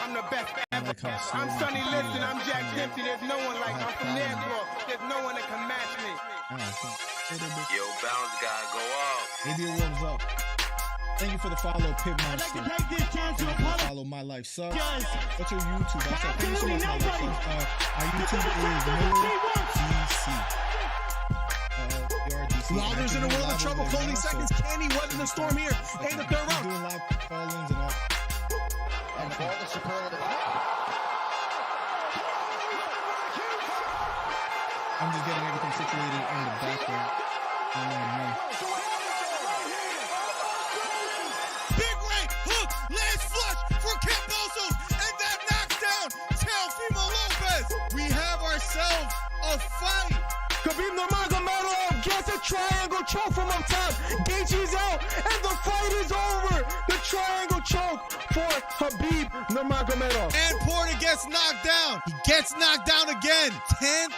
I'm the best ever. I'm Sonny Liston, I'm Jack Dempsey. There's no one like me. I'm from Nashville. There's no one that can match me. Yo, bounce guy, go off. Maybe it warms up. Thank you for the follow, Pit Monster. I'd like to take this chance to apologize. Follow My Life Sucks. What's your YouTube? I said, thank you so much, My Life Sucks. Our YouTube is MillerDC. Louders in a world of trouble. Closing seconds. Can he weather the storm here? In the third round. Doing live call-ins and all. And for the superlative. I'm just getting everything situated in the background. Big right hook, lands flush for Cambosos, and that knocks down Teofimo Lopez. We have ourselves a fight. Khabib Nurmagomedov gets a triangle choke from up top. Gaethje's out, and the fight is over. The triangle choke for Khabib Nurmagomedov. And Porter gets knocked down. He gets knocked down again. 10th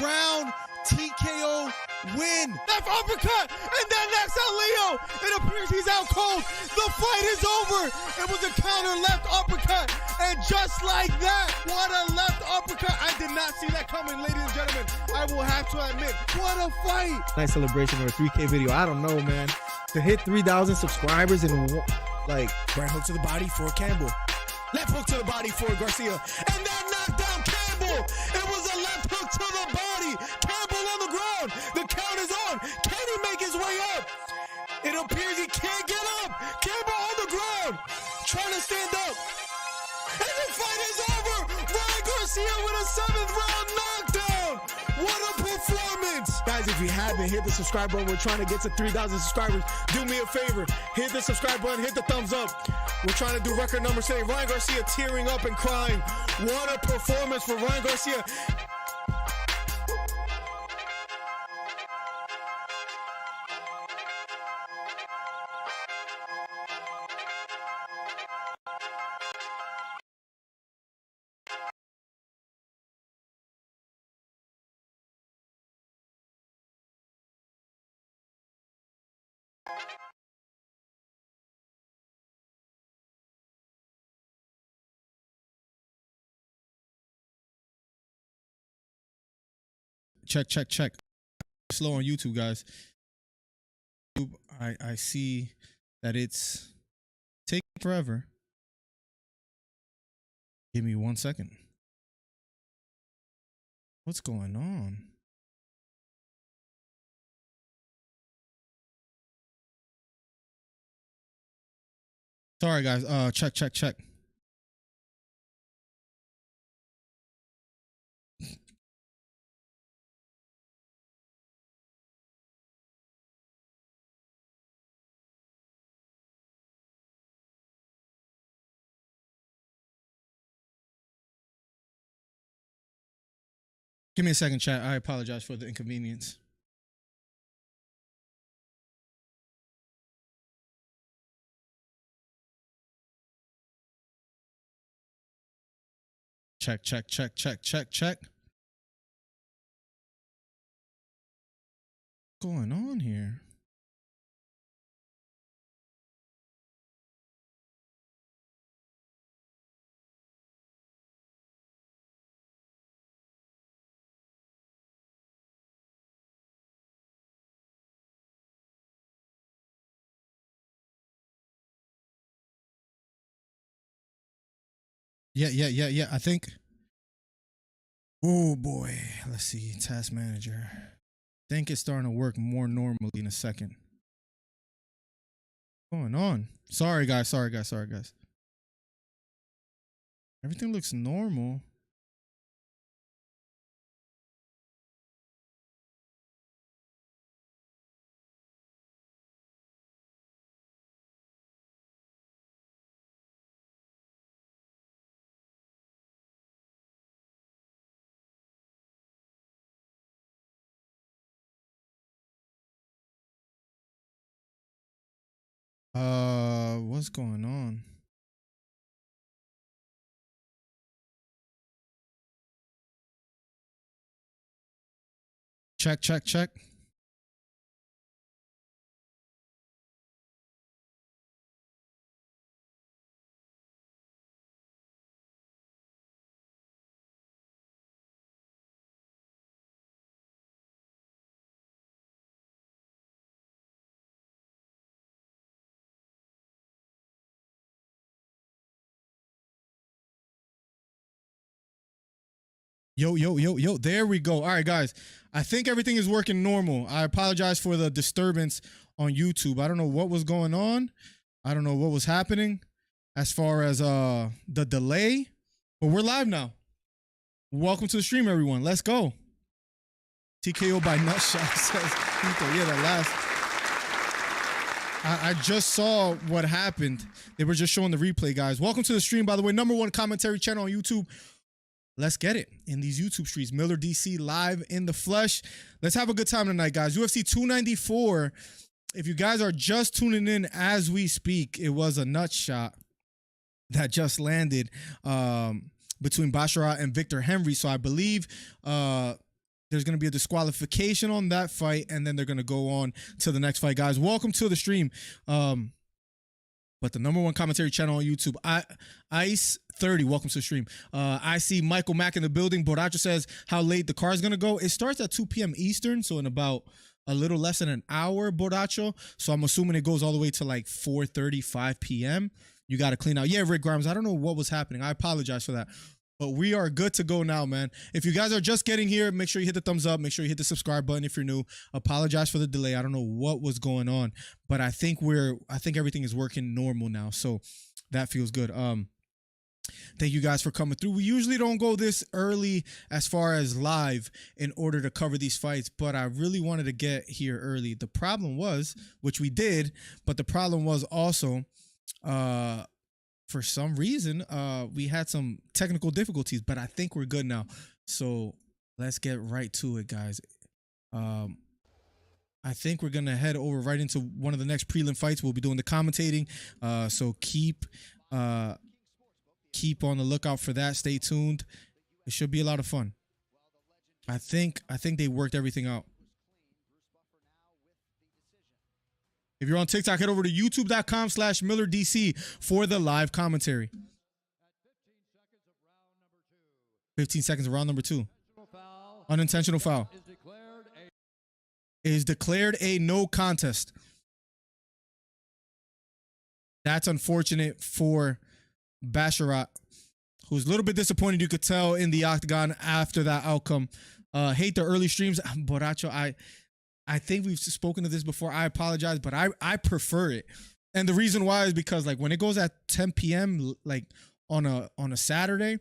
round TKO win. Left uppercut, and then knocks out Leo. It appears he's out cold. The fight is over. It was a counter left uppercut, and just like that, what a left uppercut. I did not see that coming, ladies and gentlemen. I will have to admit, what a fight. Nice celebration or a 3K video. I don't know, man. To hit 3,000 subscribers and like Right hook to the body for Campbell. Left hook to the body for Garcia. And that knocked down Campbell. It was a left hook to the body. Campbell on the ground. The count is on. Can he make his way up? It appears he can't get up. Campbell on the ground. Trying to stand up. And the fight is over. Ryan Garcia with a 7th round knockdown. What a performance. Guys, if you haven't, hit the subscribe button. We're trying to get to 3,000 subscribers. Do me a favor. Hit the subscribe button. Hit the thumbs up. We're trying to do record numbers today. Ryan Garcia tearing up and crying. What a performance for Ryan Garcia. Check. Slow on YouTube, guys. I see that it's taking forever. Give me 1 second. What's going on? Sorry, guys. Check. Give me a second, chat. I apologize for the inconvenience. Check. What's going on here? Yeah. I think. Oh boy. Let's see. Task manager. I think it's starting to work more normally in a second. What's going on? Sorry guys. Everything looks normal. What's going on? Check. Yo. There we go. All right, guys. I think everything is working normal. I apologize for the disturbance on YouTube. I don't know what was going on. I don't know what was happening as far as the delay, but we're live now. Welcome to the stream, everyone. Let's go. TKO by Nutshot says, yeah, that last. I just saw what happened. They were just showing the replay, guys. Welcome to the stream, by the way. #1 commentary channel on YouTube. Let's get it in these YouTube streets. MillerDC live in the flesh. Let's have a good time tonight, guys. UFC 294. If you guys are just tuning in as we speak, it was a nut shot that just landed between Basharat and Victor Henry. So I believe there's going to be a disqualification on that fight, and then they're going to go on to the next fight, guys. Welcome to the stream. But the #1 commentary channel on YouTube, Ice30, welcome to the stream. I see Michael Mack in the building. Boracho says how late the car is going to go. It starts at 2 p.m. Eastern, so in about a little less than an hour, Boracho. So I'm assuming it goes all the way to like 4:30, 5 p.m. You got to clean out. Yeah, Rick Grimes, I don't know what was happening. I apologize for that. But we are good to go now, man. If you guys are just getting here, make sure you hit the thumbs up. Make sure you hit the subscribe button if you're new. Apologize for the delay. I don't know what was going on, but I think everything is working normal now. So that feels good. Thank you guys for coming through. We usually don't go this early as far as live in order to cover these fights, but I really wanted to get here early. The problem was, which we did, but the problem was also, for some reason, we had some technical difficulties, but I think we're good now. So let's get right to it, guys. I think we're going to head over right into one of the next prelim fights. We'll be doing the commentating. So keep on the lookout for that. Stay tuned. It should be a lot of fun. I think they worked everything out. If you're on TikTok, head over to youtube.com/MillerDC for the live commentary. 15 seconds of round number 2. Unintentional foul. Is declared a no contest. That's unfortunate for Basharat, who's a little bit disappointed, you could tell, in the octagon after that outcome. Hate the early streams. Boracho, I think we've spoken to this before. I apologize, but I prefer it. And the reason why is because like when it goes at 10 p.m. like on a Saturday,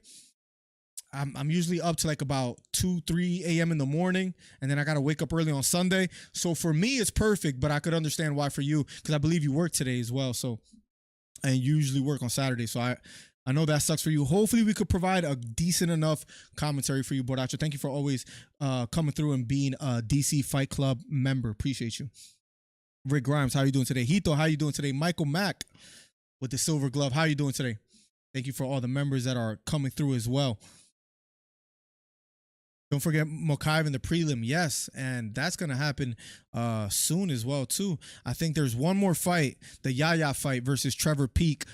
I'm usually up to like about 2-3 a.m. in the morning, and then I gotta wake up early on Sunday. So for me, it's perfect, but I could understand why for you, because I believe you work today as well. So and you usually work on Saturday. So I know that sucks for you. Hopefully we could provide a decent enough commentary for you, Boracho. Thank you for always coming through and being a DC Fight Club member. Appreciate you. Rick Grimes, how you doing today? Hito, how you doing today? Michael Mack with the silver glove, how you doing today? Thank you for all the members that are coming through as well. Don't forget Mokaev in the prelim. Yes, and that's going to happen soon as well, too. I think there's one more fight, the Yaya fight versus Trevor Peek,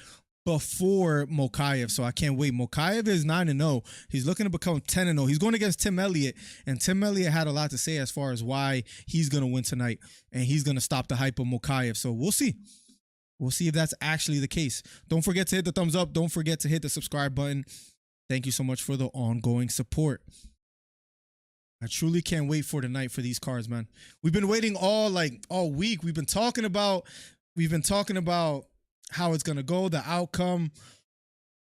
before Mokaev, so I can't wait. Mokaev is 9-0. He's looking to become 10-0. He's going against Tim Elliott, and Tim Elliott had a lot to say as far as why he's going to win tonight, and he's going to stop the hype of Mokaev. So we'll see. We'll see if that's actually the case. Don't forget to hit the thumbs up. Don't forget to hit the subscribe button. Thank you so much for the ongoing support. I truly can't wait for tonight for these cards, man. We've been waiting all week. We've been talking about how it's going to go, the outcome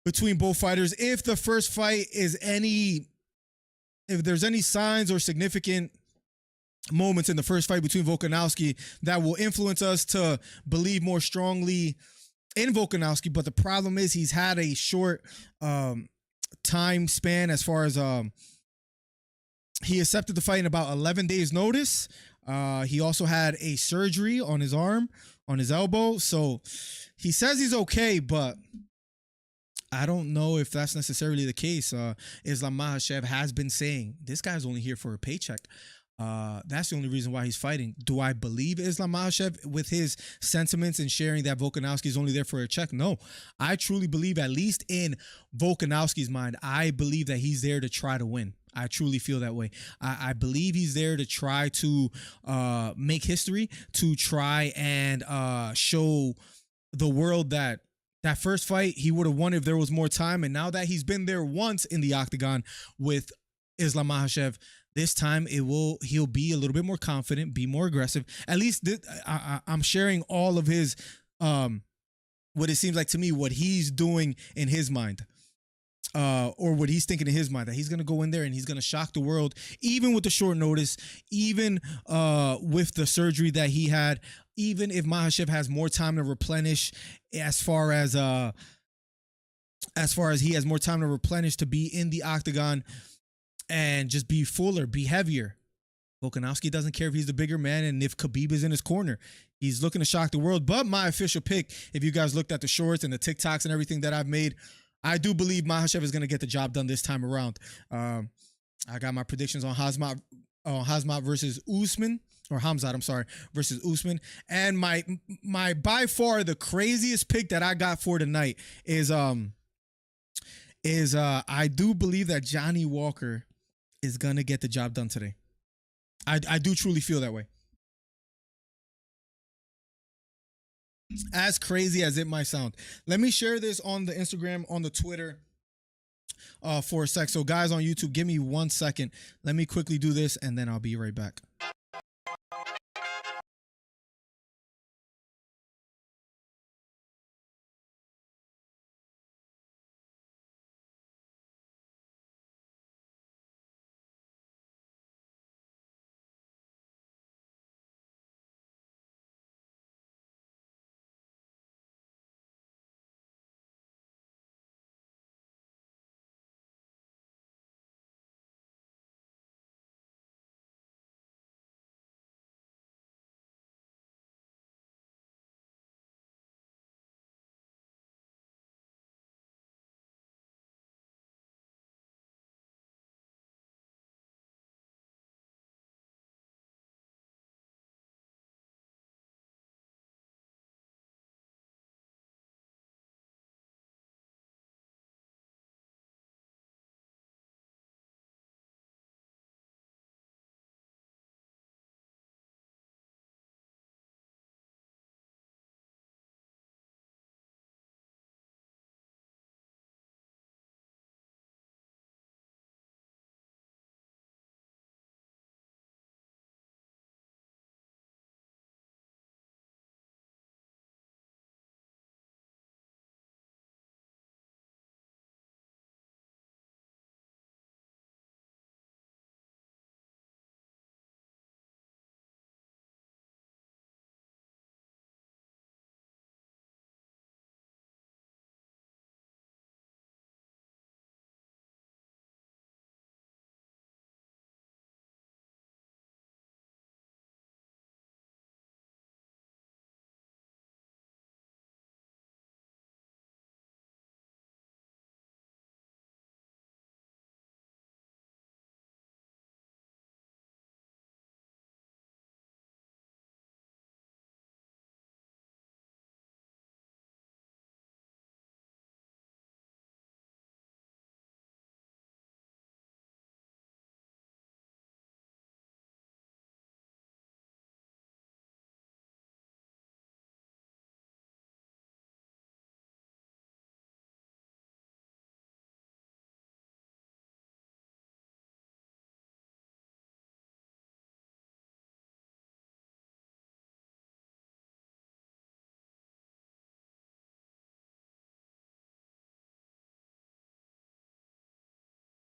between both fighters. If the first fight is if there's any signs or significant moments in the first fight between Volkanovski that will influence us to believe more strongly in Volkanovski. But the problem is he's had a short time span as far as he accepted the fight in about 11 days notice. He also had a surgery on his arm, on his elbow. So he says he's okay, but I don't know if that's necessarily the case. Islam Makhachev has been saying this guy's only here for a paycheck. That's the only reason why he's fighting. Do I believe Islam Makhachev with his sentiments and sharing that Volkanovski is only there for a check? No, I truly believe, at least in Volkanovski's mind, I believe that he's there to try to win. I truly feel that way. I believe he's there to try to make history, to try and show the world that that first fight he would have won if there was more time. And now that he's been there once in the octagon with Islam Makhachev. This time he'll be a little bit more confident, be more aggressive. At least I'm sharing all of his what it seems like to me, what he's doing in his mind. Or what he's thinking in his mind, that he's going to go in there and he's going to shock the world, even with the short notice, even with the surgery that he had, even if Makhachev has more time to replenish, as far as he has more time to replenish to be in the octagon and just be fuller, be heavier. Volkanovski doesn't care if he's the bigger man and if Khabib is in his corner. He's looking to shock the world. But my official pick, if you guys looked at the shorts and the TikToks and everything that I've made, I do believe Makhachev is going to get the job done this time around. I got my predictions on Khamzat versus Usman, or Khamzat, I'm sorry, versus Usman. And my by far the craziest pick that I got for tonight is I do believe that Johnny Walker is going to get the job done today. I do truly feel that way. As crazy as it might sound. Let me share this on the Instagram, on the Twitter for a sec. So guys on YouTube, give me 1 second. Let me quickly do this and then I'll be right back.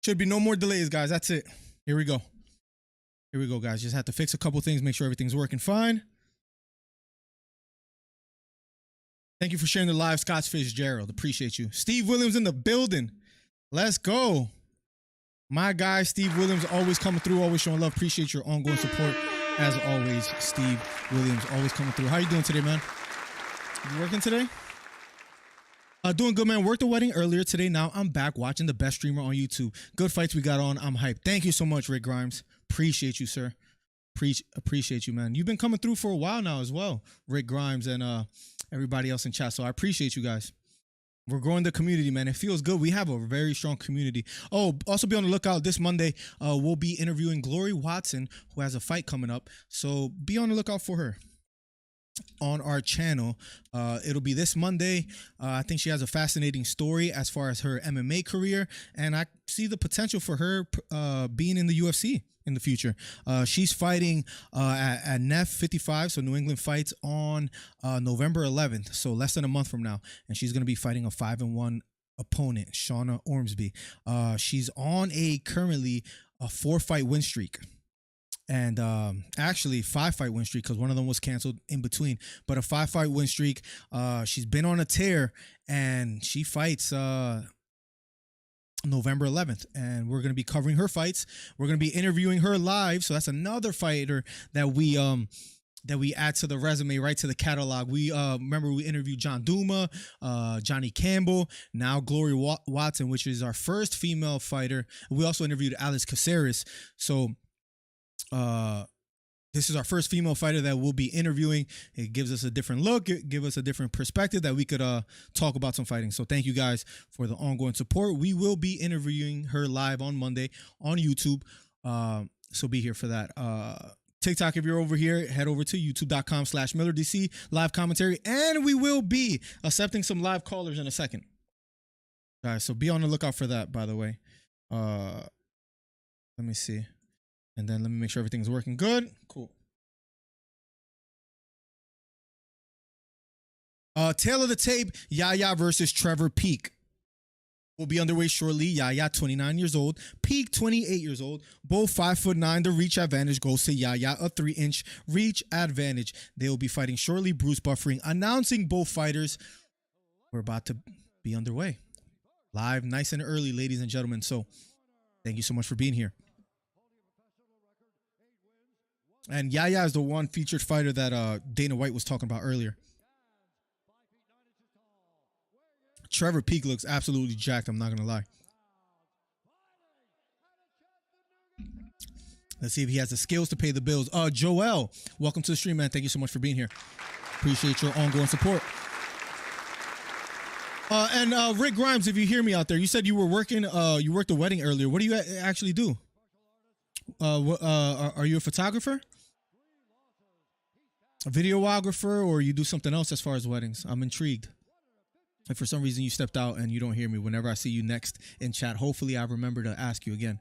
Should be no more delays, guys. That's it. Here we go. Here we go, guys. Just have to fix a couple things, make sure everything's working fine. Thank you for sharing the live, Scott Fitzgerald. Appreciate you. Steve Williams in the building. Let's go. My guy, Steve Williams, always coming through, always showing love. Appreciate your ongoing support. As always, Steve Williams, always coming through. How you doing today, man? You working today? Doing good, man. Worked the wedding earlier today. Now I'm back watching the best streamer on YouTube. Good fights we got on. I'm hyped. Thank you so much, Rick Grimes. Appreciate you, sir. Appreciate you, man. You've been coming through for a while now as well, Rick Grimes and everybody else in chat. So I appreciate you guys. We're growing the community, man. It feels good. We have a very strong community. Oh, also be on the lookout this Monday. We'll be interviewing Glory Watson, who has a fight coming up. So be on the lookout for her. on our channel. It'll be this Monday. I think she has a fascinating story as far as her MMA career, and I see the potential for her being in the UFC in the future. She's fighting at NEF 55, so New England Fights, on November 11th, so less than a month from now, and she's going to be fighting a 5-1 opponent, Shauna Ormsby. She's on currently a 4-fight win streak. And actually 5-fight win streak, because one of them was canceled in between, but a 5-fight win streak. She's been on a tear, and she fights November 11th, and we're going to be covering her fights. We're going to be interviewing her live, so that's another fighter that we add to the resume, right to the catalog. We remember we interviewed John Duma, Johnny Campbell, now Glory Watson, which is our first female fighter. We also interviewed Alice Caceres. So this is our first female fighter that we'll be interviewing. It gives us a different look, it gives us a different perspective that we could talk about some fighting. So thank you guys for the ongoing support. We will be interviewing her live on Monday on YouTube. So be here for that. TikTok, if you're over here, head over to youtube.com/MillerDC live commentary, and we will be accepting some live callers in a second. Guys, so be on the lookout for that, by the way. Let me see. And then let me make sure everything's working good. Cool. Tail of the tape, Yaya versus Trevor Peek will be underway shortly. Yaya, 29 years old. Peek, 28 years old. Both 5'9". The reach advantage goes to Yaya, a 3-inch reach advantage. They will be fighting shortly. Bruce Buffering announcing both fighters. We're about to be underway. Live, nice and early, ladies and gentlemen. So thank you so much for being here. And Yaya is the one featured fighter that Dana White was talking about earlier. Trevor Peek looks absolutely jacked, I'm not going to lie. Let's see if he has the skills to pay the bills. Joel, welcome to the stream, man. Thank you so much for being here. Appreciate your ongoing support. And Rick Grimes, if you hear me out there, you said you were working, you worked a wedding earlier. What do you actually do? Are you a photographer? A videographer, or you do something else as far as weddings? I'm intrigued. If for some reason you stepped out and you don't hear me, whenever I see you next in chat, hopefully I remember to ask you again,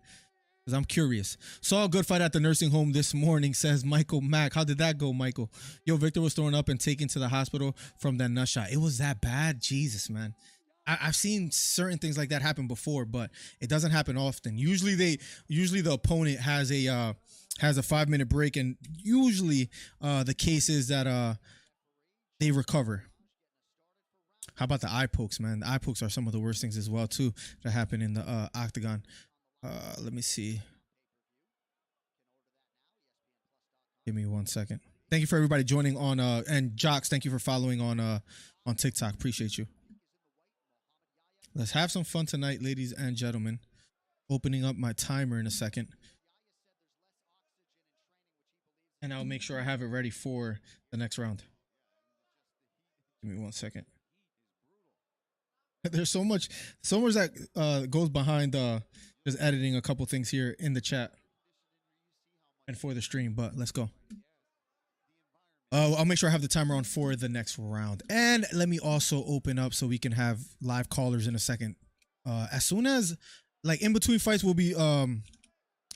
because I'm curious. Saw a good fight at the nursing home this morning, says Michael Mack. How did that go, Michael? Yo, Victor was thrown up and taken to the hospital from that nut shot. It was that bad? Jesus, man. I've seen certain things like that happen before, but it doesn't happen often. Usually the opponent has a 5-minute break, and usually the case is that they recover. How about the eye pokes, man? The eye pokes are some of the worst things as well, too, that happen in the octagon. Let me see. Give me 1 second. Thank you for everybody joining on, and Jocks, thank you for following on TikTok. Appreciate you. Let's have some fun tonight, ladies and gentlemen. Opening up my timer in a second. And I'll make sure I have it ready for the next round. Give me 1 second. There's so much that goes behind just editing a couple things here in the chat and for the stream, but let's go. I'll make sure I have the timer on for the next round. And let me also open up so we can have live callers in a second. As soon as, like, in between fights, we'll be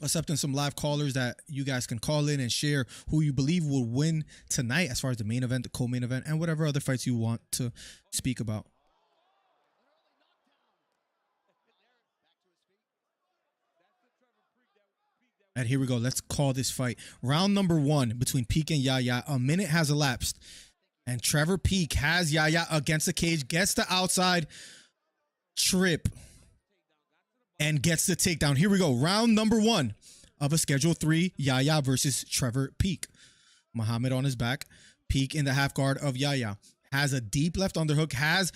accepting some live callers that you guys can call in and share who you believe will win tonight as far as the main event, the co-main event, and whatever other fights you want to speak about. And here we go. Let's call this fight. Round number 1 between Peek and Yaya. A minute has elapsed. And Trevor Peek has Yaya against the cage. Gets the outside trip. And gets the takedown. Here we go. Round number 1 of a Schedule 3. Yaya versus Trevor Peek. Muhammad on his back. Peek in the half guard of Yaya. Has a deep left underhook. Has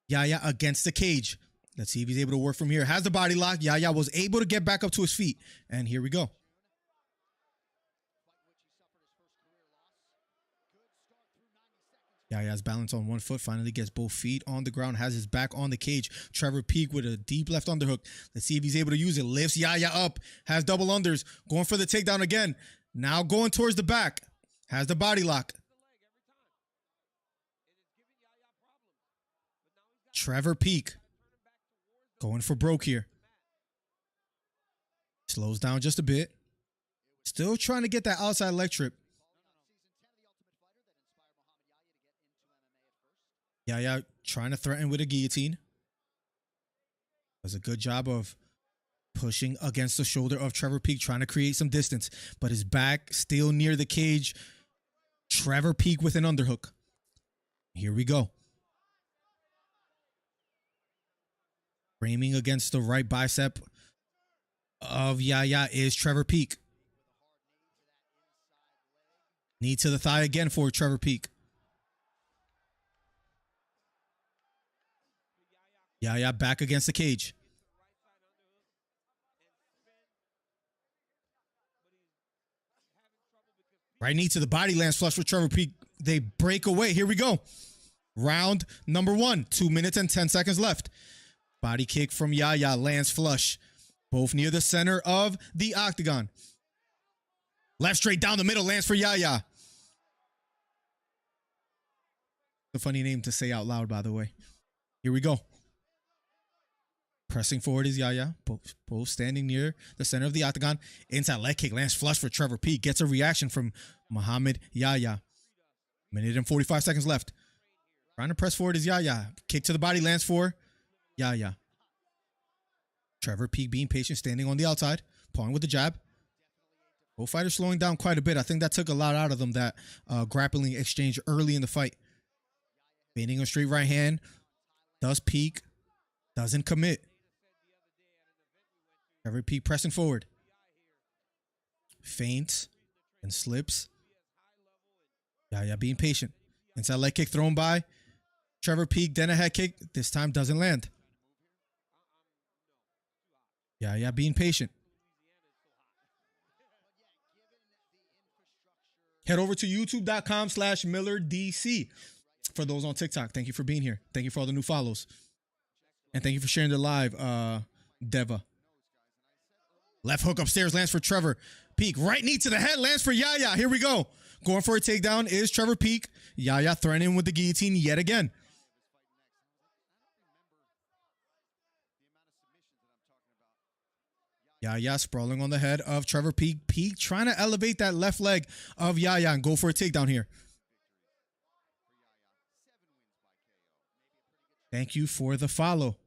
Yaya against the cage. Let's see if he's able to work from here. Has the body lock. Yaya was able to get back up to his feet. And here we go. Yaya's balance on one foot. Finally gets both feet on the ground. Has his back on the cage. Trevor Peek with a deep left underhook. Let's see if he's able to use it. Lifts Yaya up. Has double unders. Going for the takedown again. Now going towards the back. Has the body lock. Trevor Peek going for broke here. Slows down just a bit. Still trying to get that outside leg trip. Yaya trying to threaten with a guillotine. Does a good job of pushing against the shoulder of Trevor Peek, trying to create some distance, but his back still near the cage. Trevor Peek with an underhook. Here we go. Framing against the right bicep of Yaya is Trevor Peek. Knee to the thigh again for Trevor Peek. Yaya back against the cage. Right knee to the body lands flush for Trevor Peek. They break away. Here we go. Round number 1. 2 minutes and 10 seconds left. Body kick from Yaya lands flush. Both near the center of the octagon. Left straight down the middle lands for Yaya. A funny name to say out loud, by the way. Here we go. Pressing forward is Yaya. Both standing near the center of the octagon. Inside leg kick lands flush for Trevor Peek. Gets a reaction from Muhammad Yaya. Minute and 45 seconds left. Trying to press forward is Yaya. Kick to the body lands for Yaya. Trevor Peek being patient, standing on the outside. Pawing with the jab. Both fighters slowing down quite a bit. I think that took a lot out of them, that grappling exchange early in the fight. Feigning a straight right hand. Does Peek. Doesn't commit. Trevor Peek pressing forward. Feints and slips. Yaya being patient. Inside leg kick thrown by Trevor Peek. Then a head kick. This time doesn't land. Yaya being patient. Head over to youtube.com/MillerDC for those on TikTok. Thank you for being here. Thank you for all the new follows. And thank you for sharing the live, Deva. Left hook upstairs lands for Trevor Peek. Right knee to the head lands for Yaya. Here we go. Going for a takedown is Trevor Peek. Yaya threatening with the guillotine yet again. Yaya sprawling on the head of Trevor Peek. Peek trying to elevate that left leg of Yaya and go for a takedown here. Thank you for the follow.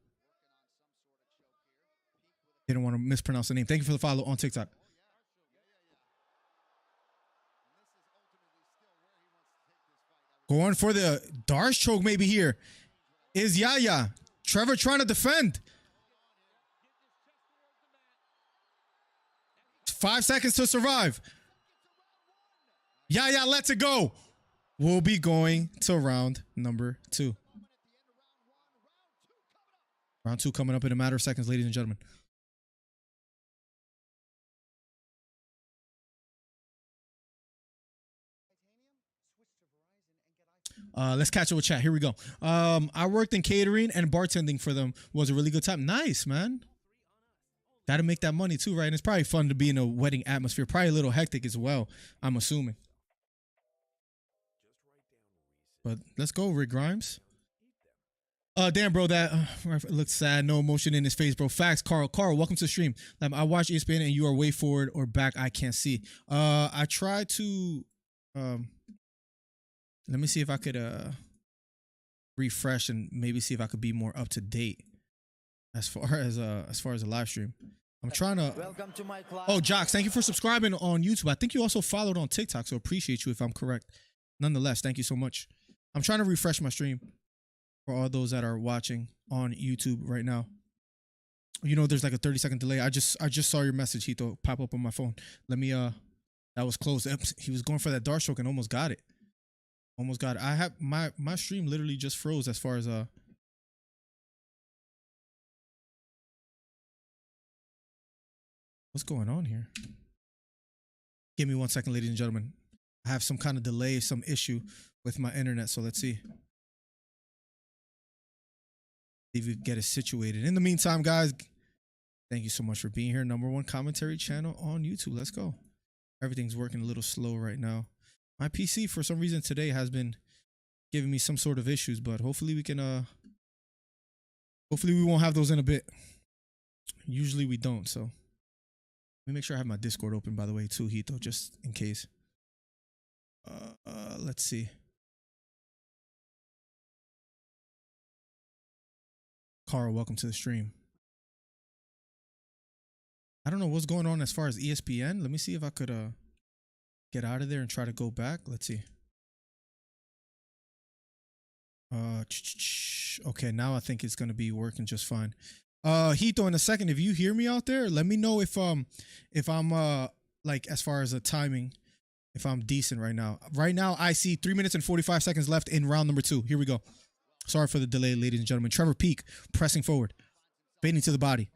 Didn't want to mispronounce the name. Thank you for the follow on TikTok. Going for the Darce choke maybe here is Yaya. Trevor trying to defend. 5 seconds to survive. Yaya lets it go. We'll be going to round number 2. Round 2 coming up in a matter of seconds, ladies and gentlemen. Let's catch up with chat. Here we go. I worked in catering and bartending for them. Was a really good time. Nice, man. Got to make that money too, right? And it's probably fun to be in a wedding atmosphere. Probably a little hectic as well, I'm assuming. But let's go, Rick Grimes. Damn, bro, that looks sad. No emotion in his face, bro. Facts, Carl. Carl, welcome to the stream. I watch ESPN and you are way forward or back. I can't see. I tried to... let me see if I could refresh and maybe see if I could be more up to date as far as a live stream. I'm trying to. Welcome to my class. Oh, Jocks, thank you for subscribing on YouTube. I think you also followed on TikTok, so appreciate you if I'm correct. Nonetheless, thank you so much. I'm trying to refresh my stream for all those that are watching on YouTube right now. You know, there's like a 30-second delay. I just saw your message, Hito, pop up on my phone. Let me that was close. He was going for that Darce choke and almost got it. Almost got it. I have my stream literally just froze as far as what's going on here? Give me 1 second, ladies and gentlemen. I have some kind of delay, some issue with my internet, so let's see. See if we get it situated. In the meantime, guys, thank you so much for being here. #1 commentary channel on YouTube. Let's go. Everything's working a little slow right now. My PC, for some reason today, has been giving me some sort of issues, but hopefully we can Hopefully we won't have those in a bit. Usually we don't, so. Let me make sure I have my Discord open, by the way, too, Hito, just in case. Let's see. Carl, welcome to the stream. I don't know what's going on as far as ESPN. Let me see if I could get out of there and try to go back. Let's see. Okay, now I think it's gonna be working just fine. Hito, in a second, if you hear me out there, let me know if I'm like as far as the timing, if I'm decent right now. Right now, I see 3 minutes and 45 seconds left in round number 2. Here we go. Sorry for the delay, ladies and gentlemen. Trevor Peek pressing forward, fading to the body.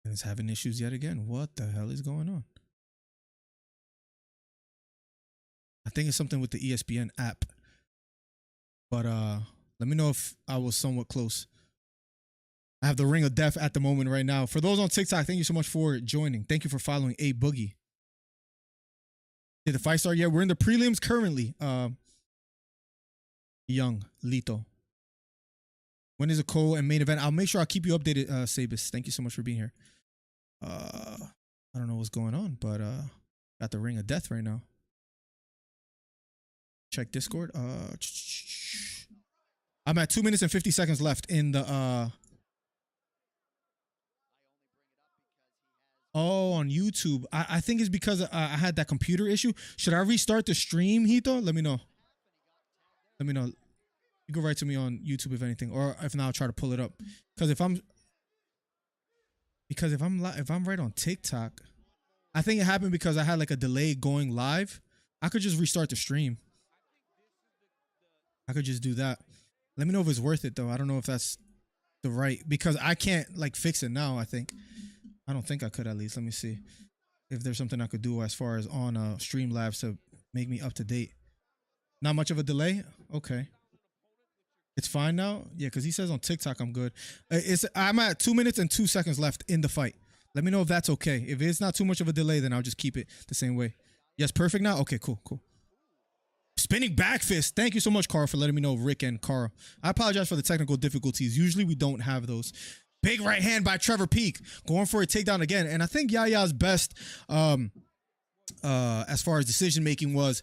And it's having issues yet again. What the hell is going on? I think it's something with the ESPN app. But let me know if I was somewhat close. I have the ring of death at the moment right now. For those on TikTok, thank you so much for joining. Thank you for following A Boogie. Did the fight start yet? We're in the prelims currently. Young Lito. When is a co and main event? I'll make sure I'll keep you updated, Sabis. Thank you so much for being here. I don't know what's going on, but got the ring of death right now. Check Discord. I'm at 2 minutes and 50 seconds left in the oh, on YouTube. I think it's because I had that computer issue. Should I restart the stream, Hito? Let me know. Let me know. You can write to me on YouTube if anything, or if not, I'll try to pull it up. Because if I'm right on TikTok, I think it happened because I had like a delay going live. I could just restart the stream. I could just do that. Let me know if it's worth it though. I don't know if that's the right, because I can't like fix it now. I don't think I could, at least. Let me see if there's something I could do as far as on Streamlabs to make me up to date. Not much of a delay. Okay. It's fine now? Yeah, because he says on TikTok I'm good. I'm at 2 minutes and 2 seconds left in the fight. Let me know if that's okay. If it's not too much of a delay, then I'll just keep it the same way. Yes, perfect now? Okay, cool. Spinning back fist. Thank you so much, Carl, for letting me know, Rick and Carl. I apologize for the technical difficulties. Usually we don't have those. Big right hand by Trevor Peek. Going for a takedown again. And I think Yaya's best as far as decision-making was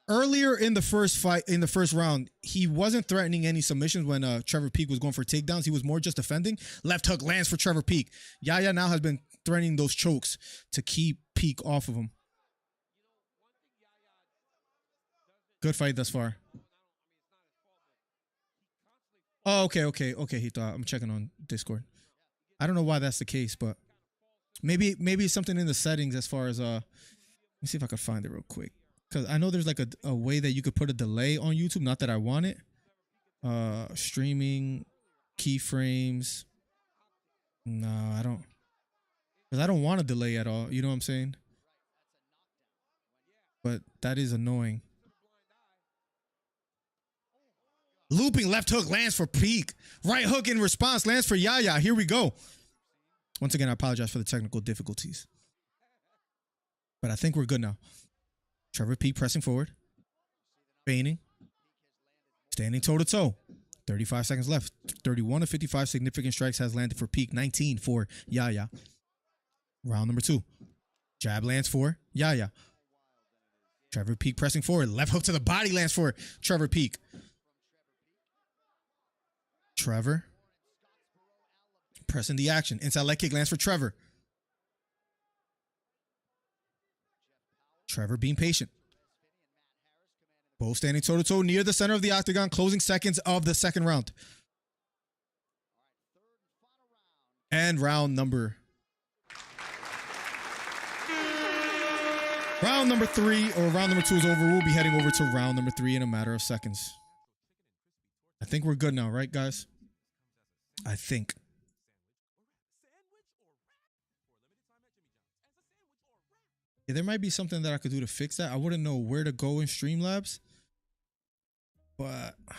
earlier in the first fight, in the first round, he wasn't threatening any submissions when Trevor Peek was going for takedowns. He was more just defending. Left hook lands for Trevor Peek. Yaya now has been threatening those chokes to keep Peek off of him. Good fight thus far. Oh, okay. He thought I'm checking on Discord. I don't know why that's the case, but maybe it's something in the settings as far as let me see if I could find it real quick. Because I know there's like a way that you could put a delay on YouTube. Not that I want it. Streaming, keyframes. No, I don't. Because I don't want a delay at all. You know what I'm saying? But that is annoying. Looping left hook lands for Peek. Right hook in response lands for Yaya. Here we go. Once again, I apologize for the technical difficulties. But I think we're good now. Trevor Peek pressing forward. Feigning. Standing toe-to-toe. 35 seconds left. 31 of 55 significant strikes has landed for Peek. 19 for Yaya. Round number 2. Jab lands for Yaya. Trevor Peek pressing forward. Left hook to the body lands for Trevor Peek. Trevor pressing the action. Inside leg kick lands for Trevor. Trevor being patient. Both standing toe-to-toe near the center of the octagon. Closing seconds of the second round. And round number 3, or round number 2 is over. We'll be heading over to round number 3 in a matter of seconds. I think we're good now, right, guys? I think. Yeah, there might be something that I could do to fix that. I wouldn't know where to go in Streamlabs, but I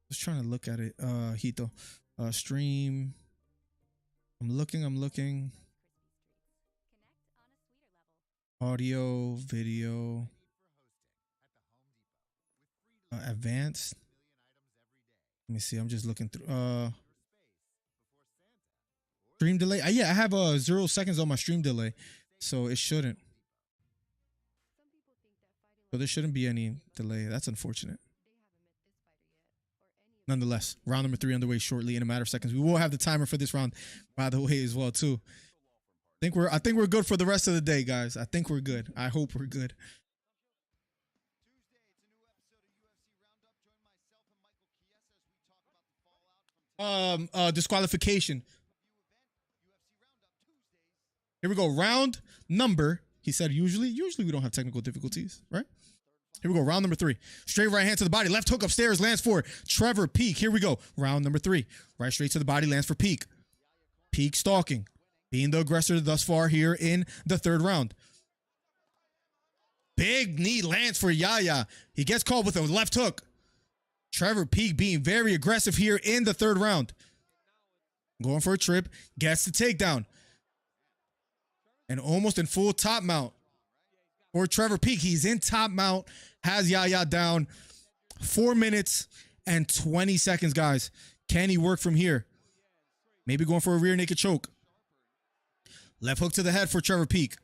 was trying to look at it. Hito, stream. I'm looking. Audio, video. Advanced. Let me see. I'm just looking through. Stream delay. Yeah, I have 0 seconds on my stream delay, so it shouldn't. So there shouldn't be any delay. That's unfortunate. Nonetheless, round number 3 underway shortly in a matter of seconds. We will have the timer for this round, by the way, as well too. I think we're good for the rest of the day, guys. I think we're good. I hope we're good. Disqualification. Here we go. Round number. He said usually we don't have technical difficulties, right? Here we go. Round number 3. Straight right hand to the body. Left hook upstairs lands for Trevor Peek. Here we go. Round number 3. Right straight to the body lands for Peek. Peek stalking. Being the aggressor thus far here in the 3rd round. Big knee lands for Yaya. He gets called with a left hook. Trevor Peek being very aggressive here in the 3rd round. Going for a trip. Gets the takedown. And almost in full top mount for Trevor Peek. He's in top mount. Has Yaya down. 4 minutes and 20 seconds, guys. Can he work from here? Maybe going for a rear naked choke. Left hook to the head for Trevor Peek.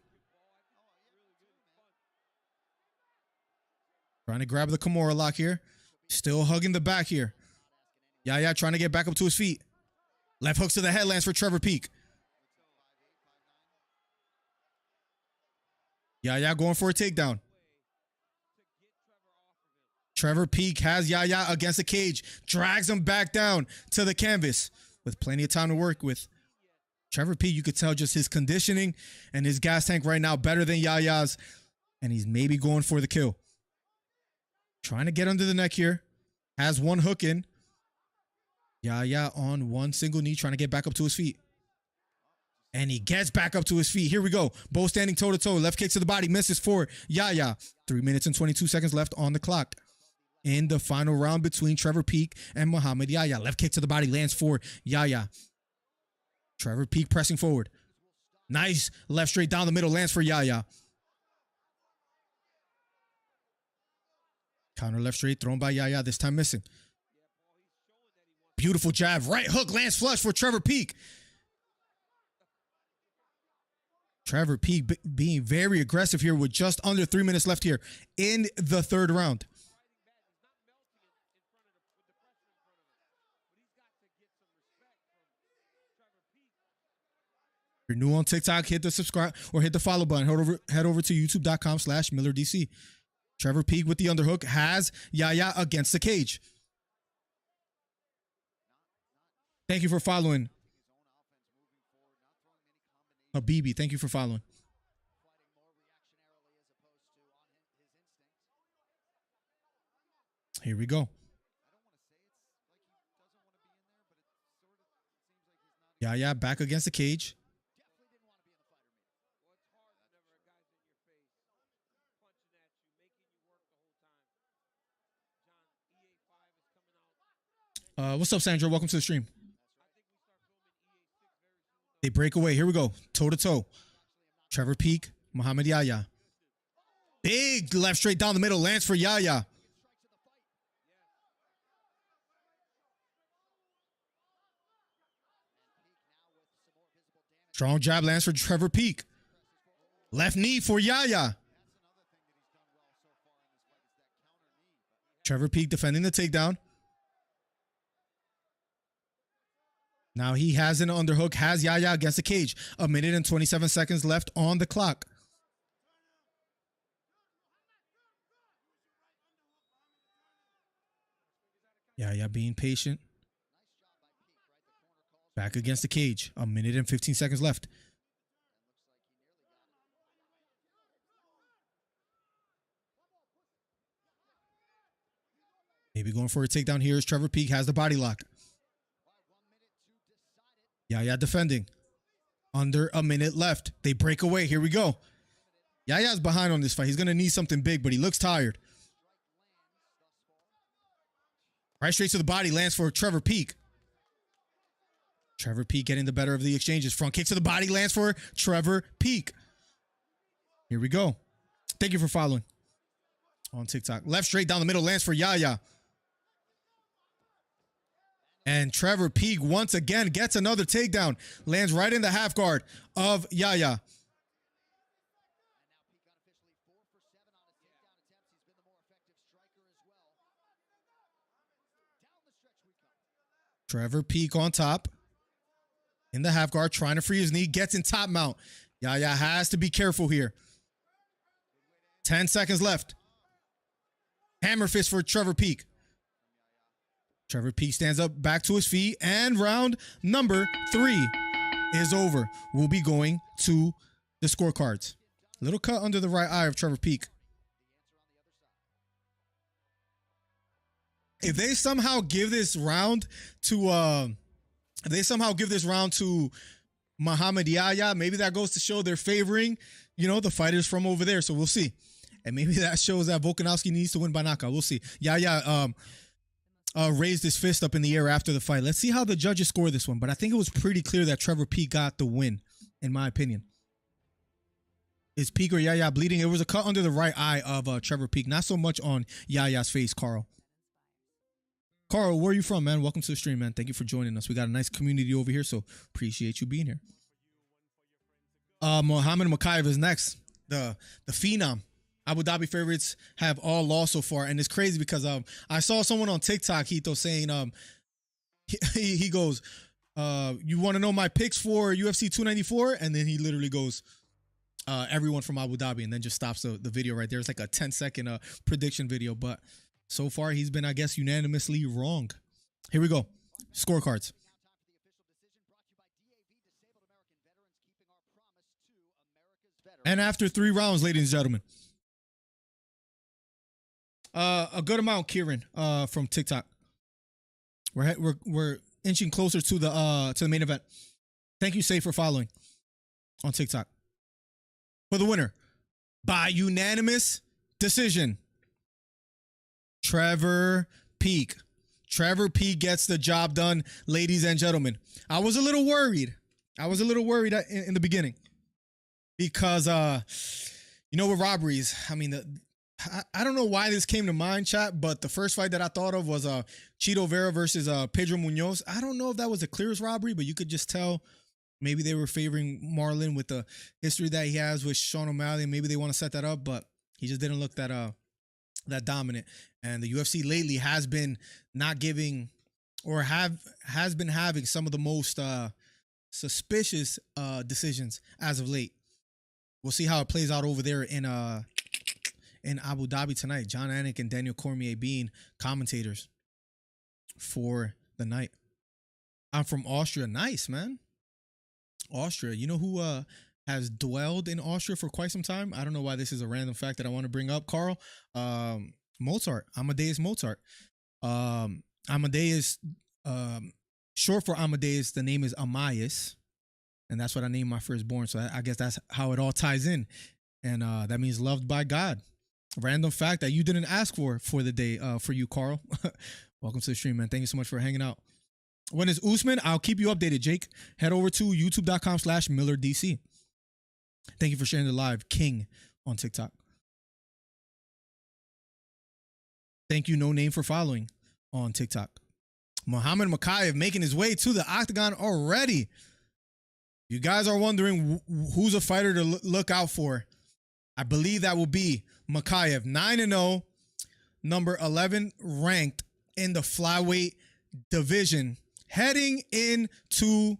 Trying to grab the Kimura lock here. Still hugging the back here. Yaya trying to get back up to his feet. Left hooks to the head lands for Trevor Peek. Yaya going for a takedown. Trevor Peek has Yaya against the cage. Drags him back down to the canvas with plenty of time to work with. Trevor Peek, you could tell just his conditioning and his gas tank right now better than Yaya's. And he's maybe going for the kill. Trying to get under the neck here. Has one hook in. Yaya on one single knee trying to get back up to his feet. And he gets back up to his feet. Here we go. Both standing toe-to-toe. Left kick to the body. Misses for Yaya. 3 minutes and 22 seconds left on the clock. In the final round between Trevor Peek and Muhammad Yaya. Left kick to the body lands for Yaya. Trevor Peek pressing forward. Nice left straight down the middle lands for Yaya. Counter left straight thrown by Yaya. This time missing. Beautiful jab. Right hook lands flush for Trevor Peek. Trevor Peek being very aggressive here with just under 3 minutes left here in the 3rd round. If you're new on TikTok, hit the subscribe or hit the follow button. Head over to youtube.com/MillerDC. Trevor Peek with the underhook has Yaya against the cage. Thank you for following. Habibi, thank you for following. Here we go. Yaya back against the cage. What's up, Sandra? Welcome to the stream. They break away. Here we go. Toe-to-toe. Trevor Peek, Muhammad Yaya. Big left straight down the middle. Lands for Yaya. Strong jab lands for Trevor Peek. Left knee for Yaya. Trevor Peek defending the takedown. Now he has an underhook, has Yaya against the cage. 1 minute and 27 seconds left on the clock. Yaya being patient. Back against the cage. 1 minute and 15 seconds left. Maybe going for a takedown here as Trevor Peek has the body lock. Yaya defending. Under 1 minute left. They break away. Here we go. Yaya's behind on this fight. He's going to need something big, but he looks tired. Right straight to the body. Lands for Trevor Peek. Trevor Peek getting the better of the exchanges. Front kick to the body. Lands for Trevor Peek. Here we go. Thank you for following. on TikTok. Left straight down the middle, lands for Yaya. And Trevor Peak once again gets another takedown. Lands right in the half guard of Yaya. Trevor Peak on top. In the half guard, trying to free his knee. Gets in top mount. Yaya has to be careful here. 10 seconds left. Hammer fist for Trevor Peak. Trevor Peak stands up back to his feet. And round number 3 is over. We'll be going to the scorecards. Little cut under the right eye of Trevor Peak. If they somehow give this round to Muhammad Yaya, maybe that goes to show they're favoring, the fighters from over there. So we'll see. And maybe that shows that Volkanovski needs to win by knockout. We'll see. Yaya raised his fist up in the air after the fight. Let's see how the judges score this one. But I think it was pretty clear that Trevor Peak got the win, in my opinion. Is Peak or Yaya bleeding? It was a cut under the right eye of Trevor Peak. Not so much on Yaya's face, Carl. Carl, where are you from, man? Welcome to the stream, man. Thank you for joining us. We got a nice community over here, so appreciate you being here. Mohamed Mokaev is next. The Phenom. Abu Dhabi favorites have all lost so far, and it's crazy because I saw someone on TikTok, Hito, saying he goes, you want to know my picks for UFC 294? And then he literally goes, everyone from Abu Dhabi, and then just stops the video right there. It's like a 10-second prediction video, but so far he's been, I guess, unanimously wrong. Here we go. Scorecards. And after 3 rounds, ladies and gentlemen. A good amount, Kieran, from TikTok. We're inching closer to the main event. Thank you, Say, for following on TikTok. For the winner, by unanimous decision, Trevor Peak. Trevor Peak gets the job done, ladies and gentlemen. I was a little worried. In the beginning because, with robberies, I mean, I don't know why this came to mind, chat, but the first fight that I thought of was Chito Vera versus Pedro Munoz. I don't know if that was the clearest robbery, but you could just tell maybe they were favoring Marlon with the history that he has with Sean O'Malley, and maybe they want to set that up, but he just didn't look that dominant. And the UFC lately has been not giving or has been having some of the most suspicious decisions as of late. We'll see how it plays out over there in Abu Dhabi tonight. John Anik and Daniel Cormier being commentators for the night. I'm from Austria. Nice, man. Austria. You know who has dwelled in Austria for quite some time? I don't know why this is a random fact that I want to bring up, Carl. Mozart. Amadeus Mozart. Amadeus, short for Amadeus, the name is Amias. And that's what I named my firstborn. So I guess that's how it all ties in. And that means loved by God. Random fact that you didn't ask for the day for you, Carl. Welcome to the stream, man. Thank you so much for hanging out. When it's Usman, I'll keep you updated, Jake. Head over to youtube.com/MillerDC. Thank you for sharing the live. King on TikTok. Thank you, No Name, for following on TikTok. Muhammad Mokaev making his way to the octagon already. You guys are wondering who's a fighter to look out for. I believe that will be Mokaev, 9-0, number 11 ranked in the flyweight division, heading into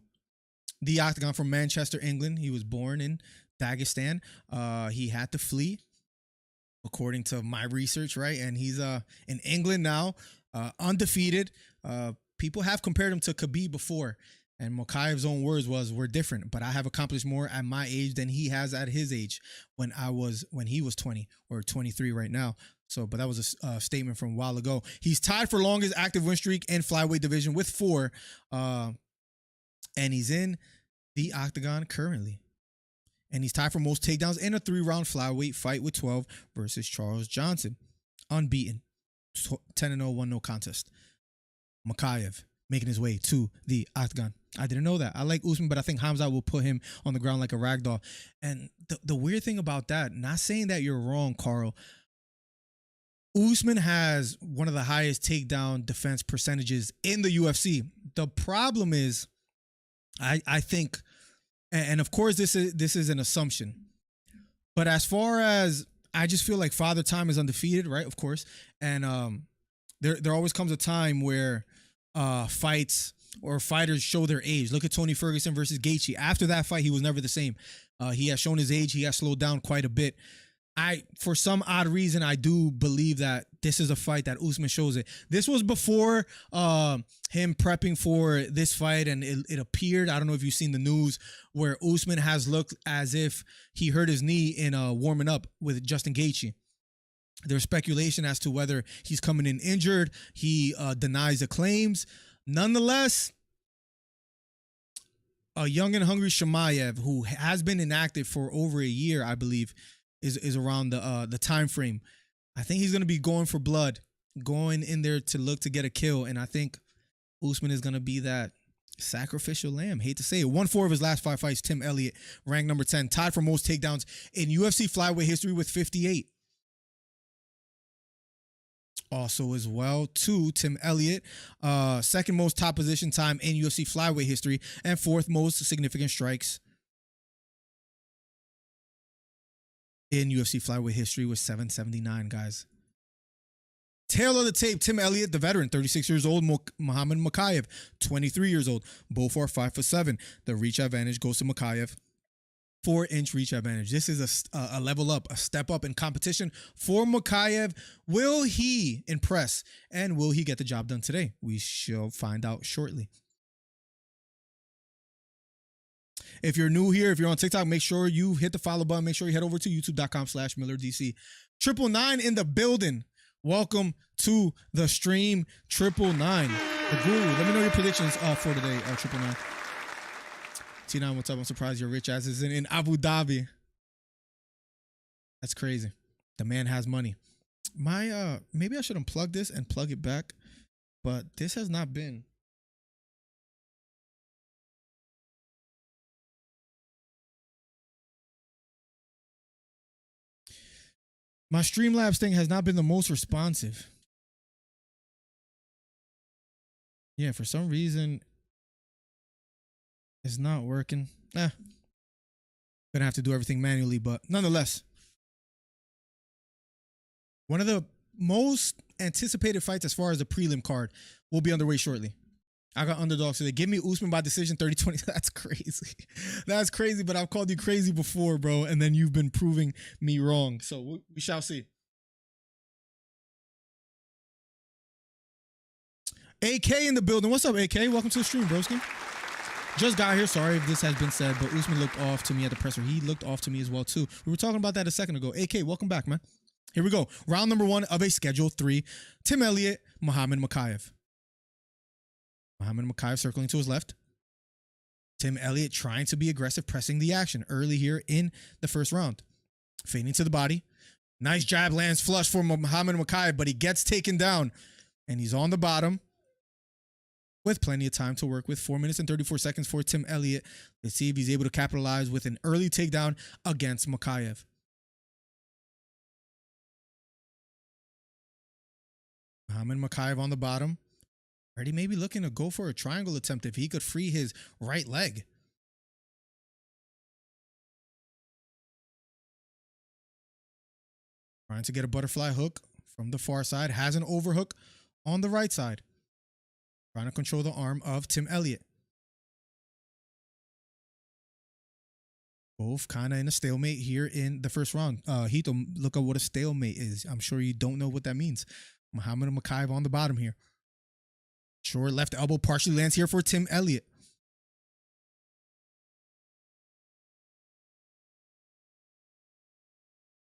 the octagon from Manchester, England. He was born in Dagestan. He had to flee, according to my research, right? And he's in England now, undefeated. People have compared him to Khabib before. And Mokaev's own words was, we're different, but I have accomplished more at my age than he has at his age when he was 20 or 23 right now. So, but that was a statement from a while ago. He's tied for longest active win streak in flyweight division with 4. And he's in the octagon currently. And he's tied for most takedowns in a 3-round flyweight fight with 12 versus Charles Johnson. Unbeaten. 10-0, 1 no contest. Mokaev making his way to the octagon. I didn't know that. I like Usman, but I think Khamzat will put him on the ground like a ragdoll. And the weird thing about that, not saying that you're wrong, Carl, Usman has one of the highest takedown defense percentages in the UFC. The problem is, I think, and of course this is an assumption, but as far as I just feel like Father Time is undefeated, right? Of course, and there always comes a time where fights or fighters show their age. Look at Tony Ferguson versus Gaethje. After that fight, he was never the same. He has shown his age. He has slowed down quite a bit. For some odd reason, I do believe that this is a fight that Usman shows it. This was before him prepping for this fight, and it appeared, I don't know if you've seen the news, where Usman has looked as if he hurt his knee in warming up with Justin Gaethje. There's speculation as to whether he's coming in injured. He denies the claims. Nonetheless, a young and hungry Chimaev, who has been inactive for over a year, I believe, is around the time frame. I think he's going to be going for blood, going in there to look to get a kill, and I think Usman is going to be that sacrificial lamb. Hate to say it. Won 4 of his last 5 fights. Tim Elliott, ranked number 10, tied for most takedowns in UFC flyweight history with 58. Also as well, too, Tim Elliott, second most top position time in UFC flyweight history, and 4th most significant strikes in UFC flyweight history with 779, guys. Tail of the tape, Tim Elliott, the veteran, 36 years old. Muhammad Mokaev, 23 years old. Both are 5'7". The reach advantage goes to Mokaev. 4-inch reach advantage. This is a level up, a step up in competition for Mokaev. Will he impress, and will he get the job done today? We shall find out shortly. If you're new here, if you're on TikTok, make sure you hit the follow button. Make sure you head over to youtube.com/MillerDC. 999 in the building. Welcome to the stream, 999. The Guru. Let me know your predictions for today, 999. T9, what's up? I'm surprised your rich ass is in Abu Dhabi. That's crazy. The man has money. Maybe I should unplug this and plug it back, but this has not been. My Streamlabs thing has not been the most responsive. Yeah, for some reason, it's not working. Gonna have to do everything manually, but nonetheless, one of the most anticipated fights as far as the prelim card will be underway shortly. I got underdogs today. Give me Usman by decision, 30-20. That's crazy. That's crazy, but I've called you crazy before, bro, and then you've been proving me wrong. So we shall see. AK in the building. What's up, AK? Welcome to the stream, broski. Just got here. Sorry if this has been said, but Usman looked off to me at the presser. He looked off to me as well, too. We were talking about that a second ago. AK, welcome back, man. Here we go. Round number 1 of a Schedule 3. Tim Elliott, Muhammad Mokaev. Muhammad Mokaev circling to his left. Tim Elliott trying to be aggressive, pressing the action early here in the first round. Fading to the body. Nice jab lands flush for Muhammad Mokaev, but he gets taken down. And he's on the bottom with plenty of time to work with. 4 minutes and 34 seconds for Tim Elliott. Let's see if he's able to capitalize with an early takedown against Mokaev. Muhammad Mokaev on the bottom. Already maybe looking to go for a triangle attempt if he could free his right leg. Trying to get a butterfly hook from the far side. Has an overhook on the right side. Trying to control the arm of Tim Elliott. Both kind of in a stalemate here in the first round. Hito, look up what a stalemate is. I'm sure you don't know what that means. Muhammad Mokaev on the bottom here. Short left elbow partially lands here for Tim Elliott.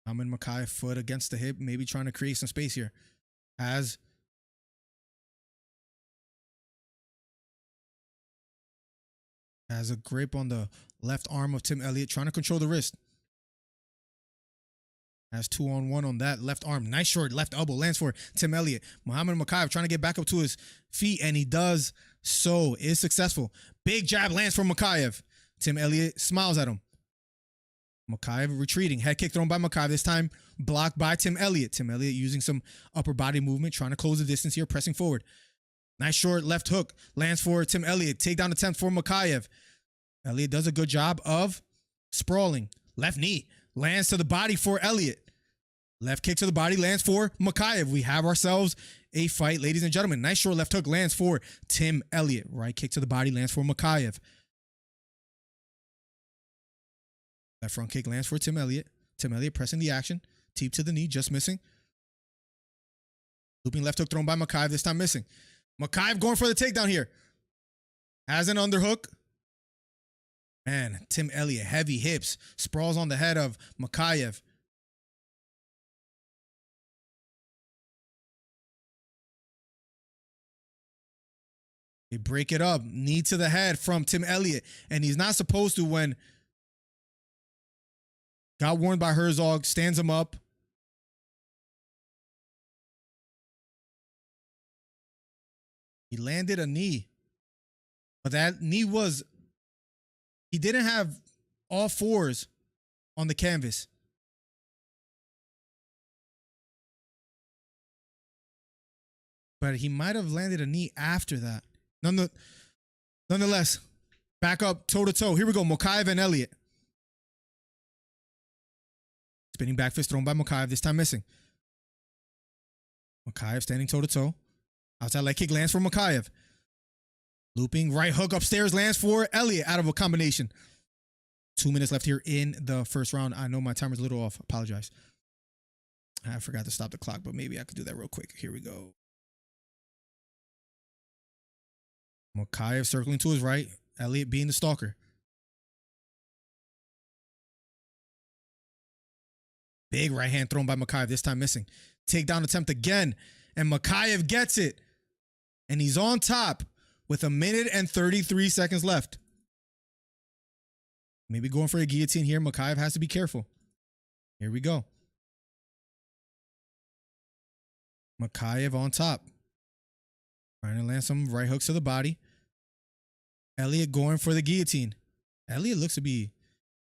Muhammad Mokaev foot against the hip, maybe trying to create some space here. Has a grip on the left arm of Tim Elliott, trying to control the wrist. Has 2-on-1 on that left arm. Nice short left elbow lands for Tim Elliott. Muhammad Mokaev trying to get back up to his feet, and he does so. Is successful. Big jab lands for Mokaev. Tim Elliott smiles at him. Mokaev retreating. Head kick thrown by Mokaev. This time blocked by Tim Elliott. Tim Elliott using some upper body movement, trying to close the distance here, pressing forward. Nice short left hook. Lands for Tim Elliott. Takedown attempt for Mokaev. Elliott does a good job of sprawling. Left knee. Lands to the body for Elliott. Left kick to the body. Lands for Mokaev. We have ourselves a fight, ladies and gentlemen. Nice short left hook. Lands for Tim Elliott. Right kick to the body. Lands for Mokaev. Left front kick lands for Tim Elliott. Tim Elliott pressing the action. Teep to the knee, just missing. Looping left hook thrown by Mokaev, this time missing. Mokaev going for the takedown here. Has an underhook. Man, Tim Elliott, heavy hips. Sprawls on the head of Mokaev. They break it up. Knee to the head from Tim Elliott. And he's not supposed to when got warned by Herzog, stands him up. He landed a knee. But that knee was, he didn't have all fours on the canvas. But he might have landed a knee after that. Nonetheless, back up toe-to-toe. Here we go, Mokaev and Elliott. Spinning back fist thrown by Mokaev, this time missing. Mokaev standing toe-to-toe. Outside leg kick lands for Mokaev. Looping right hook upstairs lands for Elliott out of a combination. 2 minutes left here in the first round. I know my timer's a little off. Apologize. I forgot to stop the clock, but maybe I could do that real quick. Here we go. Mokaev circling to his right. Elliott being the stalker. Big right hand thrown by Mokaev, this time missing. Takedown attempt again, and Mokaev gets it. And he's on top with 1 minute and 33 seconds left. Maybe going for a guillotine here. Mokaev has to be careful. Here we go. Mokaev on top. Trying to land some right hooks to the body. Elliott going for the guillotine. Elliott looks to be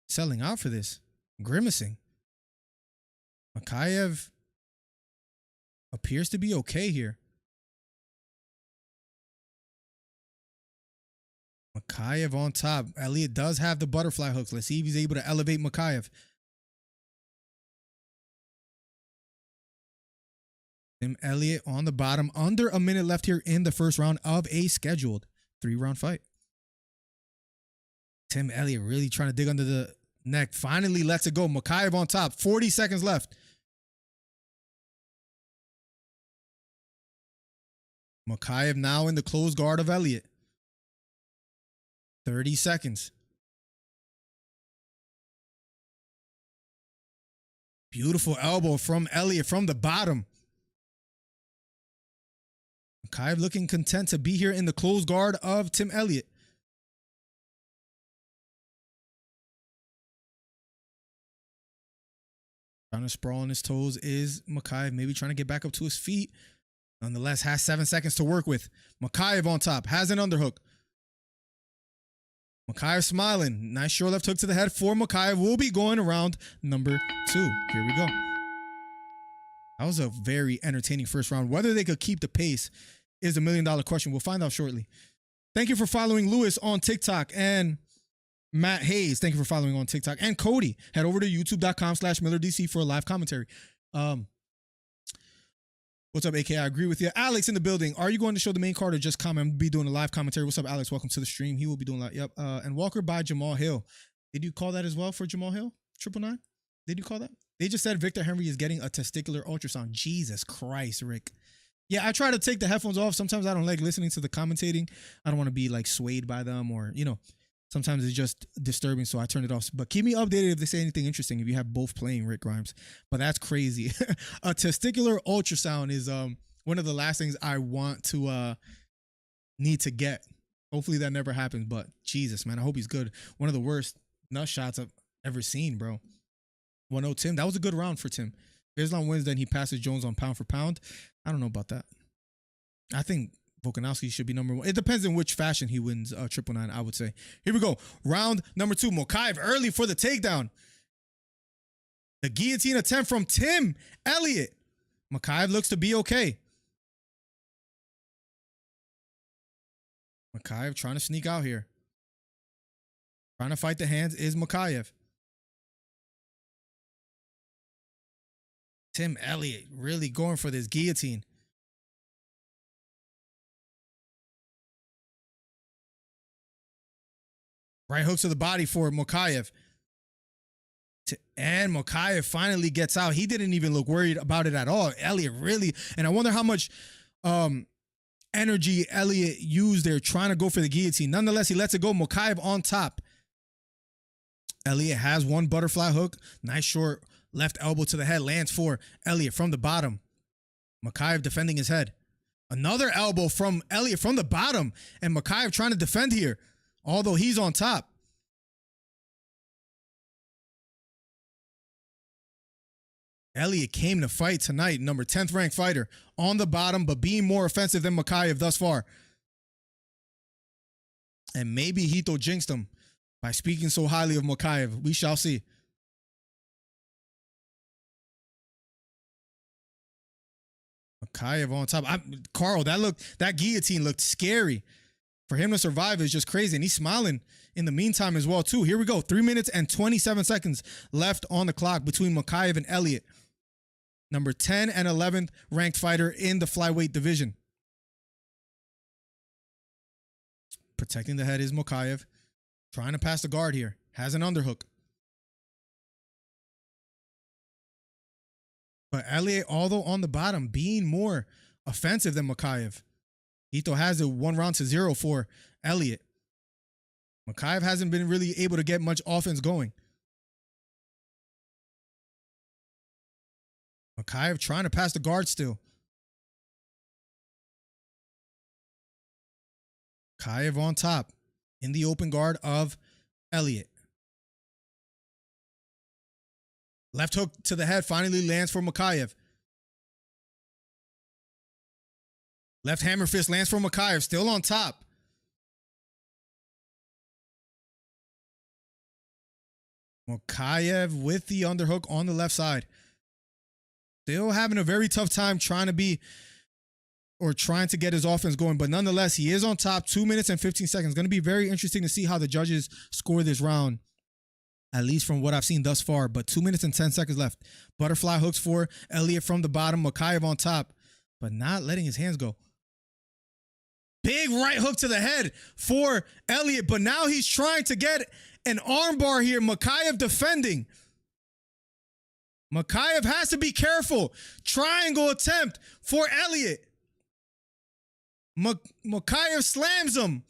selling out for this. Grimacing. Mokaev appears to be okay here. Mokaev on top. Elliott does have the butterfly hooks. Let's see if he's able to elevate Mokaev. Tim Elliott on the bottom. Under 1 minute left here in the first round of a scheduled 3-round fight. Tim Elliott really trying to dig under the neck. Finally lets it go. Mokaev on top. 40 seconds left. Mokaev now in the closed guard of Elliott. 30 seconds. Beautiful elbow from Elliott from the bottom. Mokaev looking content to be here in the closed guard of Tim Elliott. Trying to sprawl on his toes is Mokaev, maybe trying to get back up to his feet. Nonetheless, has 7 seconds to work with. Mokaev on top, has an underhook. Mokaev smiling. Nice short left hook to the head for Mokaev. Will be going around number 2. Here we go. That was a very entertaining first round. Whether they could keep the pace is a $1 million question. We'll find out shortly. Thank you for following Lewis on TikTok and Matt Hayes. Thank you for following on TikTok. And Cody, head over to youtube.com/MillerDC for a live commentary. What's up, AK? I agree with you. Alex in the building. Are you going to show the main card or just comment? I'm be doing a live commentary. What's up, Alex? Welcome to the stream. He will be doing that. Yep. And Walker by Jamal Hill. Did you call that as well for Jamal Hill? 999? Did you call that? They just said Victor Henry is getting a testicular ultrasound. Jesus Christ, Rick. Yeah, I try to take the headphones off. Sometimes I don't like listening to the commentating. I don't want to be like swayed by them or, you know, sometimes it's just disturbing. So I turn it off. But keep me updated if they say anything interesting. If you have both playing, Rick Grimes. But that's crazy. A testicular ultrasound is one of the last things I want to need to get. Hopefully that never happens. But Jesus, man, I hope he's good. One of the worst nut shots I've ever seen, bro. 1-0 Tim. That was a good round for Tim. Islam wins, then he passes Jones on pound for pound. I don't know about that. I think Volkanovski should be number 1. It depends in which fashion he wins 999, I would say. Here we go. Round number 2. Mokaev early for the takedown. The guillotine attempt from Tim Elliott. Mokaev looks to be okay. Mokaev trying to sneak out here. Trying to fight the hands is Mokaev. Tim Elliott really going for this guillotine. Right hooks to the body for Mokaev. And Mokaev finally gets out. He didn't even look worried about it at all. Elliott really, and I wonder how much energy Elliott used there trying to go for the guillotine. Nonetheless, he lets it go. Mokaev on top. Elliott has one butterfly hook. Nice short left elbow to the head. Lands for Elliott from the bottom. Mokaev defending his head. Another elbow from Elliott from the bottom. And Mokaev trying to defend here, although he's on top. Elliott came to fight tonight, number 10th ranked fighter, on the bottom, but being more offensive than Mokaev thus far. And maybe Hito jinxed him by speaking so highly of Mokaev. We shall see. Mokaev on top. Carl, that guillotine looked scary. For him to survive is just crazy. And he's smiling in the meantime as well, too. Here we go. 3 minutes and 27 seconds left on the clock between Mokaev and Elliott. Number 10 and 11th ranked fighter in the flyweight division. Protecting the head is Mokaev. Trying to pass the guard here. Has an underhook. But Elliott, although on the bottom, being more offensive than Mokaev. Ito has it 1-0 for Elliott. Mokaev hasn't been really able to get much offense going. Mokaev trying to pass the guard still. Mokaev on top in the open guard of Elliott. Left hook to the head finally lands for Mokaev. Left hammer fist lands for Mokaev, still on top. Mokaev with the underhook on the left side. Still having a very tough time trying to get his offense going, but nonetheless, he is on top. 2 minutes and 15 seconds. Going to be very interesting to see how the judges score this round, at least from what I've seen thus far, but 2 minutes and 10 seconds left. Butterfly hooks for Elliott from the bottom. Mokaev on top, but not letting his hands go. Big right hook to the head for Elliott, but now he's trying to get an armbar here. Mokaev defending. Mokaev has to be careful. Triangle attempt for Elliott. Mokaev slams him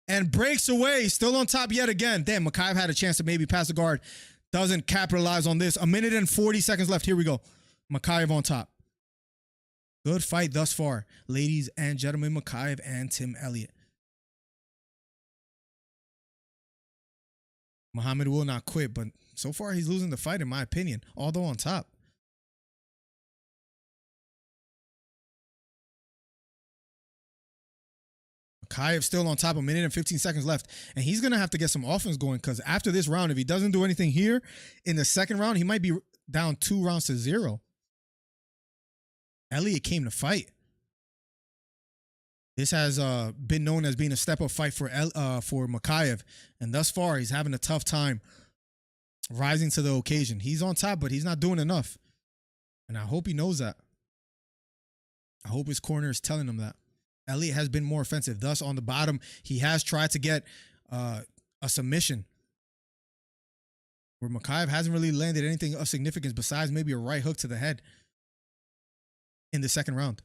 and breaks away. Still on top yet again. Damn, Mokaev had a chance to maybe pass the guard. Doesn't capitalize on this. 1 minute and 40 seconds left. Here we go. Mokaev on top. Good fight thus far, ladies and gentlemen. Mokaev and Tim Elliott. Muhammad will not quit, but so far he's losing the fight in my opinion, although on top. Mokaev still on top, 1 minute and 15 seconds left. And he's going to have to get some offense going because after this round, if he doesn't do anything here in the second round, he might be down 2-0. Elliott came to fight. This has been known as being a step-up fight for Mokaev. And thus far, he's having a tough time rising to the occasion. He's on top, but he's not doing enough. And I hope he knows that. I hope his corner is telling him that. Elliott has been more offensive. Thus, on the bottom, he has tried to get a submission where Mokaev hasn't really landed anything of significance besides maybe a right hook to the head in the second round.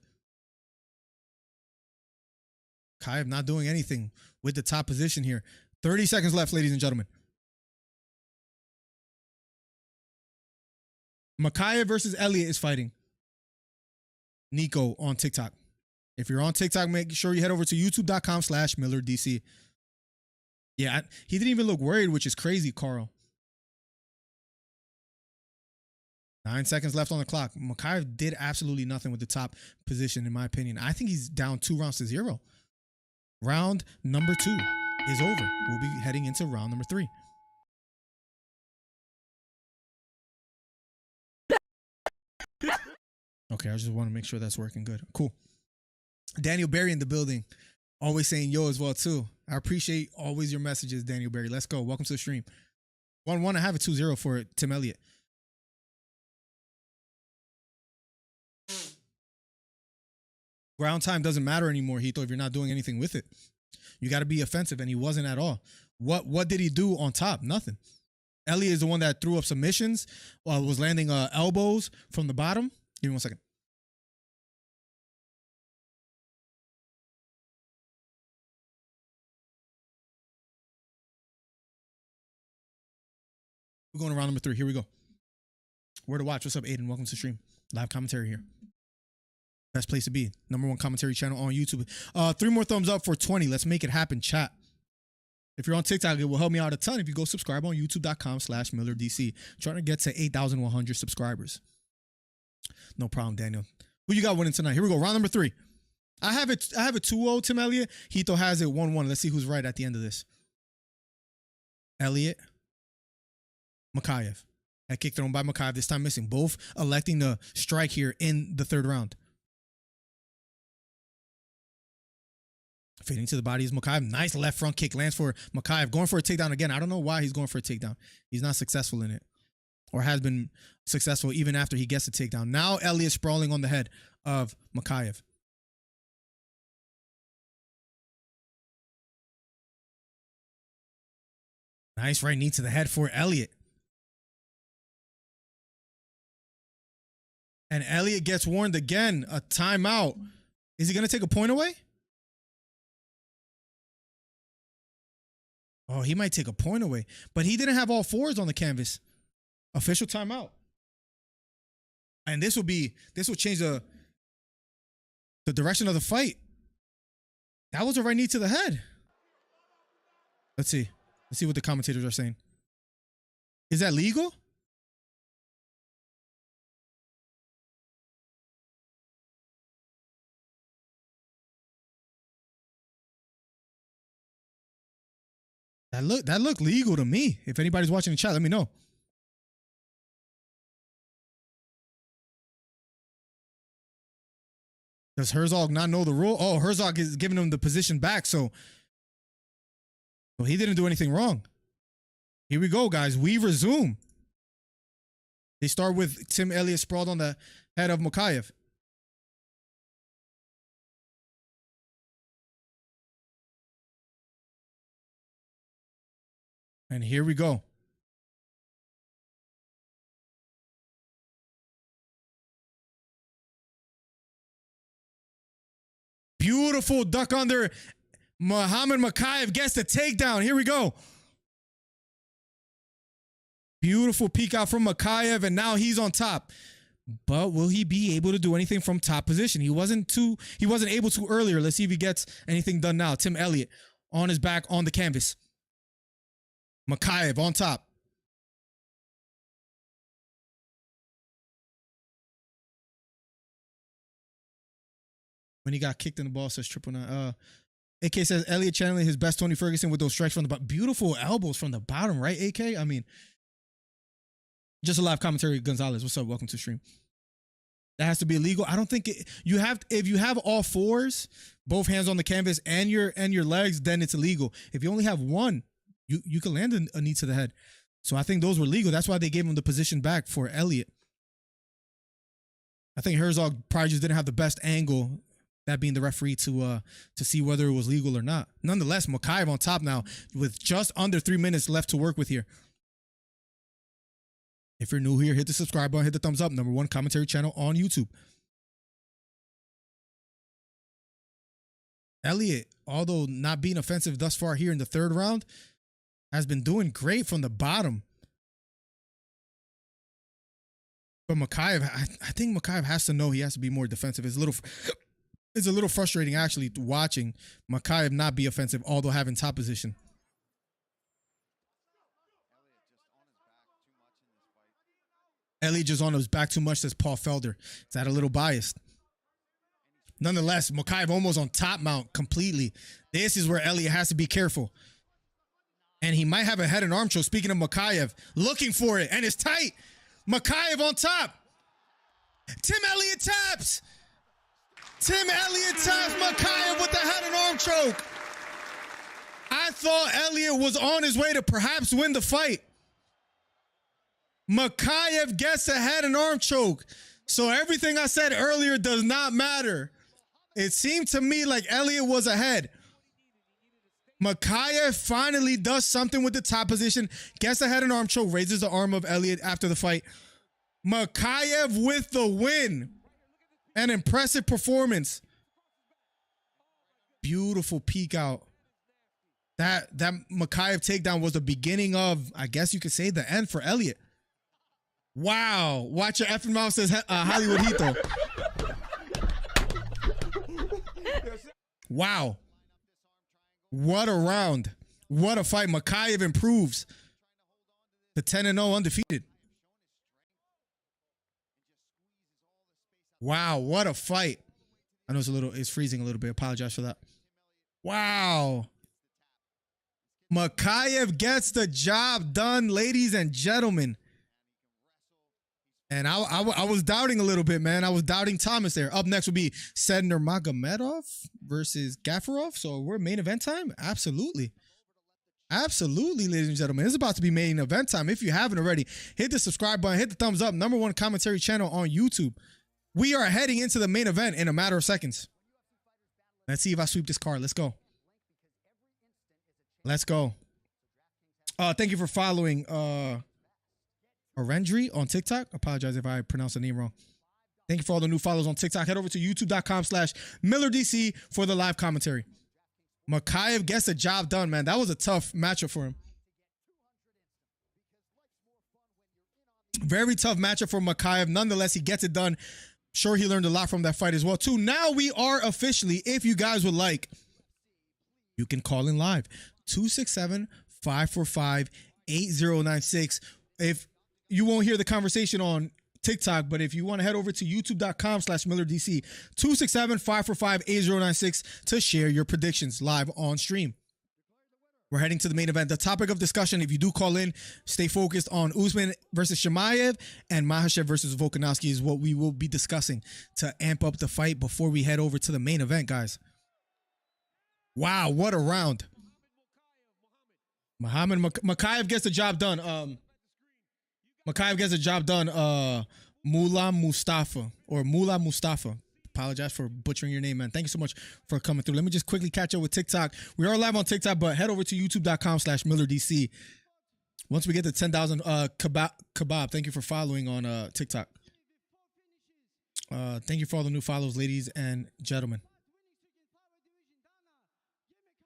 Mokaev not doing anything with the top position here. 30 seconds left, ladies and gentlemen. Mokaev versus Elliott is fighting. Nico on TikTok. If you're on TikTok, make sure you head over to youtube.com/MillerDC. Yeah, he didn't even look worried, which is crazy, Carl. 9 seconds left on the clock. Mokaev did absolutely nothing with the top position, in my opinion. I think he's down 2-0. Round number 2 is over. We'll be heading into round number 3. Okay, I just want to make sure that's working good. Cool. Daniel Berry in the building. Always saying yo as well, too. I appreciate always your messages, Daniel Berry. Let's go. Welcome to the stream. 1-1. I have a 2-0 for Tim Elliott. Ground time doesn't matter anymore, Hito, if you're not doing anything with it. You got to be offensive, and he wasn't at all. What did he do on top? Nothing. Elliott is the one that threw up submissions, was landing elbows from the bottom. Give me 1 second. We're going to round number 3. Here we go. Where to watch? What's up, Aiden? Welcome to the stream. Live commentary here. Best place to be. #1 commentary channel on YouTube. 3 more thumbs up for 20. Let's make it happen, chat. If you're on TikTok, it will help me out a ton if you go subscribe on youtube.com/MillerDC. Trying to get to 8,100 subscribers. No problem, Daniel. Who you got winning tonight? Here we go. Round number 3. I have a 2-0 Tim Elliott. Hito has it 1-1. Let's see who's right at the end of this. Elliott. Mokaev. That kick thrown by Mokaev, this time missing. Both electing to strike here in the 3rd round. Fading to the body is Mokaev. Nice left front kick lands for Mokaev. Going for a takedown again. I don't know why he's going for a takedown. He's not successful in it. Or has been successful even after he gets the takedown. Now Elliott sprawling on the head of Mokaev. Nice right knee to the head for Elliott. And Elliott gets warned again. A timeout. Is he going to take a point away? Oh, he might take a point away. But he didn't have all 4s on the canvas. Official timeout. And this will change the direction of the fight. That was a right knee to the head. Let's see. Let's see what the commentators are saying. Is that legal? That looked legal to me. If anybody's watching the chat, let me know. Does Herzog not know the rule? Oh, Herzog is giving him the position back, so he didn't do anything wrong. Here we go, guys. We resume. They start with Tim Elliott sprawled on the head of Mokaev. And here we go. Beautiful duck under. Muhammad Mokaev gets the takedown. Here we go. Beautiful peek out from Mokaev, and now he's on top. But will he be able to do anything from top position? He wasn't able to earlier. Let's see if he gets anything done now. Tim Elliott on his back on the canvas. Mokaev on top. When he got kicked in the ball, says 999. AK says Elliott channeling his best Tony Ferguson with those strikes from the bottom. Beautiful elbows from the bottom, right, AK? I mean, just a live commentary. Gonzalez, what's up? Welcome to the stream. That has to be illegal. I don't think you have. If you have all 4s, both hands on the canvas and your legs, then it's illegal. If you only have one, you can land a knee to the head. So I think those were legal. That's why they gave him the position back for Elliott. I think Herzog probably just didn't have the best angle, that being the referee, to see whether it was legal or not. Nonetheless, Mokaev on top now with just under 3 minutes left to work with here. If you're new here, hit the subscribe button, hit the thumbs up. #1 commentary channel on YouTube. Elliott, although not being offensive thus far here in the 3rd round, has been doing great from the bottom. But Mokaev, I think Mokaev has to know he has to be more defensive. It's a little frustrating actually watching Mokaev not be offensive, although having top position. Elliott just on his back too much, says Paul Felder. Is that a little biased? Nonetheless, Mokaev almost on top mount completely. This is where Elliott has to be careful. And he might have a head and arm choke. Speaking of Mokaev, looking for it, and it's tight. Mokaev on top. Tim Elliott taps. Tim Elliott taps Mokaev with the head and arm choke. I thought Elliott was on his way to perhaps win the fight. Mokaev gets a head and arm choke. So everything I said earlier does not matter. It seemed to me like Elliott was ahead. Mokaev finally does something with the top position, gets a head and arm choke, raises the arm of Elliott after the fight. Mokaev with the win. An impressive performance. Beautiful peek out. That Mokaev takedown was the beginning of, I guess you could say, the end for Elliott. Wow. Watch your effing mouth, says Hollywood Hito. Wow. What a round. What a fight. Mokaev improves to 10-0 undefeated. Wow, what a fight. I know it's freezing a little bit. Apologize for that. Wow. Mokaev gets the job done, ladies and gentlemen. And I was doubting a little bit, man. I was doubting Thomas there. Up next will be Sedner Magomedov versus Gafarov. So we're main event time? Absolutely. Absolutely, ladies and gentlemen. It's about to be main event time. If you haven't already, hit the subscribe button, hit the thumbs up. #1 commentary channel on YouTube. We are heading into the main event in a matter of seconds. Let's see if I sweep this card. Let's go. Let's go. Thank you for following Orendry on TikTok. Apologize if I pronounced the name wrong. Thank you for all the new follows on TikTok. Head over to youtube.com/MillerDC for the live commentary. Mokaev gets the job done, man. That was a tough matchup for him. Very tough matchup for Mokaev. Nonetheless, he gets it done. Sure, he learned a lot from that fight as well, too. Now we are officially, if you guys would like, you can call in live. 267-545-8096. If you won't hear the conversation on TikTok, but if you want to head over to youtube.com/MillerDC, 267-545-8096 to share your predictions live on stream. We're heading to the main event. The topic of discussion, if you do call in, stay focused on Usman versus Chimaev and Makhachev versus Volkanovski is what we will be discussing to amp up the fight before we head over to the main event, guys. Wow, what a round. Mokaev gets the job done. Mokaev gets the job done. Mullah Mustafa. Apologize for butchering your name, man. Thank you so much for coming through. Let me just quickly catch up with TikTok. We are live on TikTok, but head over to youtube.com/MillerDC. Once we get to 10,000, Kebab, thank you for following on TikTok. Thank you for all the new follows, ladies and gentlemen.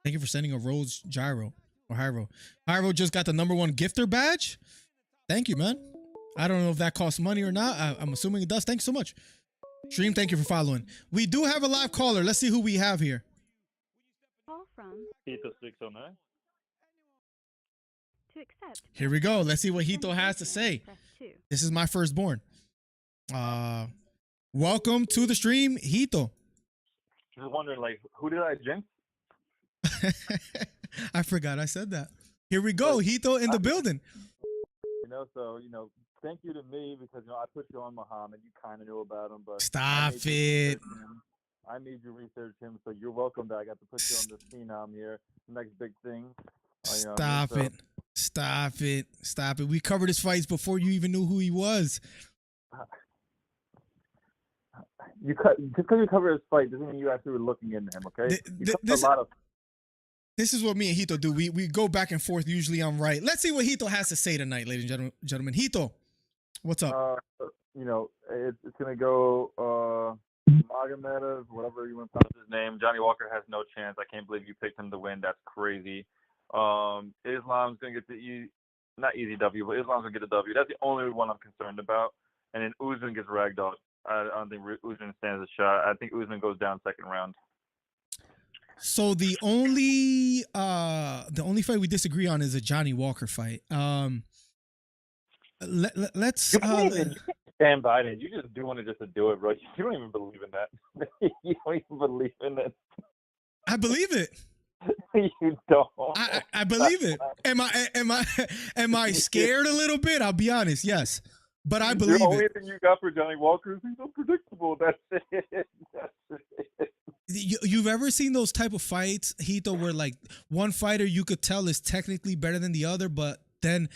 Thank you for sending a Rose Gyro or Hyro. Hyro just got the #1 gifter badge. Thank you, man. I don't know if that costs money or not. I'm assuming it does. Thank you so much. Stream, thank you for following. We do have a live caller. Let's see who we have here. Call from Hito 609. to accept. Here we go. Let's see what Hito has to say. Press 2. This is my firstborn. Welcome to the stream, Hito. Just wondering, like, who did I jinx? I forgot I said that. Here we go. Hito in the building. Thank you to me because, I put you on Muhammad. You kind of knew about him, but Stop it. I made you research him, so you're welcome that I got to put you on this phenom here. Next big thing. Stop it. We covered his fights before you even knew who he was. Just because you covered his fight doesn't mean you actually were looking into him, okay? This is what me and Hito do. We go back and forth. Usually I'm right. Let's see what Hito has to say tonight, ladies and gentlemen. Hito, what's up? It's going to go Magomedov, whatever you want to pronounce his name. Johnny Walker has no chance. I can't believe you picked him to win. That's crazy. Islam's going to get not easy W, but Islam's going to get a W. That's the only one I'm concerned about. And then Usman gets ragdolled. I don't think Usman stands a shot. I think Usman goes down second round. So the only fight we disagree on is a Johnny Walker fight. Let's stand by it. You're just doing it just to do it, bro. You don't even believe in that. You don't even believe in it. I believe it. You don't. I believe it. Am I scared a little bit? I'll be honest. Yes. but I The believe only it. thing you got for Johnny Walker is he's unpredictable. That's it. That's it. You've ever seen those type of fights, Hito, where like one fighter you could tell is technically better than the other, but then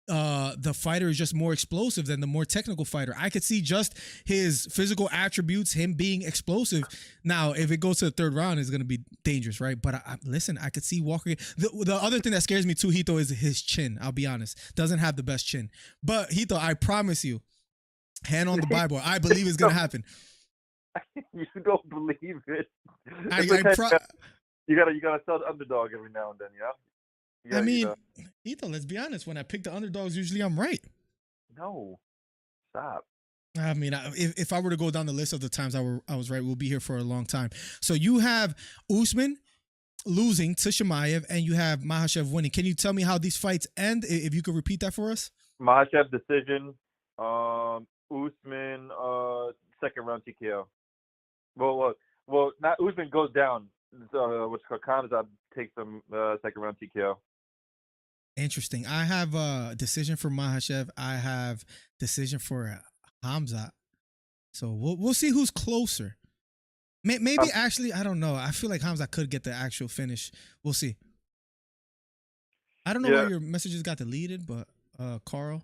the fighter is just more explosive than the more technical fighter. I could see just his physical attributes, him being explosive. Now, if it goes to the third round, it's going to be dangerous, right? But listen, I could see Walker. The other thing that scares me too, Hito, is his chin. I'll be honest. Doesn't have the best chin. But Hito, I promise you, hand on the Bible, I believe it's going to happen. You don't believe it. You gotta sell the underdog every now and then, I mean, Hito, let's be honest. When I pick the underdogs, usually I'm right. No, stop. I mean, if I were to go down the list of the times I was right, we'll be here for a long time. So you have Usman losing to Chimaev, and you have Makhachev winning. Can you tell me how these fights end? If you could repeat that for us. Makhachev decision. Usman second round TKO. Well, not Usman goes down. What's called Khamzat takes some second round TKO. Interesting. I have a decision for Makhachev. I have decision for Khamzat. So we'll see who's closer. Maybe actually, I don't know. I feel like Khamzat could get the actual finish. We'll see. I don't know why your messages got deleted, but Carl,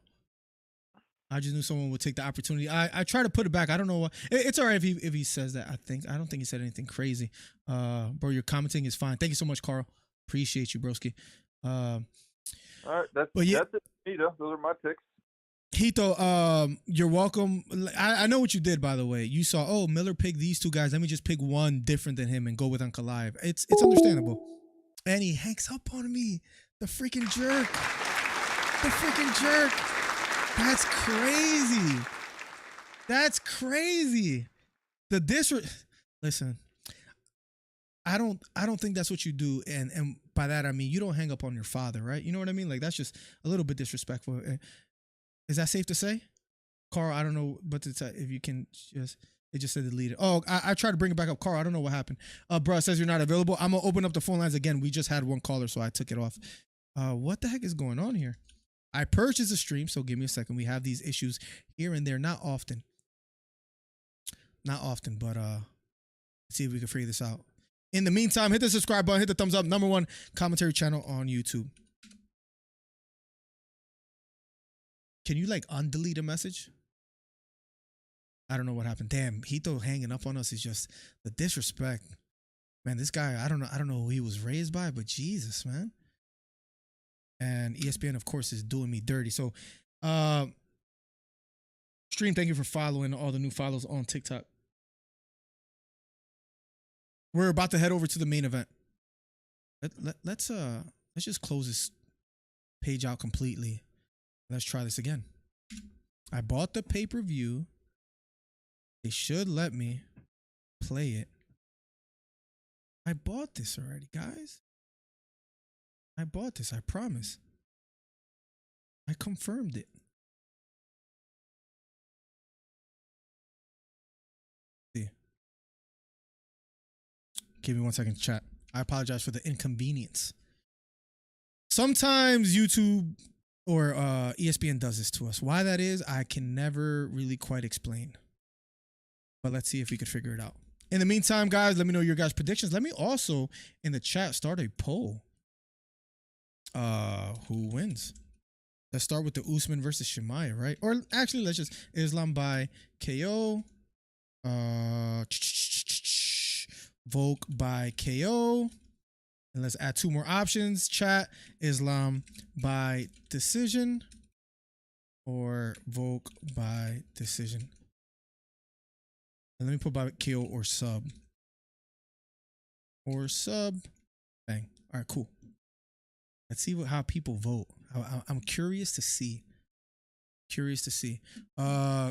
I just knew someone would take the opportunity. I try to put it back. I don't know what. It's all right if he says that. I don't think he said anything crazy. Bro, your commenting is fine. Thank you so much, Carl. Appreciate you, broski. All right, that's it. Those are my picks. Hito, you're welcome. I know what you did, by the way. You saw, Miller picked these two guys. Let me just pick one different than him and go with Ankalaev. It's understandable. And he hangs up on me. The freaking jerk. The freaking jerk. That's crazy. That's crazy. Listen, I don't think that's what you do, and by that I mean you don't hang up on your father, right? You know what I mean? Like that's just a little bit disrespectful. Is that safe to say, Carl? I don't know, but if you can it just said deleted. Oh, I tried to bring it back up, Carl. I don't know what happened. Bro, it says you're not available. I'm gonna open up the phone lines again. We just had one caller, so I took it off. What the heck is going on here? I purchased a stream, so give me a second. We have these issues here and there, not often, but let's see if we can figure this out. In the meantime, hit the subscribe button, hit the thumbs up. #1 commentary channel on YouTube. Can you like undelete a message? I don't know what happened. Damn, Hito hanging up on us is just the disrespect. Man, this guy, I don't know who he was raised by, but Jesus, man. And ESPN, of course, is doing me dirty. So, stream, thank you for following all the new follows on TikTok. We're about to head over to the main event. Let's just close this page out completely. Let's try this again. I bought the pay-per-view. They should let me play it. I bought this already, guys. I bought this, I promise. I confirmed it. See. Give me 1 second, chat. I apologize for the inconvenience. Sometimes YouTube or ESPN does this to us. Why that is, I can never really quite explain. But let's see if we could figure it out. In the meantime, guys, let me know your guys' predictions. Let me also, in the chat, start a poll. Who wins? Let's start with the Usman versus Chimaev, right? Or actually, let's just Islam by KO. Volk by KO. And let's add 2 more options. Chat, Islam by decision or Volk by decision. And let me put by KO or sub. Or sub. Bang. All right, cool. Let's see how people vote. I'm curious to see.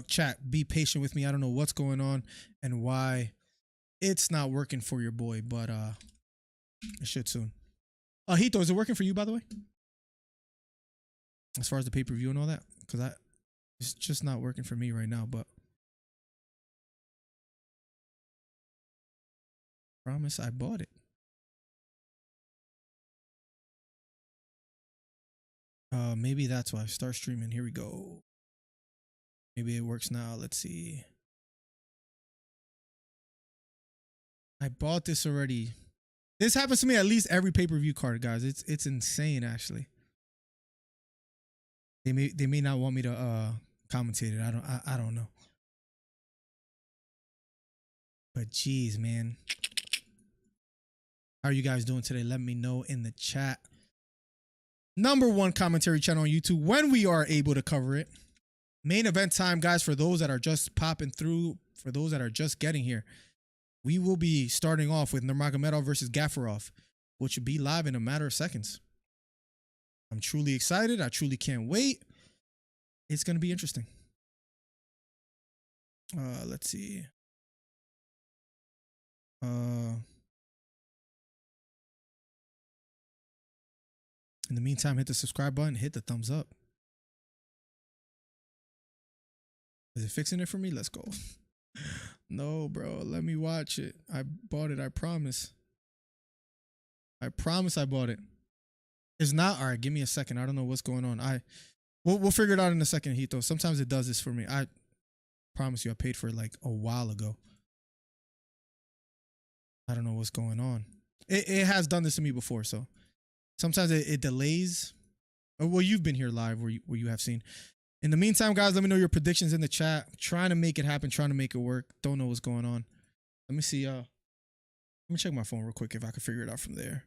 Chat, be patient with me. I don't know what's going on and why it's not working for your boy, but it should soon. Hito, is it working for you, by the way? As far as the pay-per-view and all that? Because it's just not working for me right now, but promise I bought it. Maybe that's why. Start streaming. Here we go. Maybe it works now. Let's see. I bought this already. This happens to me at least every pay-per-view card, guys. It's insane, actually. They may not want me to commentate it. I don't know. But geez, man. How are you guys doing today? Let me know in the chat. #1 commentary channel on YouTube when we are able to cover it. Main event time, guys, for those that are just popping through, for those that are just getting here. We will be starting off with Nurmagomedov versus Gafarov, which will be live in a matter of seconds. I'm truly excited. I truly can't wait. It's going to be interesting. Let's see. In the meantime, hit the subscribe button, hit the thumbs up. Is it fixing it for me? Let's go. No, bro. Let me watch it. I bought it. I promise. I promise I bought it. It's not. All right, give me a second. I don't know what's going on. We'll figure it out in a second, Hito. Sometimes it does this for me. I promise you I paid for it like a while ago. I don't know what's going on. It has done this to me before, so sometimes it delays. Well, you've been here live where you have seen. In the meantime, guys, let me know your predictions in the chat. I'm trying to make it happen, trying to make it work. Don't know what's going on. Let me see. Let me check my phone real quick if I can figure it out from there.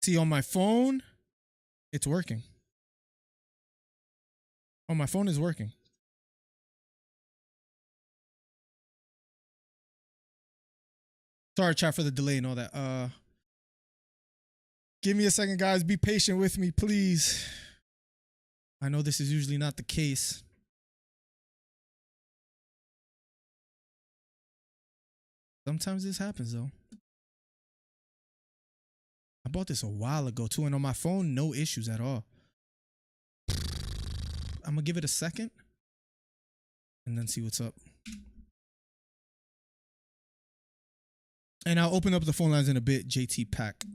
See, on my phone, it's working. On my phone is working. Sorry, chat, for the delay and all that. Give me a second, guys. Be patient with me, please. I know this is usually not the case. Sometimes this happens, though. I bought this a while ago, too, and on my phone, no issues at all. I'm going to give it a second and then see what's up. And I'll open up the phone lines in a bit, JT Pack.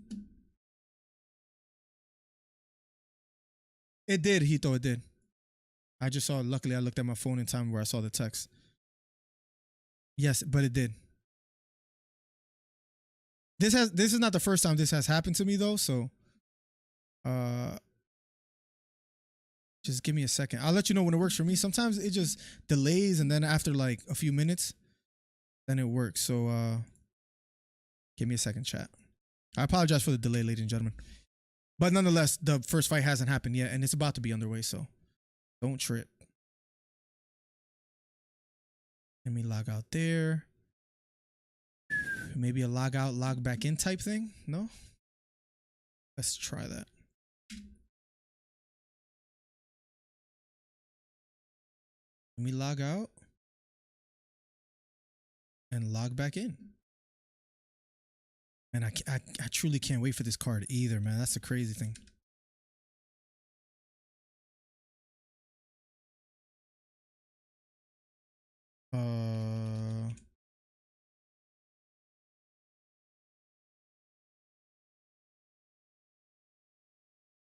It did, Hito, it did. I just saw, luckily I looked at my phone in time where I saw the text. Yes, but it did. This is not the first time this has happened to me though, so just give me a second. I'll let you know when it works for me. Sometimes it just delays and then after like a few minutes, then it works. So give me a second, chat. I apologize for the delay, ladies and gentlemen. But nonetheless, the first fight hasn't happened yet, and it's about to be underway, so don't trip. Let me log out there. Maybe a log out, log back in type thing? No? Let's try that. Let me log out and log back in. And I truly can't wait for this card either, man. That's the crazy thing.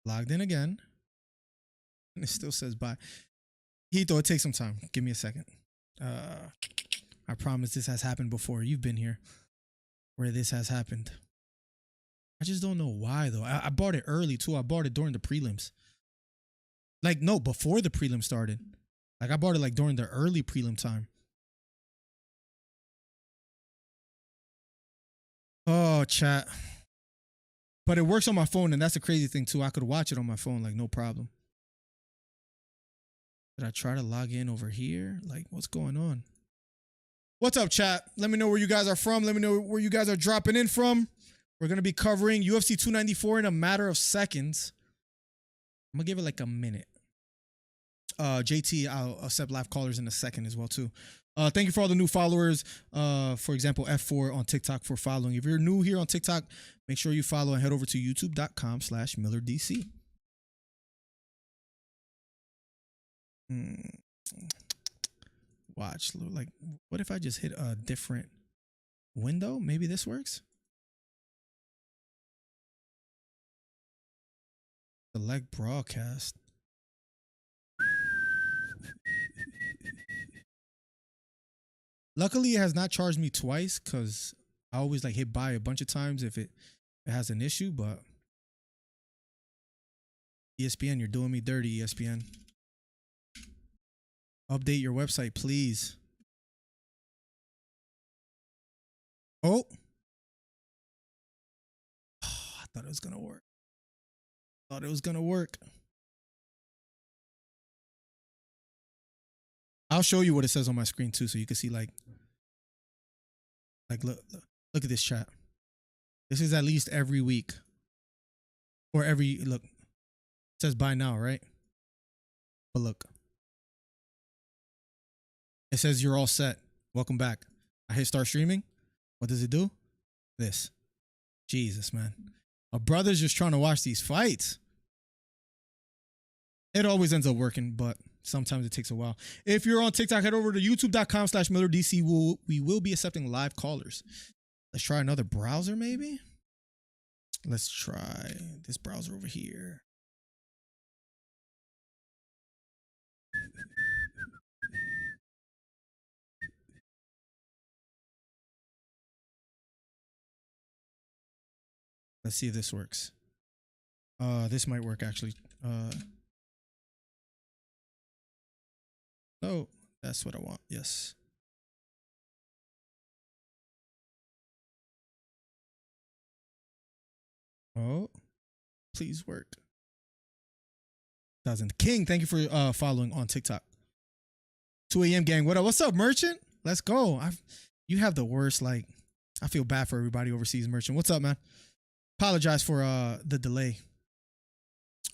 Logged in again. And it still says bye. Hito, it takes some time. Give me a second. I promise this has happened before. You've been here where this has happened. I just don't know why though. I bought it early too. I bought it during the prelims. Like, no, before the prelim started. Like, I bought it like during the early prelim time. Oh, chat. But it works on my phone, and that's the crazy thing too. I could watch it on my phone, like, no problem. Did I try to log in over here? Like, what's going on? What's up, chat? Let me know where you guys are from. Let me know where you guys are dropping in from. We're going to be covering UFC 294 in a matter of seconds. I'm going to give it like a minute. JT, I'll accept live callers in a second as well, too. Thank you for all the new followers. For example, F4 on TikTok for following. If you're new here on TikTok, make sure you follow and head over to youtube.com/MillerDC. Watch. Like, what if I just hit a different window. Maybe this works. Select broadcast. Luckily, it has not charged me twice because I always like hit buy a bunch of times if it has an issue. But ESPN, you're doing me dirty, ESPN. Update your website, please. Oh. I thought it was going to work. Thought it was going to work. I'll show you what it says on my screen too, so you can see like look at this chat. This is at least every week or every look. It says buy now, right? But look, it says you're all set. Welcome back. I hit start streaming. What does it do? This. Jesus, man. A brother's just trying to watch these fights. It always ends up working, but sometimes it takes a while. If you're on TikTok, head over to youtube.com/MillerDC. We will be accepting live callers. Let's try another browser, maybe. Let's try this browser over here. Let's see if this works. This might work actually. Oh, that's what I want. Yes. Oh, please work. Doesn't. King, thank you for following on TikTok. 2 a.m. gang. What up? What's up, Merchant? Let's go. You have the worst, like, I feel bad for everybody overseas, Merchant. What's up, man? Apologize for the delay.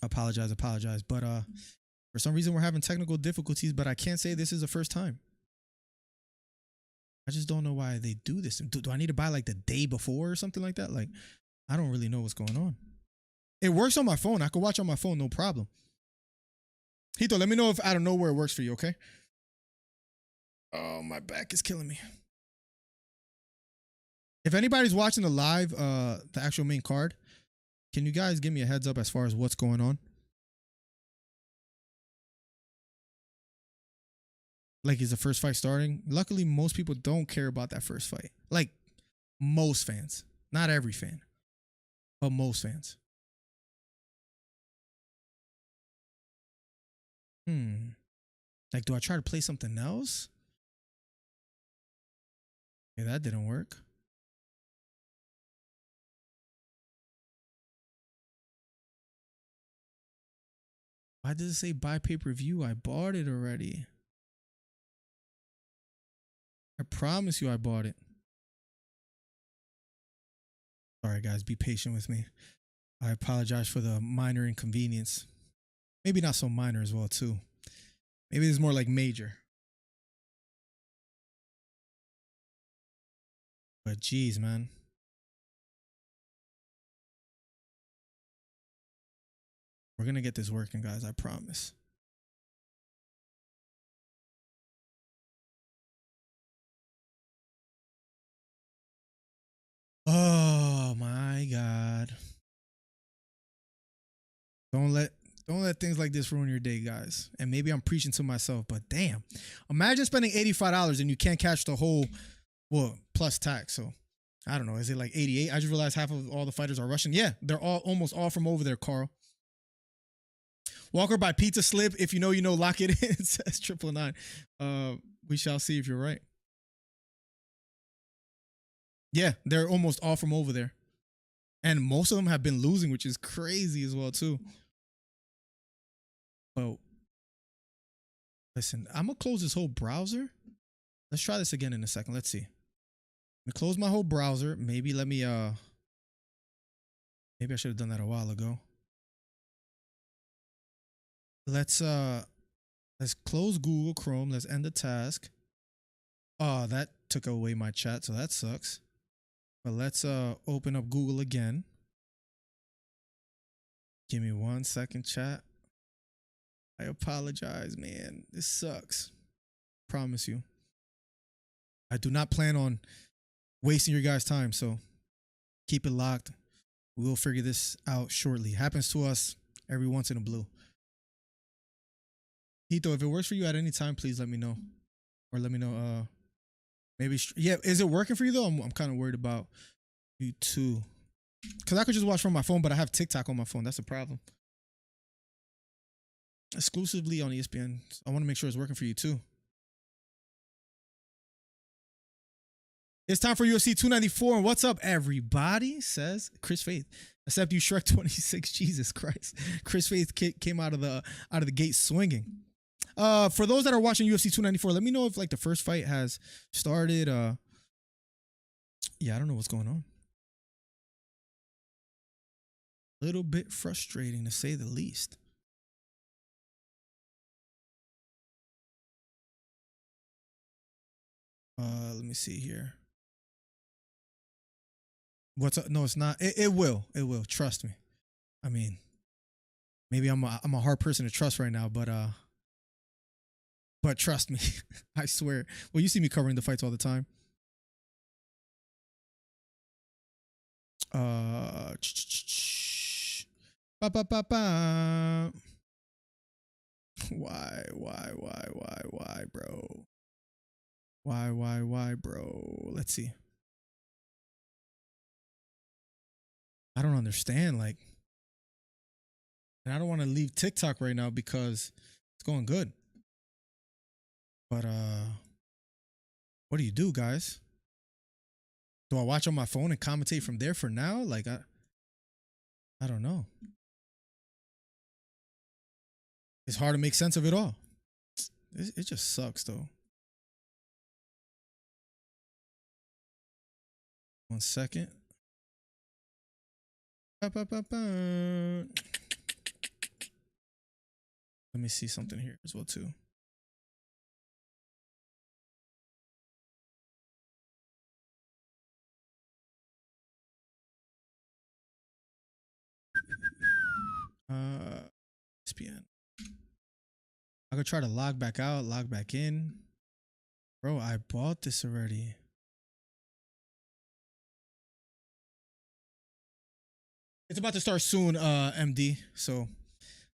Apologize. But for some reason we're having technical difficulties, but I can't say this is the first time. I just don't know why they do this. Do I need to buy like the day before or something like that? Like, I don't really know what's going on. It works on my phone. I can watch on my phone, no problem. Hito, let me know if out of nowhere it works for you, okay? Oh, my back is killing me. If anybody's watching the live, the actual main card, can you guys give me a heads up as far as what's going on? Like, is the first fight starting? Luckily, most people don't care about that first fight. Like, most fans. Not every fan, but most fans. Like, do I try to play something else? Okay, that didn't work. Why does it say buy pay-per-view? I bought it already. I promise you I bought it. Sorry, guys. Be patient with me. I apologize for the minor inconvenience. Maybe not so minor as well, too. Maybe it's more like major. But geez, man. We're going to get this working, guys. I promise. Oh my God. Don't let things like this ruin your day, guys. And maybe I'm preaching to myself, but damn. Imagine spending $85 and you can't catch the whole, well, plus tax. So I don't know. Is it like 88? I just realized half of all the fighters are Russian. Yeah, they're almost all from over there, Carl. Walker by Pizza Slip. If you know, lock it in. It says 999. We shall see if you're right. Yeah, they're almost all from over there. And most of them have been losing, which is crazy as well, too. But listen, I'm going to close this whole browser. Let's try this again in a second. Let's see. Let me close my whole browser. Maybe let me, maybe I should have done that a while ago. Let's close Google Chrome. Let's end the task. Oh, that took away my chat, so that sucks. But let's open up Google again. Give me 1 second, chat. I apologize, man. This sucks. Promise you. I do not plan on wasting your guys' time. So keep it locked. We'll figure this out shortly. Happens to us every once in a blue. Hito, if it works for you at any time, please let me know. Or let me know. Maybe, yeah, is it working for you though? I'm kind of worried about you too. Because I could just watch from my phone, but I have TikTok on my phone. That's a problem. Exclusively on ESPN. I want to make sure it's working for you too. It's time for UFC 294. And what's up, everybody? Says Chris Faith. Except you Shrek 26. Jesus Christ. Chris Faith came out of the gate swinging. For those that are watching UFC 294, let me know if like the first fight has started. Yeah, I don't know what's going on. A little bit frustrating to say the least. Let me see here. What's up? No, it's not. It will. It will. Trust me. I mean, maybe I'm a hard person to trust right now, but trust me. I swear. Well, you see me covering the fights all the time. Why, bro? Why, bro? Let's see. I don't understand, like, and I don't want to leave TikTok right now because it's going good. But what do you do, guys? Do I watch on my phone and commentate from there for now? Like, I don't know. It's hard to make sense of it all. It just sucks, though. 1 second. Let me see something here as well, too. ESPN. I could try to log back out, log back in. Bro, I bought this already. It's about to start soon, MD. So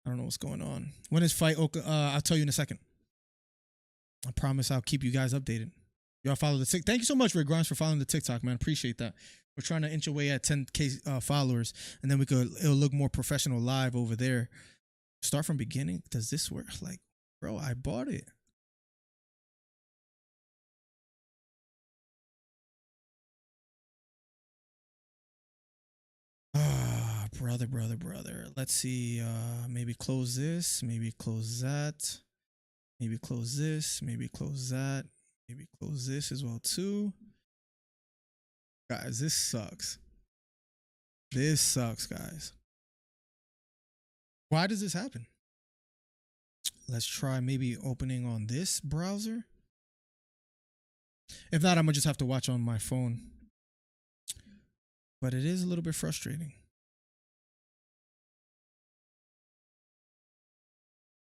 I don't know what's going on. When is fight? I'll tell you in a second. I promise I'll keep you guys updated. Y'all follow the TikTok. Thank you so much, Rick Grimes, for following the TikTok, man. Appreciate that. We're trying to inch away at 10K followers, and then it'll look more professional live over there. Start from beginning. Does this work? Like, bro, I bought it. Brother. Let's see. Maybe close this. Maybe close that. Maybe close this. Maybe close that. Maybe close this as well too. Guys, this sucks. This sucks, guys. Why does this happen? Let's try maybe opening on this browser. If not, I'm gonna just have to watch on my phone. But it is a little bit frustrating.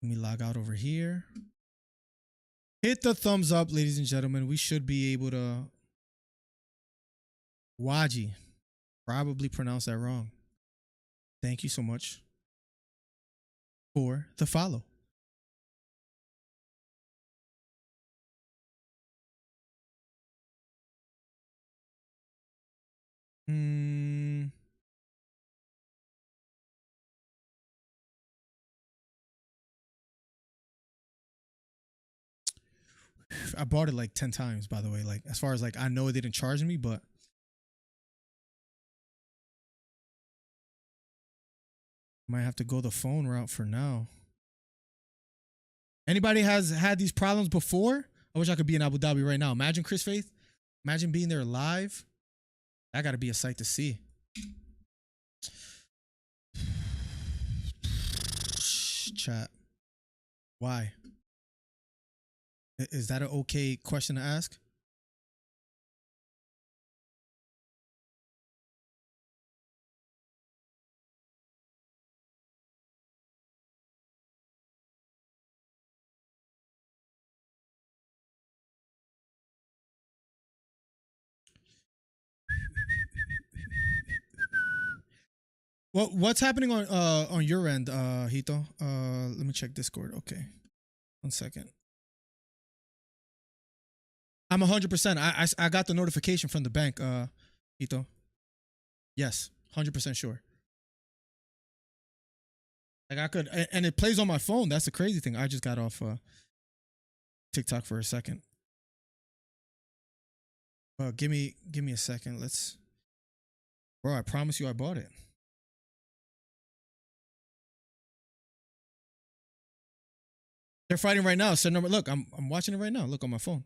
Let me log out over here. Hit the thumbs up, ladies and gentlemen. We should be able to. Waji. Probably pronounced that wrong. Thank you so much for the follow. I bought it like 10 times, by the way. Like, as far as like, I know it didn't charge me, but might have to go the phone route for now. Anybody has had these problems before? I wish I could be in Abu Dhabi right now. Imagine Chris Faith. Imagine being there live. That got to be a sight to see. Chat. Why? Is that an okay question to ask? What's happening on your end, Hito? Let me check Discord. Okay, 1 second. I'm 100%. I got the notification from the bank, Hito. Yes, 100% sure. Like I could, and it plays on my phone. That's the crazy thing. I just got off TikTok for a second. Give me a second. Bro, I promise you I bought it. They're fighting right now. So look, I'm watching it right now. Look on my phone.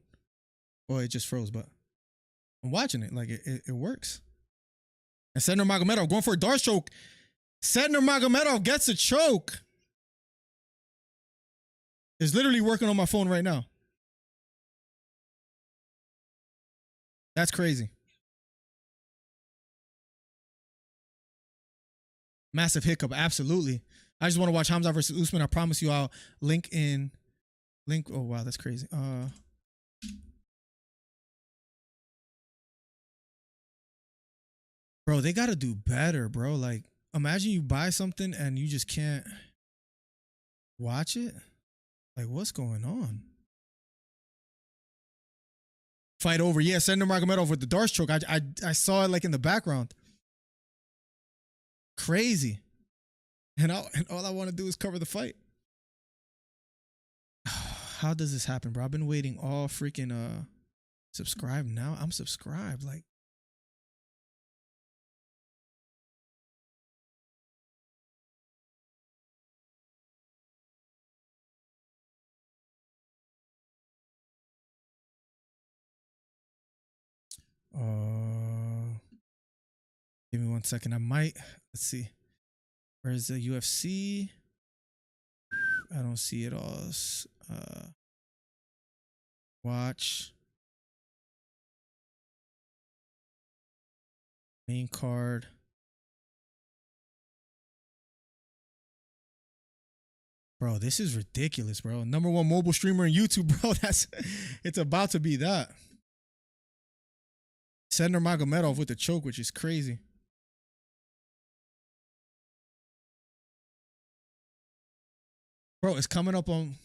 Well, it just froze, but I'm watching it. Like it works. And Sednar Magomedov going for a Darce choke. Sednar Magomedov gets a choke. It's literally working on my phone right now. That's crazy. Massive hiccup, absolutely. I just want to watch Khamzat versus Usman. I promise you I'll link. Oh wow, that's crazy. Bro, they gotta do better, bro. Like, imagine you buy something and you just can't watch it. Like, what's going on? Fight over. Yeah, Sednar Magomedov with the Darce choke. I saw it like in the background. Crazy. And all I want to do is cover the fight. How does this happen, bro? I've been waiting all freaking subscribe now. I'm subscribed. Like, give me 1 second. I might, let's see. Where's the UFC? I don't see it all. Watch. Main card. Bro, this is ridiculous, bro. #1 mobile streamer on YouTube, bro. It's about to be that. Sednar Magomedov with the choke, which is crazy. Bro, it's coming up on.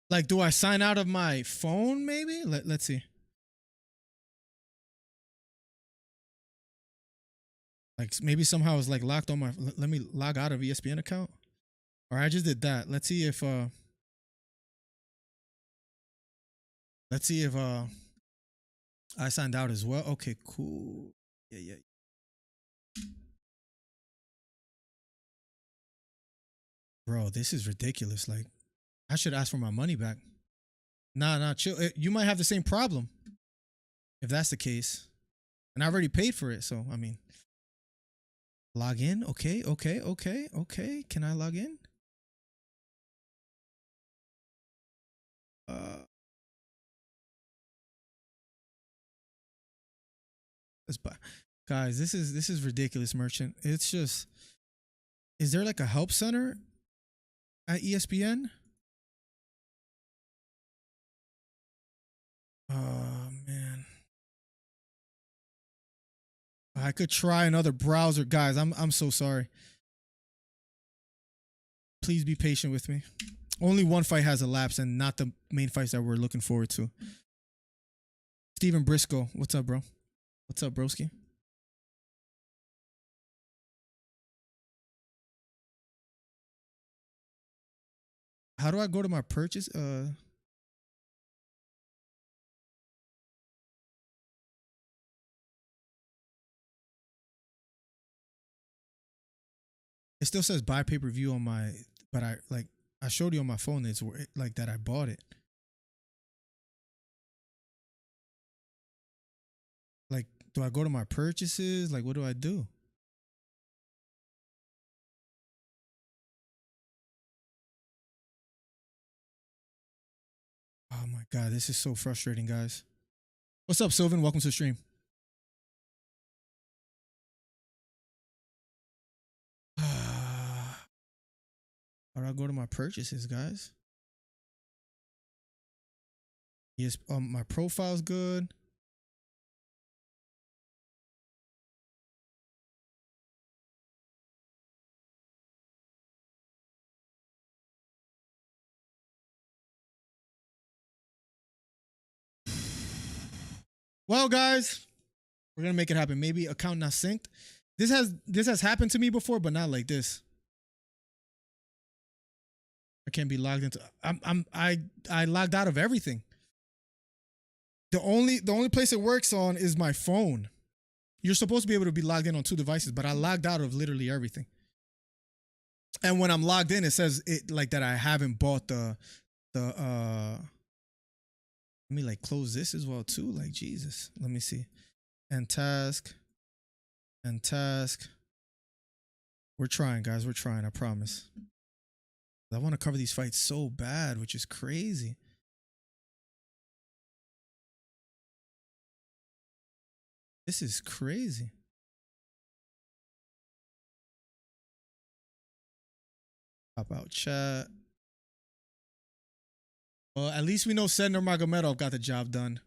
Like, do I sign out of my phone maybe? Let's see. Like, maybe somehow it's like locked on my. Let me log out of ESPN account. Or I just did that. Let's see if I signed out as well. Okay, cool. Yeah. Bro, this is ridiculous. Like, I should ask for my money back. Nah, chill. You might have the same problem if that's the case. And I already paid for it, so I mean, log in. Okay. Can I log in? Let's buy. Guys, this is ridiculous, merchant. It's just, is there like a help center at ESPN? Oh man, I could try another browser, guys. I'm so sorry. Please be patient with me. Only one fight has elapsed, and not the main fights that we're looking forward to. Steven Briscoe, what's up, bro? What's up, broski? How do I go to my purchase? It still says buy pay-per-view on my, but I showed you on my phone. It's like that I bought it. Like, do I go to my purchases? Like, what do I do? Oh my God, this is so frustrating, guys. What's up, Sylvan? Welcome to the stream. How do I go to my purchases, guys? Yes, my profile's good. Well, guys, we're gonna make it happen. Maybe account not synced. This has happened to me before, but not like this. I can't be logged into. I logged out of everything. The only place it works on is my phone. You're supposed to be able to be logged in on 2 devices, but I logged out of literally everything. And when I'm logged in, it says it like that I haven't bought the let me like close this as well too. Like Jesus. Let me see. And task. We're trying, guys. We're trying, I promise. I want to cover these fights so bad, which is crazy. This is crazy. Pop out chat. Well, at least we know Sednar Magomedov got the job done.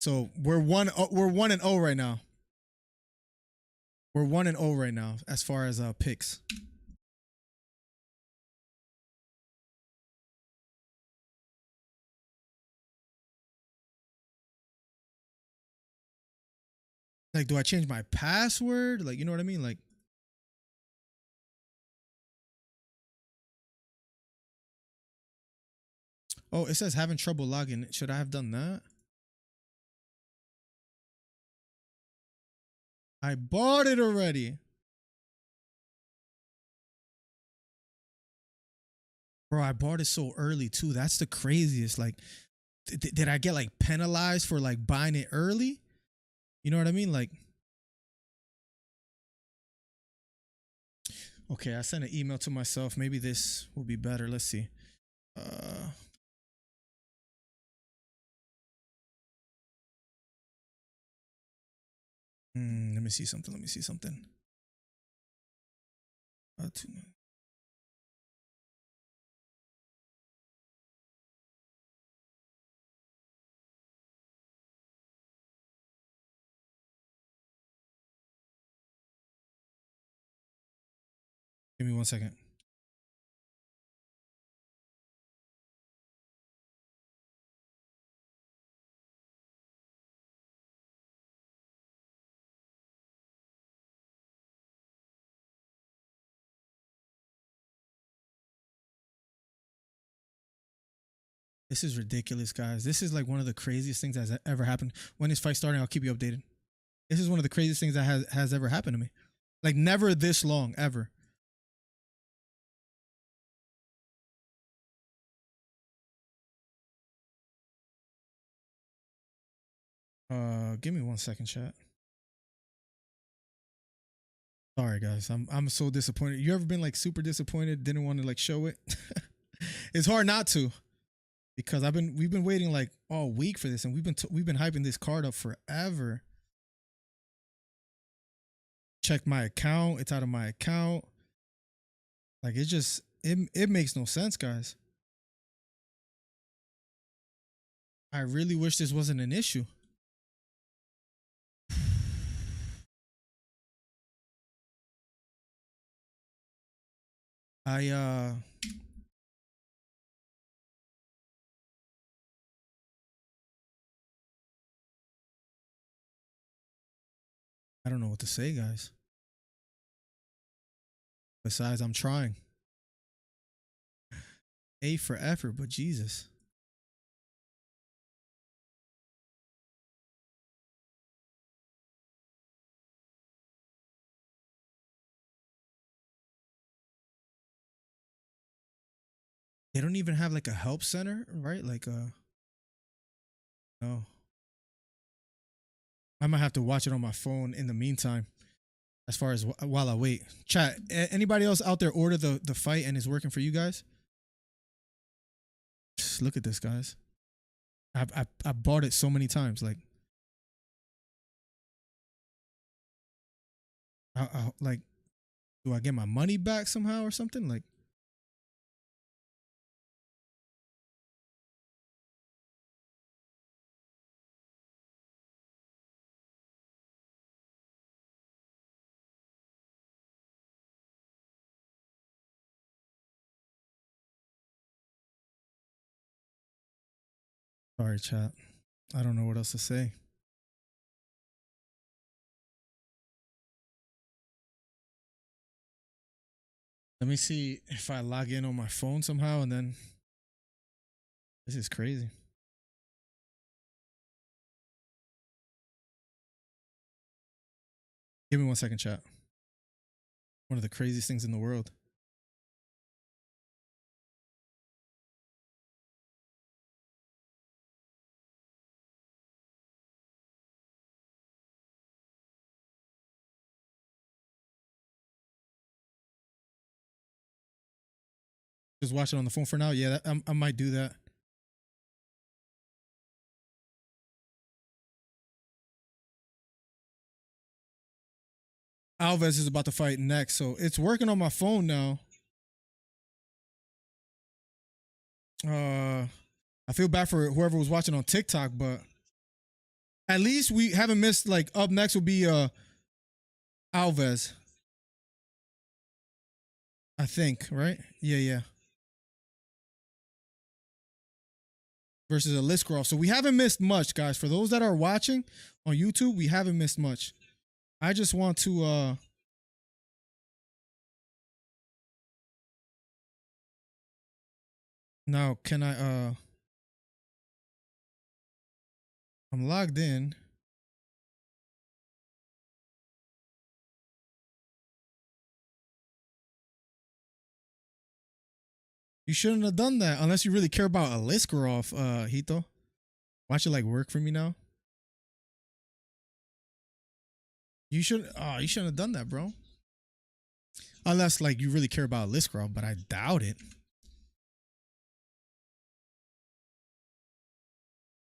So we're 1-0 right now. We're 1-0 right now as far as picks. Like, do I change my password? Like, you know what I mean? Like, oh, it says having trouble logging. Should I have done that? I bought it already. Bro, I bought it so early too. That's the craziest. Like, did I get like penalized for like buying it early? You know what I mean? Like, okay, I sent an email to myself. Maybe this will be better. Let's see. Let me see something. Give me 1 second. This is ridiculous, guys. This is like one of the craziest things that's ever happened. When this fight starting, I'll keep you updated. This is one of the craziest things that has ever happened to me. Like, never this long, ever. Give me 1 second, chat. Sorry, guys. I'm so disappointed. You ever been like super disappointed? Didn't want to like show it? It's hard not to, because we've been waiting like all week for this, and we've been hyping this card up forever. Checked my account. It's out of my account. Like, it makes no sense, guys. I really wish this wasn't an issue. I don't know what to say, guys. Besides, I'm trying. A for effort, but Jesus. They don't even have like a help center, right? Like no. I might have to watch it on my phone in the meantime, as far as while I wait. Chat, anybody else out there order the fight and is working for you guys? Just look at this, guys. I bought it so many times. Like, like, do I get my money back somehow or something? Like, Sorry, chat. I don't know what else to say. Let me see if I log in on my phone somehow, and then this is crazy. Give me 1 second, chat. One of the craziest things in the world. Just watch it on the phone for now. Yeah, I might do that. Alves is about to fight next, so it's working on my phone now. I feel bad for whoever was watching on TikTok, but at least we haven't missed. Like, up next will be Alves, I think, right? Yeah. Versus Aliskerov. So we haven't missed much, guys. For those that are watching on YouTube, we haven't missed much. I just want to now can I I'm logged in. You shouldn't have done that unless you really care about Aliskerov, Hito. Watch it like work for me now. You shouldn't have done that, bro. Unless like you really care about Aliskerov, but I doubt it.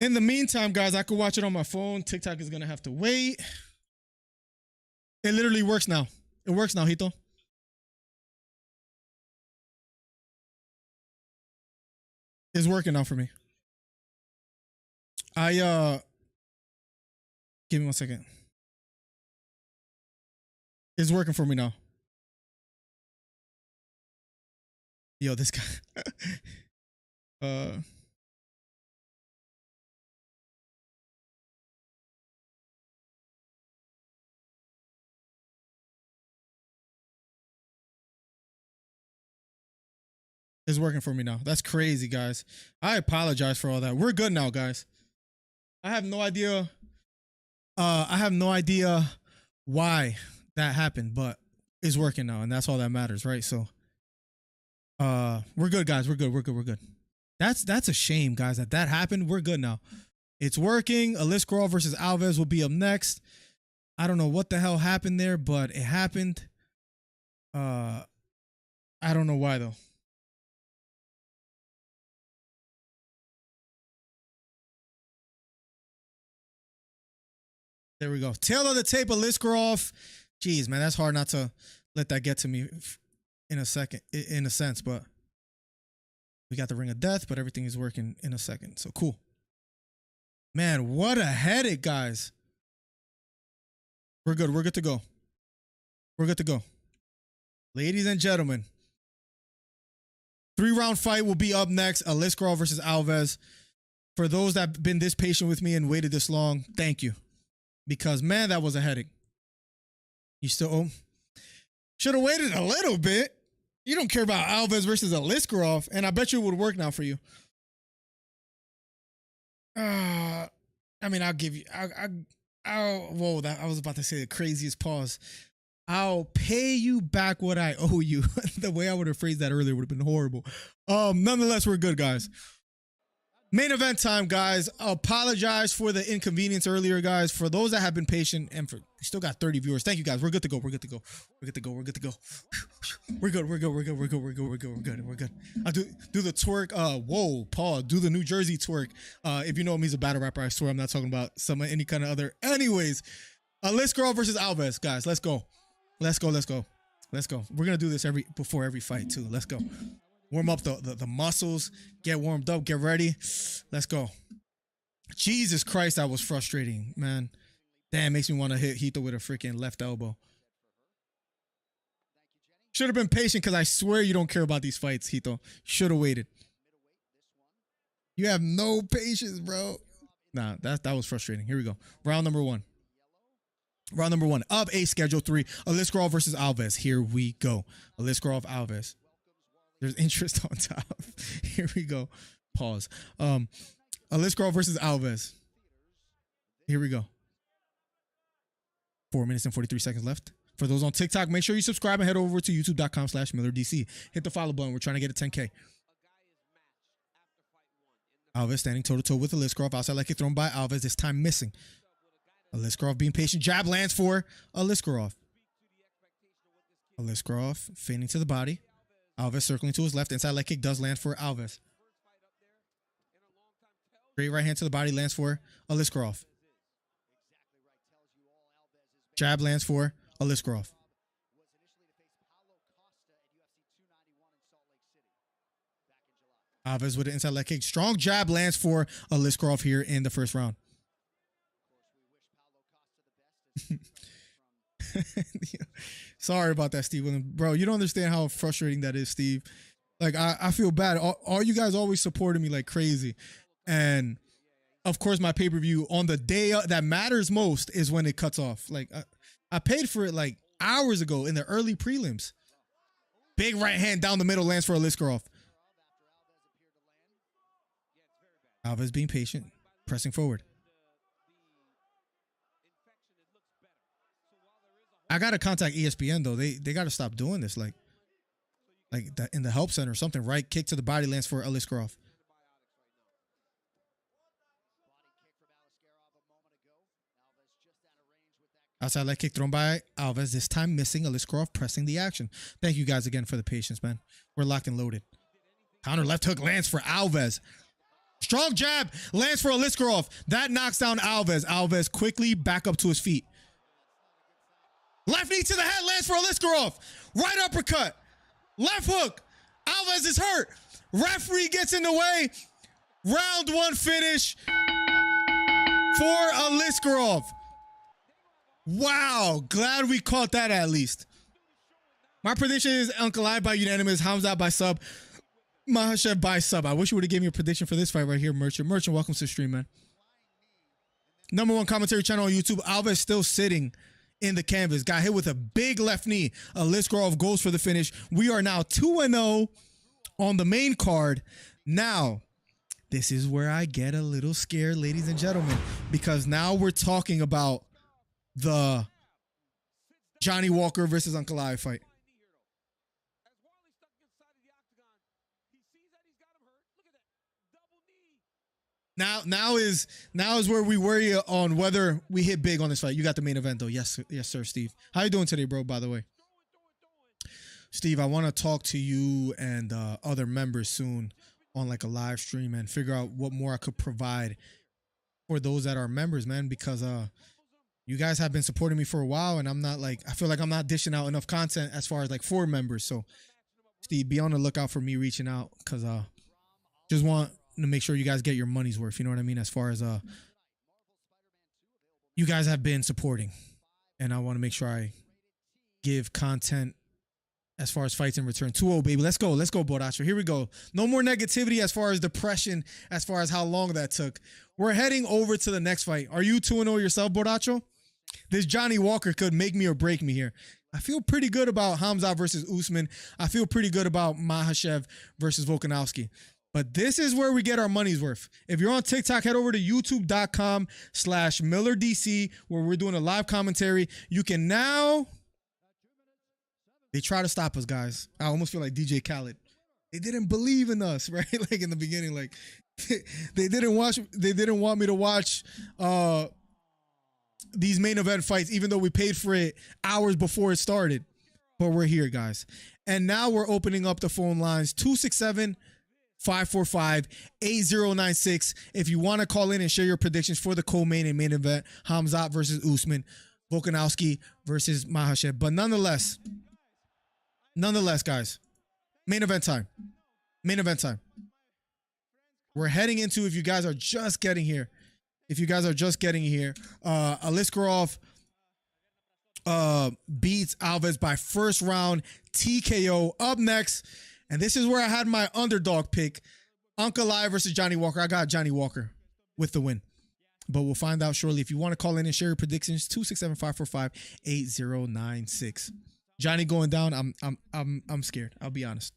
In the meantime, guys, I could watch it on my phone. TikTok is gonna have to wait. It literally works now. It works now, Hito. It's working now for me. Give me 1 second. It's working for me now. Yo, this guy. It's working for me now. That's crazy, guys. I apologize for all that. We're good now, guys. I have no idea. I have no idea why that happened, but it's working now, and that's all that matters, right? So, we're good, guys. We're good. That's a shame, guys, that happened. We're good now. It's working. Aliskerov versus Alves will be up next. I don't know what the hell happened there, but it happened. I don't know why though. There we go. Tail of the tape, Aliskerov. Jeez, man, that's hard not to let that get to me in a second, in a sense, but we got the ring of death, but everything is working in a second. So cool. Man, what a headache, guys. We're good. We're good to go. We're good to go. Ladies and gentlemen, 3-round fight will be up next. Aliskerov versus Alves. For those that have been this patient with me and waited this long, thank you. Because, man, that was a headache. You still should have waited a little bit. You don't care about Alves versus Aliskerov, and I bet you it would work now for you. I mean, I'll give you. Whoa! I was about to say the craziest pause. I'll pay you back what I owe you. The way I would have phrased that earlier would have been horrible. Nonetheless, we're good, guys. Main event time, guys. I apologize for the inconvenience earlier, guys. For those that have been patient, and we still got 30 viewers. Thank you, guys. We're good to go. We're good to go. We're good to go. We're good to go. We're good. We're good. We're good. We're good. We're good. We're good. We're good. We're good. I'll do the twerk. Whoa, Paul. Do the New Jersey twerk. If you know him, he's a battle rapper. I swear I'm not talking about any kind of other. Anyways, Aliskerov versus Alves, guys. Let's go. Let's go. Let's go. Let's go. We're gonna do this before every fight too. Let's go. Warm up the muscles. Get warmed up. Get ready. Let's go. Jesus Christ, that was frustrating, man. Damn, makes me want to hit Hito with a freaking left elbow. Should have been patient because I swear you don't care about these fights, Hito. Should have waited. You have no patience, bro. Nah, that was frustrating. Here we go. Round number one. Round number one of a Schedule 3. Aliskerov versus Alves. Here we go. Aliskerov, Alves. There's interest on top. Here we go. Pause. Aliskerov versus Alves. Here we go. 4 minutes and 43 seconds left. For those on TikTok, make sure you subscribe and head over to youtube.com/MillerDC. Hit the follow button. We're trying to get to 10K. Alves standing toe-to-toe with Aliskerov. Outside leg kick thrown by Alves. This time missing. Aliskerov being patient. Jab lands for Aliskerov. Aliskerov feigning to the body. Alves circling to his left. Inside leg kick does land for Alves. Straight right hand to the body lands for Aliskerov. Jab lands for Aliskerov. Alves with an inside leg kick. Strong jab lands for Aliskerov here in the first round. Sorry about that, Steve Williams. Bro, you don't understand how frustrating that is, Steve. Like, I feel bad. All you guys always supported me like crazy. And, of course, my pay-per-view on the day that matters most is when it cuts off. Like, I paid for it, like, hours ago in the early prelims. Big right hand down the middle lands for Aliskerov. Alves being patient, pressing forward. I gotta contact ESPN though. They gotta stop doing this. Like that in the help center or something. Right kick to the body lands for Aliskerov. Outside leg kick thrown by Alves. This time missing. Aliskerov pressing the action. Thank you guys again for the patience, man. We're locked and loaded. Counter left hook lands for Alves. Strong jab lands for Aliskerov. That knocks down Alves. Alves quickly back up to his feet. Left knee to the head lands for Aliskerov. Right uppercut. Left hook. Alves is hurt. Referee gets in the way. Round one finish for Aliskerov. Wow. Glad we caught that at least. My prediction is Ankalaev by unanimous. Khamzat by sub. Makhachev by sub. I wish you would have given me a prediction for this fight right here, Merchant. Merchant, welcome to the stream, man. #1 commentary channel on YouTube. Alves still sitting in the canvas. Got hit with a big left knee. Aliskerov goes for the finish. We are now 2-0 on the main card. Now, this is where I get a little scared, ladies and gentlemen, because now we're talking about the Johnny Walker versus Ankalaev fight. Now is where we worry on whether we hit big on this fight. You got the main event though. Yes, sir, Steve. How you doing today, bro? By the way, Steve, I want to talk to you and other members soon on like a live stream and figure out what more I could provide for those that are members, man. Because you guys have been supporting me for a while, and I feel like I'm not dishing out enough content as far as like for members. So, Steve, be on the lookout for me reaching out because just want to make sure you guys get your money's worth, you know what I mean, as far as you guys have been supporting, and I want to make sure I give content as far as fights in return. 2-0, baby. Let's go, Boracho. Here we go. No more negativity as far as depression, as far as how long that took. We're heading over to the next fight. Are you 2-0 yourself, Boracho? This Johnny Walker could make me or break me here. I feel pretty good about Khamzat versus Usman. I feel pretty good about Makhachev versus Volkanovski. But this is where we get our money's worth. If you're on TikTok, head over to youtube.com/MillerDC, where we're doing a live commentary. You can now... They try to stop us, guys. I almost feel like DJ Khaled. They didn't believe in us, right? Like in the beginning, like they didn't want me to watch these main event fights, even though we paid for it hours before it started. But we're here, guys. And now we're opening up the phone lines 267-545-8096. If you want to call in and share your predictions for the co-main and main event, Khamzat versus Usman, Volkanovski versus Makhachev. But nonetheless, guys, main event time. We're heading into, if you guys are just getting here, Aliskerov beats Alves by first round TKO. Up next, and this is where I had my underdog pick, Ankalaev versus Johnny Walker. I got Johnny Walker with the win. But we'll find out shortly. If you want to call in and share your predictions, 267-545-8096. Johnny going down. I'm scared. I'll be honest.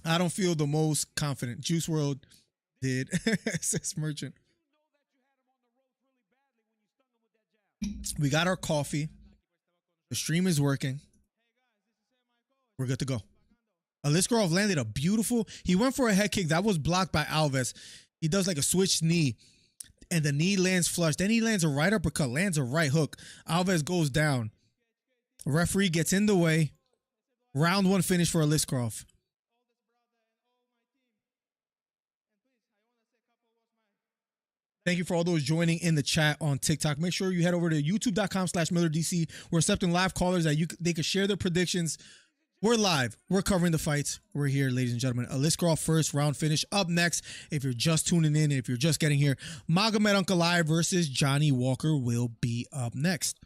I don't feel the most confident. Juice WRLD did. Says Merchant. We got our coffee. The stream is working. We're good to go. Aliskerov landed a beautiful. He went for a head kick that was blocked by Alves. He does like a switch knee, and the knee lands flush. Then he lands a right uppercut, lands a right hook. Alves goes down. Referee gets in the way. Round 1 finish for Aliskerov. Thank you for all those joining in the chat on TikTok. Make sure you head over to youtube.com/MillerDC. We're accepting live callers that they can share their predictions. We're live. We're covering the fights. We're here, ladies and gentlemen. Aliskerov first round finish. Up next, if you're just tuning in, if you're just getting here, Magomed Ankalaev versus Johnny Walker will be up next.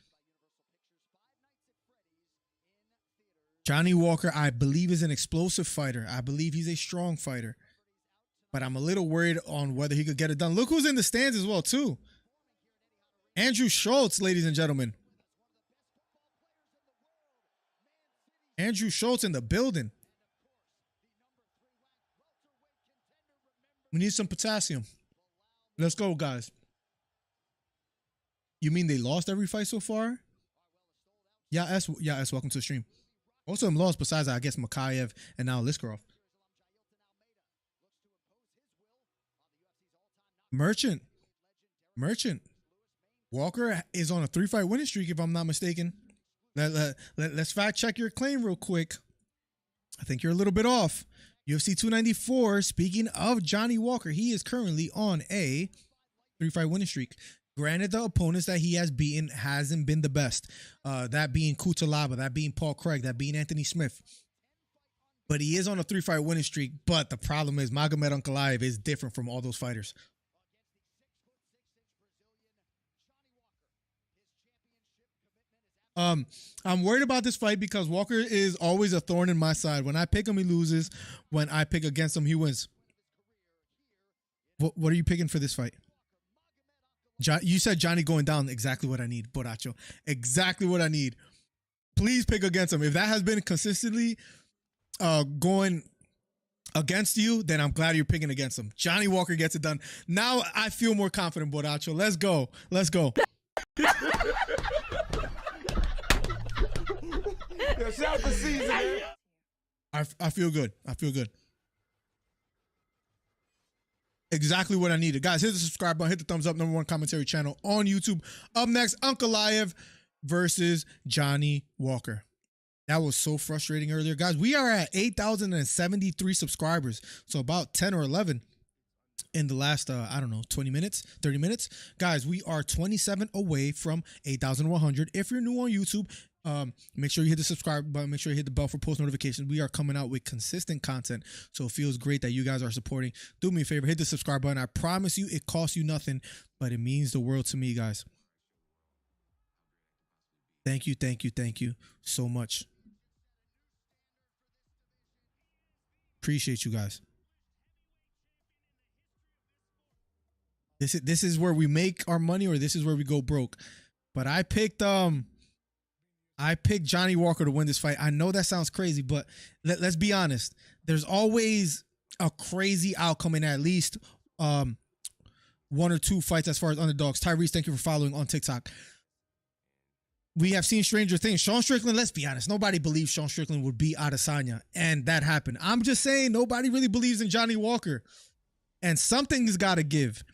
Johnny Walker, I believe, is an explosive fighter. I believe he's a strong fighter. But I'm a little worried on whether he could get it done. Look who's in the stands as well, too. Andrew Schultz, ladies and gentlemen. Andrew Schultz in the building. We need some potassium. Let's go, guys. You mean they lost every fight so far? Yeah, welcome to the stream. Most of them lost besides, I guess, Mokaev and now Aliskerov. Merchant. Walker is on a 3-fight winning streak, if I'm not mistaken. Let's fact check your claim real quick. I think you're a little bit off. UFC 294, speaking of Johnny Walker, he is currently on a 3-fight winning streak. Granted, the opponents that he has beaten hasn't been the best. That being Kutalaba, that being Paul Craig, that being Anthony Smith. But he is on a 3-fight winning streak. But the problem is Magomed Ankalaev is different from all those fighters. I'm worried about this fight because Walker is always a thorn in my side. When I pick him, he loses. When I pick against him, he wins. What are you picking for this fight? You said Johnny going down. Exactly what I need, Boracho. Exactly what I need. Please pick against him. If that has been consistently going against you, then I'm glad you're picking against him. Johnny Walker gets it done. Now I feel more confident, Boracho. Let's go. Let's go. Shout the season, man. I feel good. I feel good. Exactly what I needed. Guys, hit the subscribe button. Hit the thumbs up. #1 commentary channel on YouTube. Up next, Ankalaev versus Johnny Walker. That was so frustrating earlier. Guys, we are at 8,073 subscribers. So about 10 or 11 in the last, 20 minutes, 30 minutes. Guys, we are 27 away from 8,100. If you're new on YouTube, make sure you hit the subscribe button. Make sure you hit the bell for post notifications. We are coming out with consistent content, so it feels great that you guys are supporting. Do me a favor, hit the subscribe button. I promise you, it costs you nothing, but it means the world to me, guys. Thank you so much. Appreciate you guys. This is where we make our money, or this is where we go broke. But I picked Johnny Walker to win this fight. I know that sounds crazy, but let's be honest. There's always a crazy outcome in at least 1 or 2 fights as far as underdogs. Tyrese, thank you for following on TikTok. We have seen stranger things. Sean Strickland, let's be honest. Nobody believes Sean Strickland would beat Adesanya, and that happened. I'm just saying nobody really believes in Johnny Walker, and something's got to give.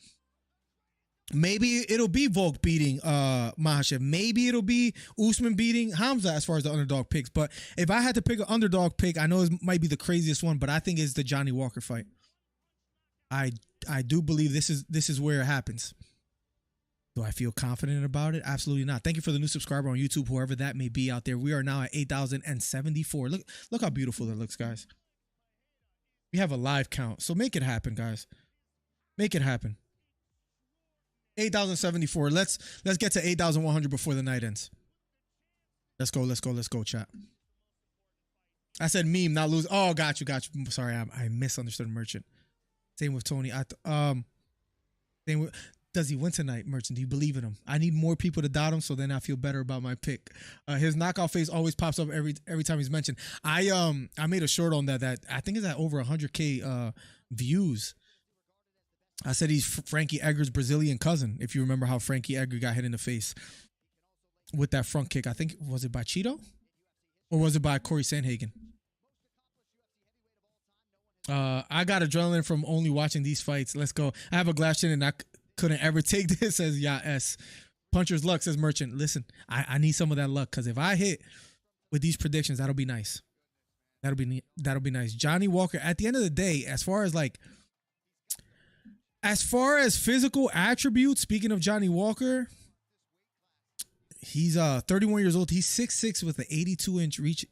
Maybe it'll be Volk beating Makhachev. Maybe it'll be Usman beating Khamzat as far as the underdog picks. But if I had to pick an underdog pick, I know it might be the craziest one, but I think it's the Johnny Walker fight. I do believe this is where it happens. Do I feel confident about it? Absolutely not. Thank you for the new subscriber on YouTube, whoever that may be out there. We are now at 8,074. Look how beautiful that looks, guys. We have a live count, so make it happen, guys. Make it happen. 8,074. Let's get to 8,100 before the night ends. Let's go, chat. I said meme, not lose. Oh, got you. Sorry, I misunderstood Merchant. Same with Tony. Same with, does he win tonight, Merchant? Do you believe in him? I need more people to doubt him, so then I feel better about my pick. His knockout face always pops up every time he's mentioned. I made a short on that I think is at over 100K views. I said he's Frankie Edgar's Brazilian cousin. If you remember how Frankie Edgar got hit in the face with that front kick. I think, was it by Cheeto? Or was it by Corey Sandhagen? I got adrenaline from only watching these fights. Let's go. I have a glass chin and I couldn't ever take this, says Yaya. Puncher's luck, says Merchant. Listen, I need some of that luck because if I hit with these predictions, that'll be nice. That'll be nice. Johnny Walker, at the end of the day, as far as physical attributes, speaking of Johnny Walker, he's 31 years old. He's 6'6" with an 82-inch reach.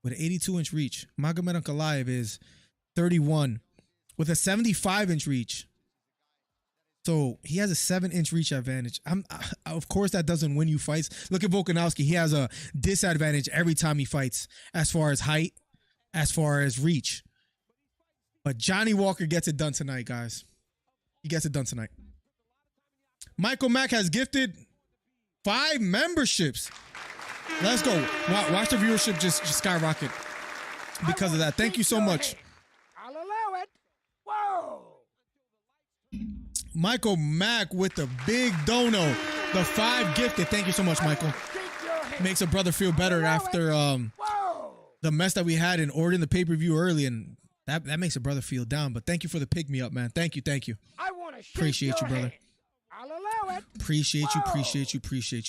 Magomed Ankalaev is 31 with a 75-inch reach. So he has a 7-inch reach advantage. Of course, that doesn't win you fights. Look at Volkanovski. He has a disadvantage every time he fights as far as height, as far as reach. But Johnny Walker gets it done tonight, guys. He gets it done tonight. Michael Mack has gifted 5 memberships. Let's go. Watch the viewership just skyrocket because of that. Thank you so much. I'll allow it. Whoa. Michael Mack with the big dono. The 5 gifted. Thank you so much, Michael. Makes a brother feel better after the mess that we had in ordering the pay-per-view early, and that makes a brother feel down. But thank you for the pick-me-up, man. Thank you. I want to Appreciate you, brother. I'll allow it. Appreciate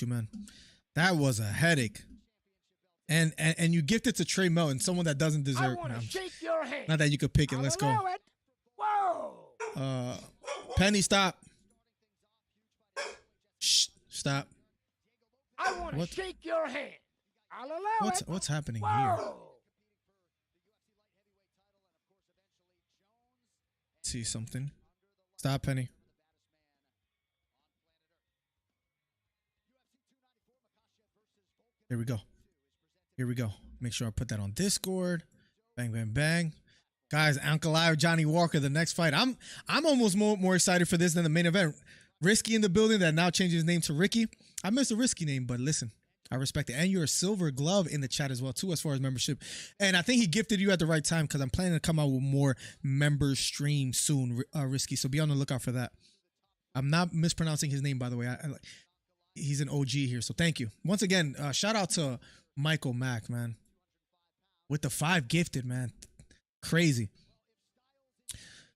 you, man. That was a headache. And you gifted to Trey Melton, someone that doesn't deserve. I want to shake your hand. Not that you could pick it. Let's go. It. Whoa. Penny, stop. Shh, stop. I want to shake your hand. I'll allow it. What's happening Whoa. here? See something. Stop, Penny. Here we go. Make sure I put that on Discord. Bang, bang, bang. Guys, Ankalaev, Johnny Walker, the next fight. I'm almost more excited for this than the main event. Risky in the building that now changes his name to Ricky. I miss a Risky name, but listen, I respect it. And you're a silver glove in the chat as well, too, as far as membership. And I think he gifted you at the right time because I'm planning to come out with more member streams soon, Risky. So be on the lookout for that. I'm not mispronouncing his name, by the way. He's an OG here, so thank you. Once again, shout out to Michael Mack, man. With the 5 gifted, man. Crazy.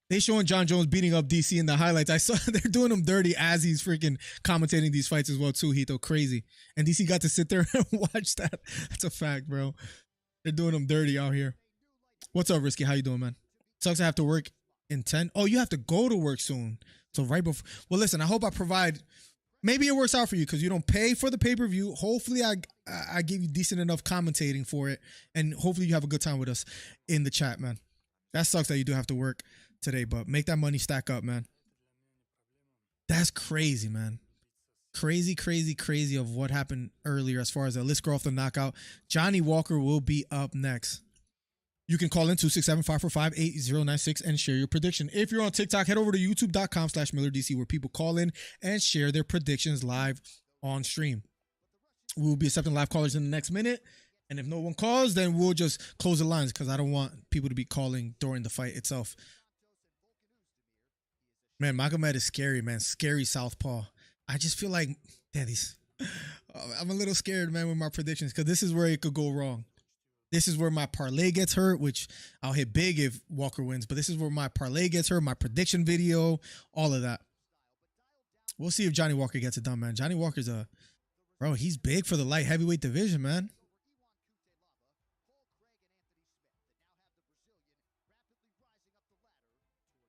They showing John Jones beating up DC in the highlights. I saw they're doing him dirty as he's freaking commentating these fights as well, too, Hito. Crazy. And DC got to sit there and watch that. That's a fact, bro. They're doing him dirty out here. What's up, Risky? How you doing, man? Sucks I have to work in 10. Oh, you have to go to work soon. So right before. Well, listen, I hope I provide. Maybe it works out for you because you don't pay for the pay-per-view. Hopefully, I give you decent enough commentating for it. And hopefully you have a good time with us in the chat, man. That sucks that you do have to work today, but make that money stack up, man. That's crazy, man. Crazy of what happened earlier as far as Aliskerov the knockout. Johnny Walker will be up next. You can call in 267-545-8096 and share your prediction. If you're on TikTok, head over to youtube.com/MillerDC where people call in and share their predictions live on stream. We'll be accepting live callers in the next minute. And if no one calls, then we'll just close the lines because I don't want people to be calling during the fight itself. Man, Mokaev is scary, man. Scary southpaw. I just feel like, I'm a little scared, man, with my predictions because this is where it could go wrong. This is where my parlay gets hurt, which I'll hit big if Walker wins. But this is where my parlay gets hurt, my prediction video, all of that. We'll see if Johnny Walker gets it done, man. Johnny Walker's bro, he's big for the light heavyweight division, man.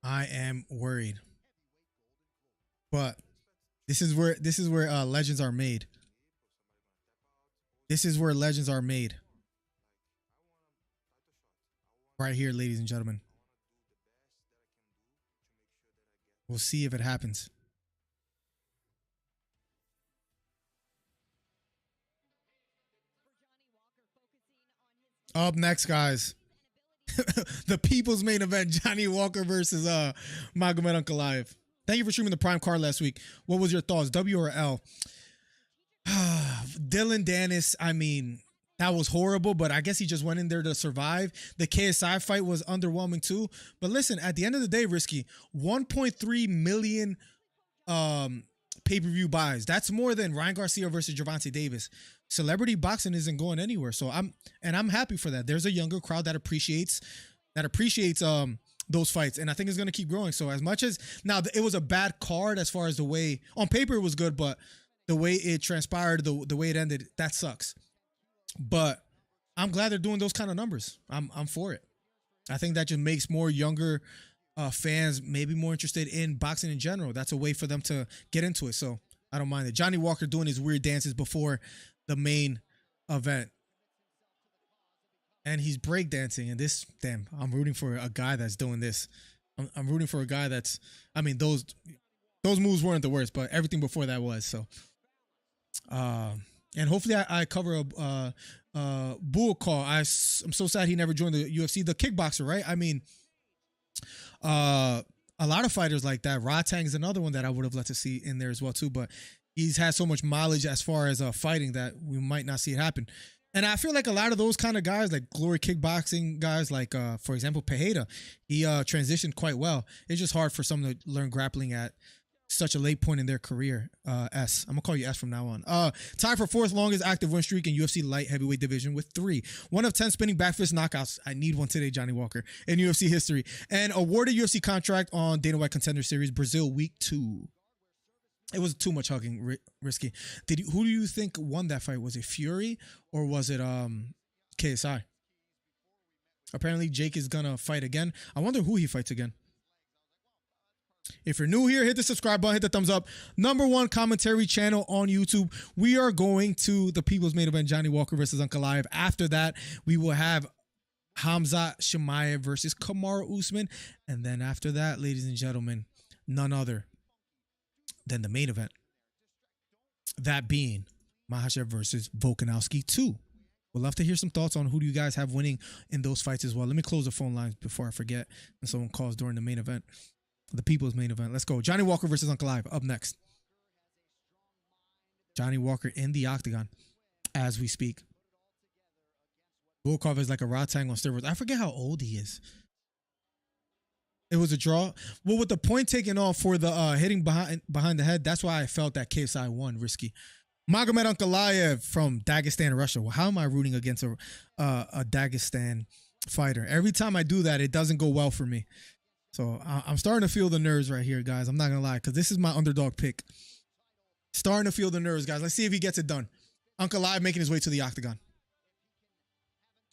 I am worried. But this is where legends are made. This is where legends are made. Right here, ladies and gentlemen. We'll see if it happens. Up next, guys. The people's main event, Johnny Walker versus Magomed Ankalaev. Thank you for streaming the Prime card last week. What was your thoughts, W or L? Dylan Dennis, I mean, that was horrible, but I guess he just went in there to survive. The KSI fight was underwhelming too. But listen, at the end of the day, Risky, 1.3 million pay-per-view buys. That's more than Ryan Garcia versus Gervonta Davis. Celebrity boxing isn't going anywhere. So I'm happy for that. There's a younger crowd that appreciates those fights, and I think it's going to keep growing. So as much as now it was a bad card as far as the way on paper it was good, but the way it transpired, the way it ended, that sucks. But I'm glad they're doing those kind of numbers. I'm for it. I think that just makes more younger fans maybe more interested in boxing in general. That's a way for them to get into it. So I don't mind it. Johnny Walker doing his weird dances before the main event. And he's breakdancing. And this, damn, I'm rooting for a guy that's doing this. I'm rooting for a guy that's, I mean, those moves weren't the worst, but everything before that was. So, and hopefully I cover a bull call. I'm so sad he never joined the UFC. The kickboxer, right? I mean, a lot of fighters like that. Rodtang is another one that I would have loved to see in there as well too, but he's had so much mileage as far as fighting that we might not see it happen. And I feel like a lot of those kind of guys, like glory kickboxing guys, like for example Pereira, he transitioned quite well. It's just hard for someone to learn grappling at such a late point in their career. S. I'm gonna call you S from now on. Tied for 4th longest active win streak in UFC light heavyweight division with 3. 1 of 10 spinning back fist knockouts. I need one today, Johnny Walker, in UFC history. And awarded UFC contract on Dana White Contender Series Brazil Week 2. It was too much hugging, Risky. Who do you think won that fight? Was it Fury or was it KSI? Apparently Jake is gonna fight again. I wonder who he fights again. If you're new here, hit the subscribe button, hit the thumbs up. #1 commentary channel on YouTube. We are going to the people's main event, Johnny Walker versus Ankalaev. After that, we will have Khamzat Chimaev versus Kamaru Usman. And then after that, ladies and gentlemen, none other than the main event. That being Makhachev versus Volkanovski 2. We'd love to hear some thoughts on who do you guys have winning in those fights as well. Let me close the phone lines before I forget and someone calls during the main event. The people's main event. Let's go. Johnny Walker versus Ankalaev up next. Johnny Walker in the octagon as we speak. Mokaev is like a Rodtang on steroids. I forget how old he is. It was a draw. Well, with the point taken off for the hitting behind the head, that's why I felt that KSI won, Risky. Magomed Ankalaev from Dagestan, Russia. Well, how am I rooting against a Dagestan fighter? Every time I do that, it doesn't go well for me. So I'm starting to feel the nerves right here, guys. I'm not going to lie, because this is my underdog pick. Starting to feel the nerves, guys. Let's see if he gets it done. Ankalaev making his way to the octagon.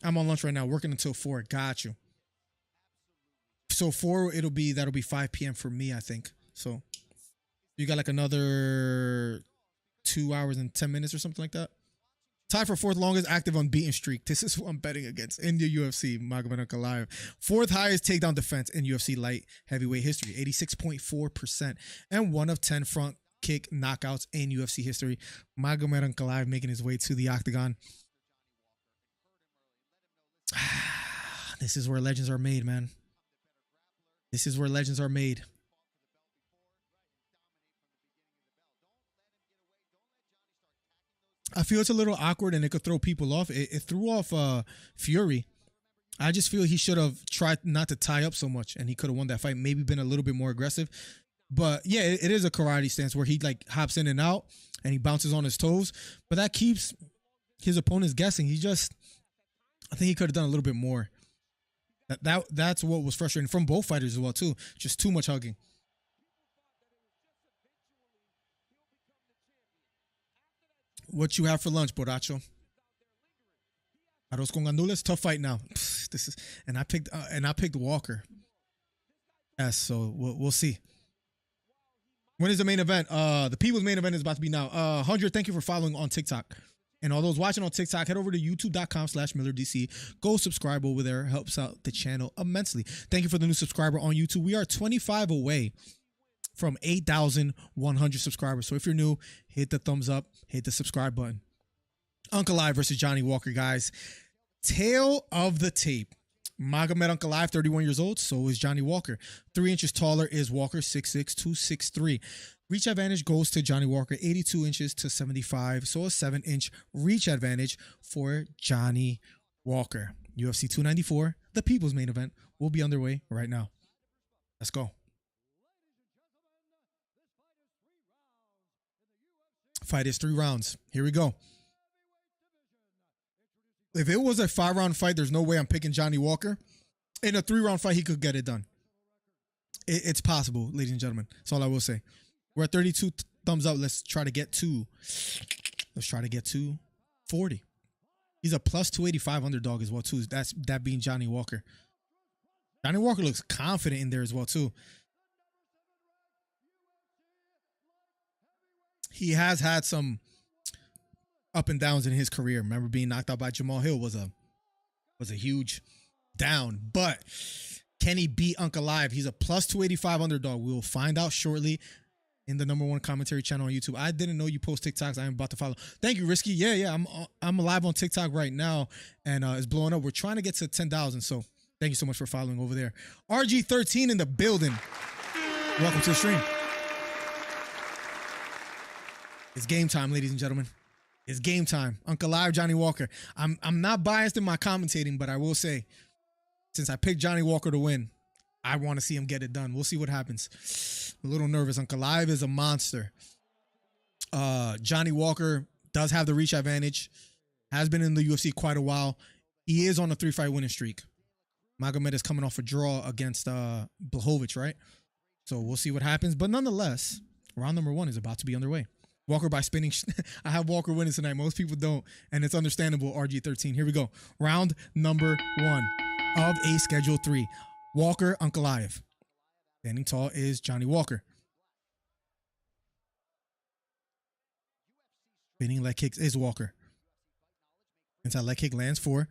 I'm on lunch right now, working until 4. Got you. So 4, that'll be 5 p.m. for me, I think. So you got like another 2 hours and 10 minutes or something like that. Tied for 4th longest active unbeaten streak. This is who I'm betting against in the UFC, Magomed Ankalaev. 4th highest takedown defense in UFC light heavyweight history, 86.4%. And 1 of 10 front kick knockouts in UFC history. Magomed Ankalaev making his way to the octagon. This is where legends are made, man. This is where legends are made. I feel it's a little awkward and it could throw people off. It threw off Fury. I just feel he should have tried not to tie up so much and he could have won that fight. Maybe been a little bit more aggressive. But yeah, it is a karate stance where he like hops in and out and he bounces on his toes. But that keeps his opponents guessing. I think he could have done a little bit more. That's what was frustrating from both fighters as well too. Just too much hugging. What you have for lunch, Borracho? Arroz con gandules. Tough fight now. I picked Walker. Yes, so we'll see. When is the main event? The people's main event is about to be now. 100. Thank you for following on TikTok. And all those watching on TikTok, head over to youtube.com/MillerDC. Go subscribe over there. Helps out the channel immensely. Thank you for the new subscriber on YouTube. We are 25 away from 8,100 subscribers. So if you're new, hit the thumbs up, hit the subscribe button. Ankalaev versus Johnny Walker, guys. Tail of the tape. Magomed Ankalaev, 31 years old. So is Johnny Walker. 3 inches taller is Walker, 6'6", 263. Reach advantage goes to Johnny Walker, 82 inches to 75. So a 7-inch reach advantage for Johnny Walker. UFC 294, the people's main event, will be underway right now. Let's go. Fight is 3 rounds. Here we go. If it was a 5-round fight, there's no way I'm picking Johnny Walker. In a 3-round fight, he could get it done. It's possible, ladies and gentlemen. That's all I will say. We're at 32 thumbs up. Let's try to get to 40. He's a plus 285 underdog as well, too. That being Johnny Walker. Johnny Walker looks confident in there as well, too. He has had some up and downs in his career. Remember being knocked out by Jamal Hill was a huge down. But can he beat Ankalaev? He's a plus 285 underdog. We will find out shortly in the #1 commentary channel on YouTube. I didn't know you post TikToks. I'm about to follow. Thank you, Risky. Yeah. I'm live on TikTok right now, and it's blowing up. We're trying to get to 10,000. So thank you so much for following over there. RG13 in the building. Welcome to the stream. It's game time, ladies and gentlemen. It's game time. Ankalaev, Johnny Walker. I'm not biased in my commentating, but I will say, since I picked Johnny Walker to win, I want to see him get it done. We'll see what happens. I'm a little nervous. Ankalaev is a monster. Johnny Walker does have the reach advantage. Has been in the UFC quite a while. He is on a 3-fight winning streak. Magomed is coming off a draw against Blachowicz, right? So we'll see what happens. But nonetheless, round #1 is about to be underway. Walker by spinning. I have Walker winning tonight. Most people don't, and it's understandable. RG13. Here we go. Round #1 of a Schedule 3. Walker, Ankalaev. Standing tall is Johnny Walker. Spinning leg kicks is Walker. Inside leg kick lands for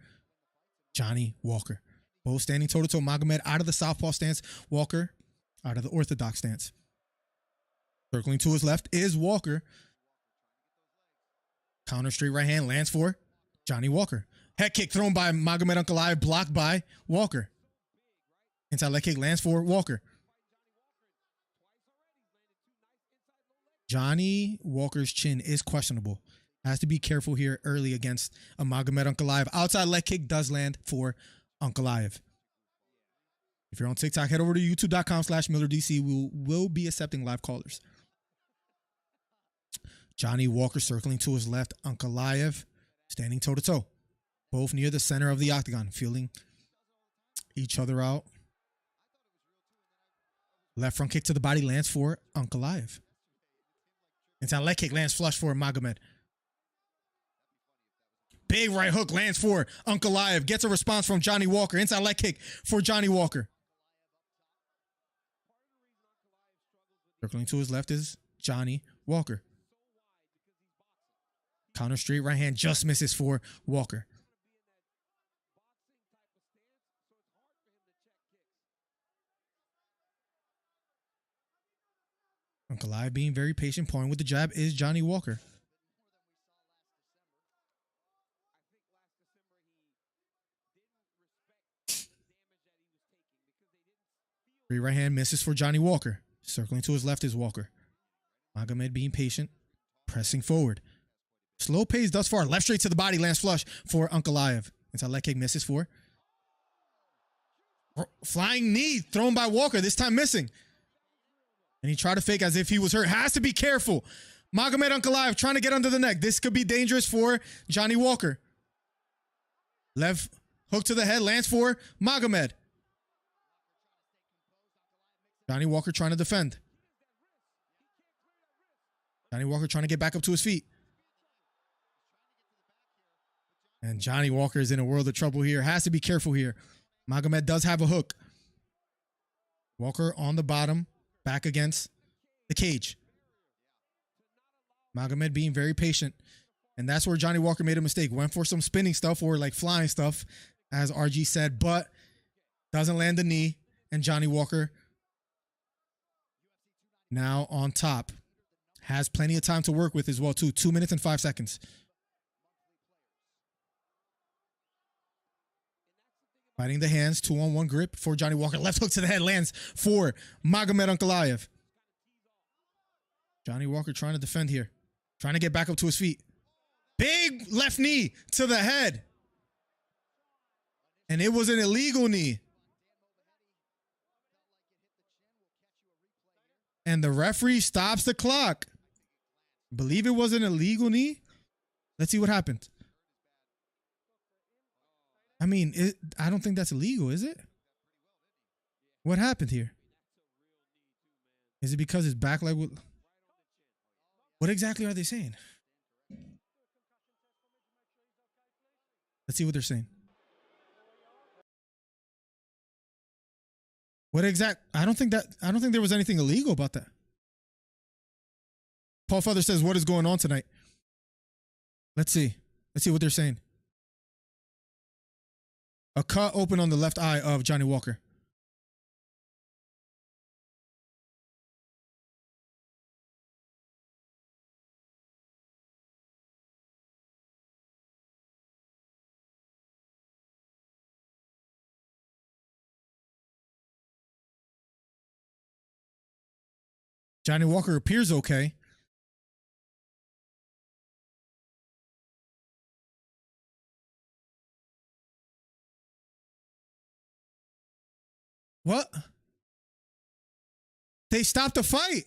Johnny Walker. Both standing toe-to-toe. Magomed out of the southpaw stance. Walker out of the orthodox stance. Circling to his left is Walker. Counter straight right hand lands for Johnny Walker. Head kick thrown by Magomed Ankalaev, blocked by Walker. Inside leg kick lands for Walker. Johnny Walker's chin is questionable. Has to be careful here early against a Magomed Ankalaev. Outside leg kick does land for Ankalaev. If you're on TikTok, head over to youtube.com/MillerDC. We will be accepting live callers. Johnny Walker circling to his left. Ankalaev standing toe-to-toe. Both near the center of the octagon, feeling each other out. Left front kick to the body lands for Ankalaev. Inside leg kick lands flush for Magomed. Big right hook lands for Ankalaev. Gets a response from Johnny Walker. Inside leg kick for Johnny Walker. Circling to his left is Johnny Walker. Counter straight right hand just misses for Walker. Ankalaev being very patient, pawing with the jab is Johnny Walker. Straight right hand misses for Johnny Walker. Circling to his left is Walker. Magomed being patient, pressing forward. Slow pace thus far. Left straight to the body lands flush for Ankalaev. Inside leg kick misses for. Flying knee thrown by Walker, this time missing. And he tried to fake as if he was hurt. Has to be careful. Magomed Ankalaev trying to get under the neck. This could be dangerous for Johnny Walker. Left hook to the head lands for Magomed. Johnny Walker trying to defend. Johnny Walker trying to get back up to his feet. And Johnny Walker is in a world of trouble here. Has to be careful here. Magomed does have a hook. Walker on the bottom, back against the cage. Magomed being very patient. And that's where Johnny Walker made a mistake. Went for some spinning stuff or like flying stuff, as RG said, but doesn't land the knee. And Johnny Walker now on top. Has plenty of time to work with as well, too. 2 minutes and 5 seconds. Fighting the hands, 2-on-1 grip for Johnny Walker. Left hook to the head lands for Magomed Ankalaev. Johnny Walker trying to defend here. Trying to get back up to his feet. Big left knee to the head. And it was an illegal knee. And the referee stops the clock. Believe it was an illegal knee. Let's see what happened. I mean, I don't think that's illegal, is it? What happened here? Is it because his back leg would... What exactly are they saying? Let's see what they're saying. What exact? I don't think there was anything illegal about that. Paul Feather says, "What is going on tonight?" Let's see. Let's see what they're saying. A cut open on the left eye of Johnny Walker. Johnny Walker appears okay. What? They stopped the fight.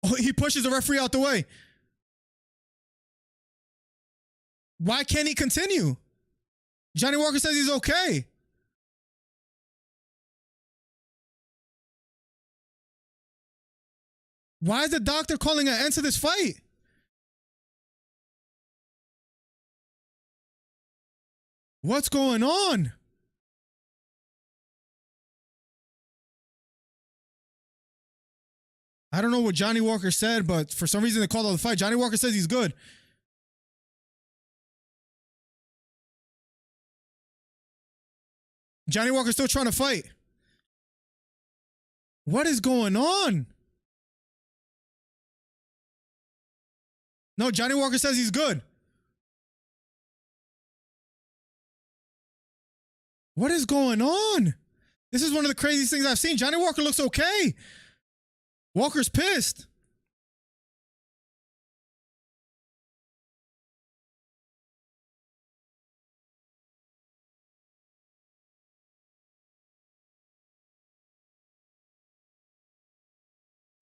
Oh, he pushes the referee out the way. Why can't he continue? Johnny Walker says he's okay. Why is the doctor calling an end to this fight? What's going on? I don't know what Johnny Walker said, but for some reason they called out the fight. Johnny Walker says he's good. Johnny Walker's still trying to fight. What is going on? No, Johnny Walker says he's good. What is going on? This is one of the craziest things I've seen. Johnny Walker looks okay. Walker's pissed.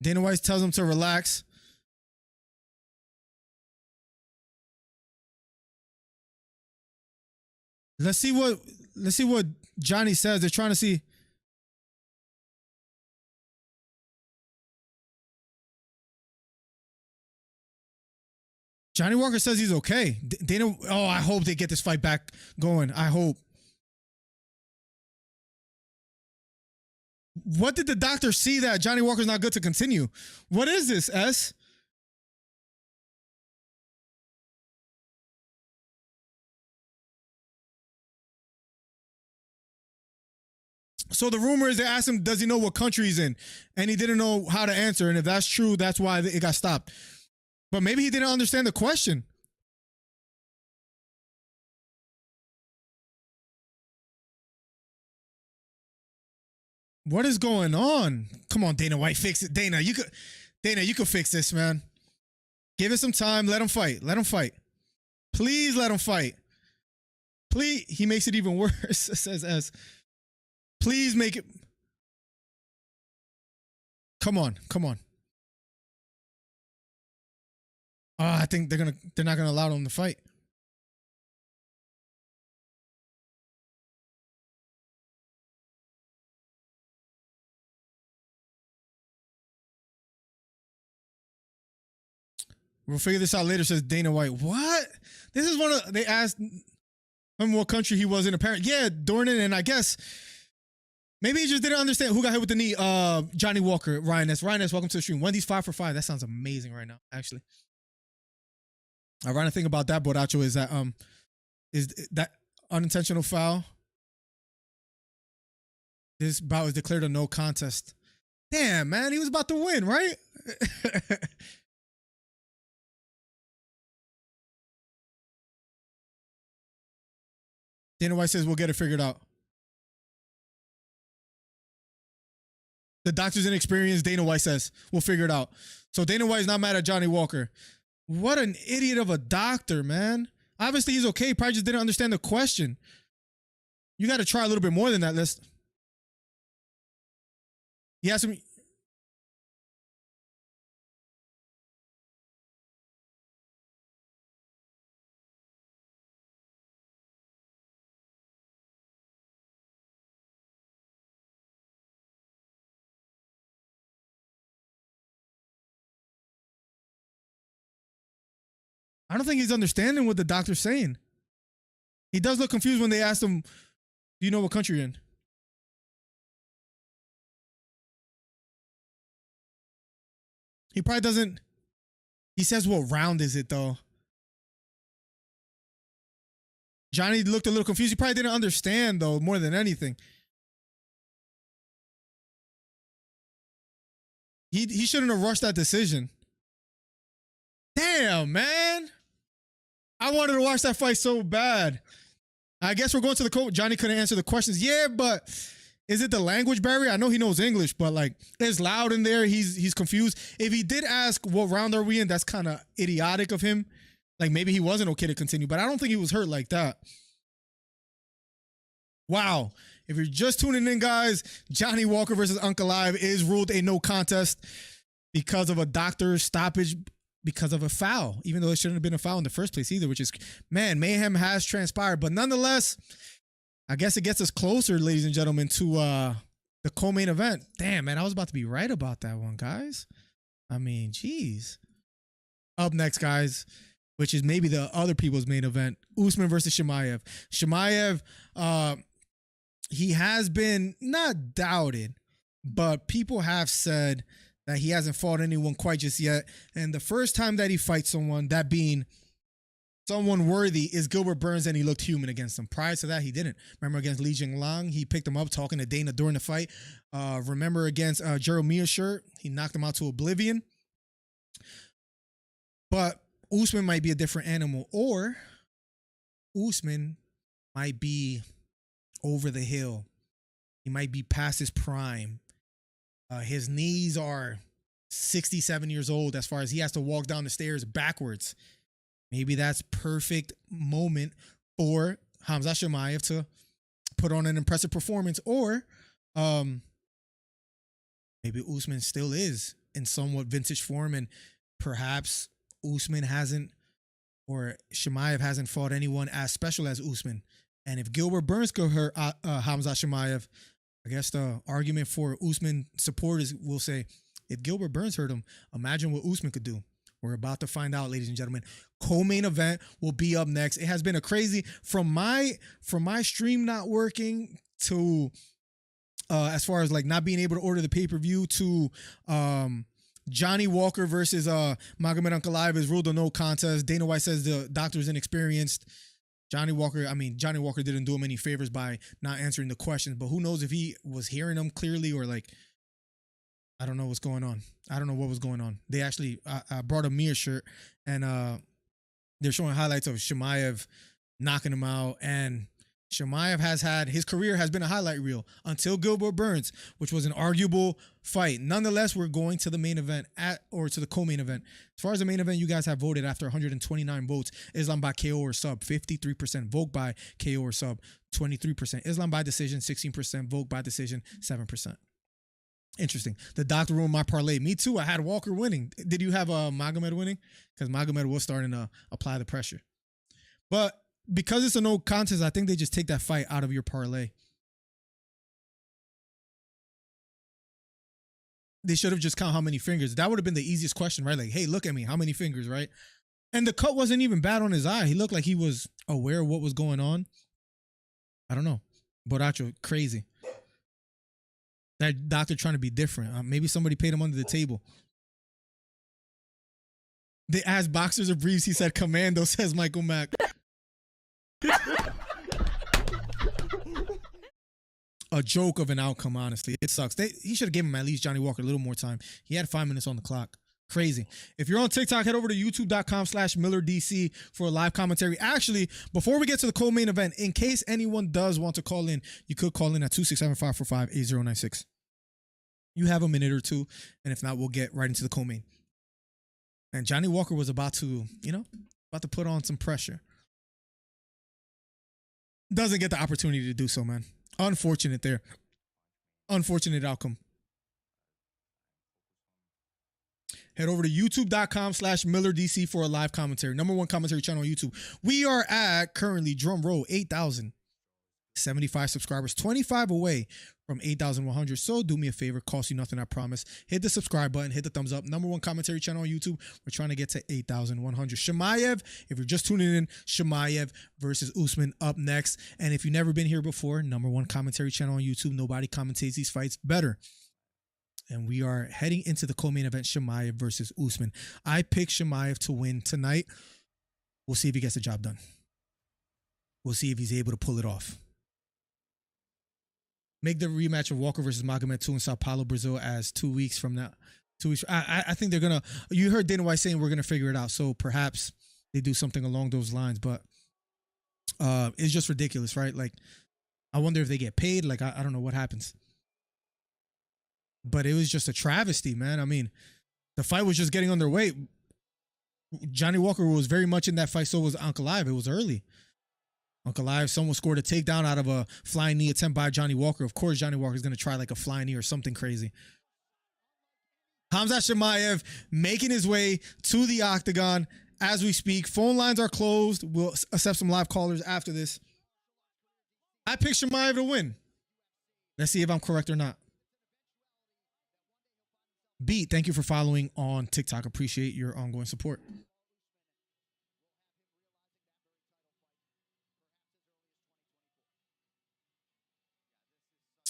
Dana White tells him to relax. Let's see what Johnny says. They're trying to see. Johnny Walker says he's okay. Dana, oh, I hope they get this fight back going. I hope. What did the doctor see that Johnny Walker's not good to continue? What is this, S? So the rumor is they asked him, does he know what country he's in? And he didn't know how to answer. And if that's true, that's why it got stopped. But maybe he didn't understand the question. What is going on? Come on, Dana White, fix it. Dana, you could fix this, man. Give it some time. Let him fight. Let him fight. Please let him fight. Please. He makes it even worse, says S. Please make it. Come on, come on. I think they're not gonna allow him to fight. We'll figure this out later, says Dana White. What? This is one of, they asked him what country he was in. Apparently, yeah, Dornan, and I guess maybe he just didn't understand who got hit with the knee. Johnny Walker, Ryan S. Ryan S., welcome to the stream. Wendy's 5 for 5. That sounds amazing right now, actually. Ironic thing about that, Boracho, is that unintentional foul. This bout is declared a no contest. Damn, man, he was about to win, right? Dana White says we'll get it figured out. The doctor's inexperienced, Dana White says. We'll figure it out. So Dana White's not mad at Johnny Walker. What an idiot of a doctor, man. Obviously, he's okay. Probably just didn't understand the question. You got to try a little bit more than that. He asked me. I don't think he's understanding what the doctor's saying. He does look confused when they asked him, do you know what country you're in? He probably doesn't. He says, what round is it, though? Johnny looked a little confused. He probably didn't understand, though, more than anything. He shouldn't have rushed that decision. Damn, man. I wanted to watch that fight so bad. I guess we're going to the coach. Johnny couldn't answer the questions. Yeah, but is it the language barrier? I know he knows English, but like it's loud in there. He's confused. If he did ask what round are we in, that's kind of idiotic of him. Like maybe he wasn't okay to continue, but I don't think he was hurt like that. Wow. If you're just tuning in, guys, Johnny Walker versus Ankalaev is ruled a no contest because of a doctor's stoppage because of a foul, even though it shouldn't have been a foul in the first place either, which is, man, mayhem has transpired. But nonetheless, I guess it gets us closer, ladies and gentlemen, to the co-main event. Damn, man, I was about to be right about that one, guys. I mean, geez. Up next, guys, which is maybe the other people's main event, Usman versus Chimaev. Chimaev, he has been not doubted, but people have said that he hasn't fought anyone quite just yet. And the first time that he fights someone, that being someone worthy, is Gilbert Burns, and he looked human against him. Prior to that, he didn't. Remember against Li Jingliang, he picked him up talking to Dana during the fight. Remember against Gerald Mearshart, he knocked him out to oblivion. But Usman might be a different animal, or Usman might be over the hill. He might be past his prime. His knees are 67 years old as far as he has to walk down the stairs backwards. Maybe that's perfect moment for Khamzat Chimaev to put on an impressive performance, or maybe Usman still is in somewhat vintage form, and perhaps Usman hasn't, or Chimaev hasn't fought anyone as special as Usman. And if Gilbert Burns could hurt Khamzat Chimaev, I guess the argument for Usman supporters will say, if Gilbert Burns hurt him, imagine what Usman could do. We're about to find out, ladies and gentlemen. Co-main event will be up next. It has been a crazy, from my stream not working to as far as like not being able to order the pay-per-view to Johnny Walker versus Magomed Ankalaev is ruled a no contest. Dana White says the doctor's inexperienced. Johnny Walker didn't do him any favors by not answering the questions, but who knows if he was hearing them clearly or like, I don't know what's going on. I don't know what was going on. They actually brought a Mearshart, and they're showing highlights of Chimaev knocking him out, and Chimaev has had, his career has been a highlight reel until Gilbert Burns, which was an arguable fight. Nonetheless, we're going to the main event to the co-main event. As far as the main event, you guys have voted after 129 votes. Islam by KO or sub, 53%. Volk by KO or sub, 23%. Islam by decision, 16%. Volk by decision, 7%. Interesting. The doctor ruined my parlay. Me too. I had Walker winning. Did you have Magomed winning? Because Magomed was starting to apply the pressure. But because it's a no contest, I think they just take that fight out of your parlay. They should have just count how many fingers. That would have been the easiest question, right? Like, hey, look at me. How many fingers, right? And the cut wasn't even bad on his eye. He looked like he was aware of what was going on. I don't know. Boracho, crazy. That doctor trying to be different. Maybe somebody paid him under the table. They asked boxers or briefs. He said commando, says Michael Mack. A joke of an outcome, honestly. It sucks. He should have given him at least Johnny Walker a little more time. He had 5 minutes on the clock. Crazy. If you're on TikTok, head over to youtube.com/MillerDC for a live commentary. Actually, before we get to the co-main event, in case anyone does want to call in, you could call in at 267-545-8096. You have a minute or two, and if not, we'll get right into the co-main. And Johnny Walker was about to put on some pressure. Doesn't get the opportunity to do so, man. Unfortunate there. Unfortunate outcome. Head over to youtube.com/MillerDC for a live commentary. #1 commentary channel on YouTube. We are at, currently, drum roll, 8,075 subscribers, 25 away from 8,100. So do me a favor, cost you nothing, I promise. Hit the subscribe button, hit the thumbs up. #1 commentary channel on YouTube. We're trying to get to 8,100. Chimaev, if you're just tuning in, Chimaev versus Usman up next. And if you've never been here before, #1 commentary channel on YouTube. Nobody commentates these fights better. And we are heading into the co-main event, Chimaev versus Usman. I picked Chimaev to win tonight. We'll see if he gets the job done. We'll see if he's able to pull it off. Make the rematch of Walker versus Magomed 2 in Sao Paulo, Brazil, as 2 weeks from now. 2 weeks. I think they're going to, you heard Dana White saying we're going to figure it out. So perhaps they do something along those lines. But it's just ridiculous, right? Like, I wonder if they get paid. Like, I don't know what happens. But it was just a travesty, man. I mean, the fight was just getting underway. Johnny Walker was very much in that fight. So was Ankalaev. It was early. Ankalaev, someone scored a takedown out of a flying knee attempt by Johnny Walker. Of course, Johnny Walker is going to try like a flying knee or something crazy. Khamzat Chimaev making his way to the octagon as we speak. Phone lines are closed. We'll accept some live callers after this. I picked Chimaev to win. Let's see if I'm correct or not. Beat, thank you for following on TikTok. Appreciate your ongoing support.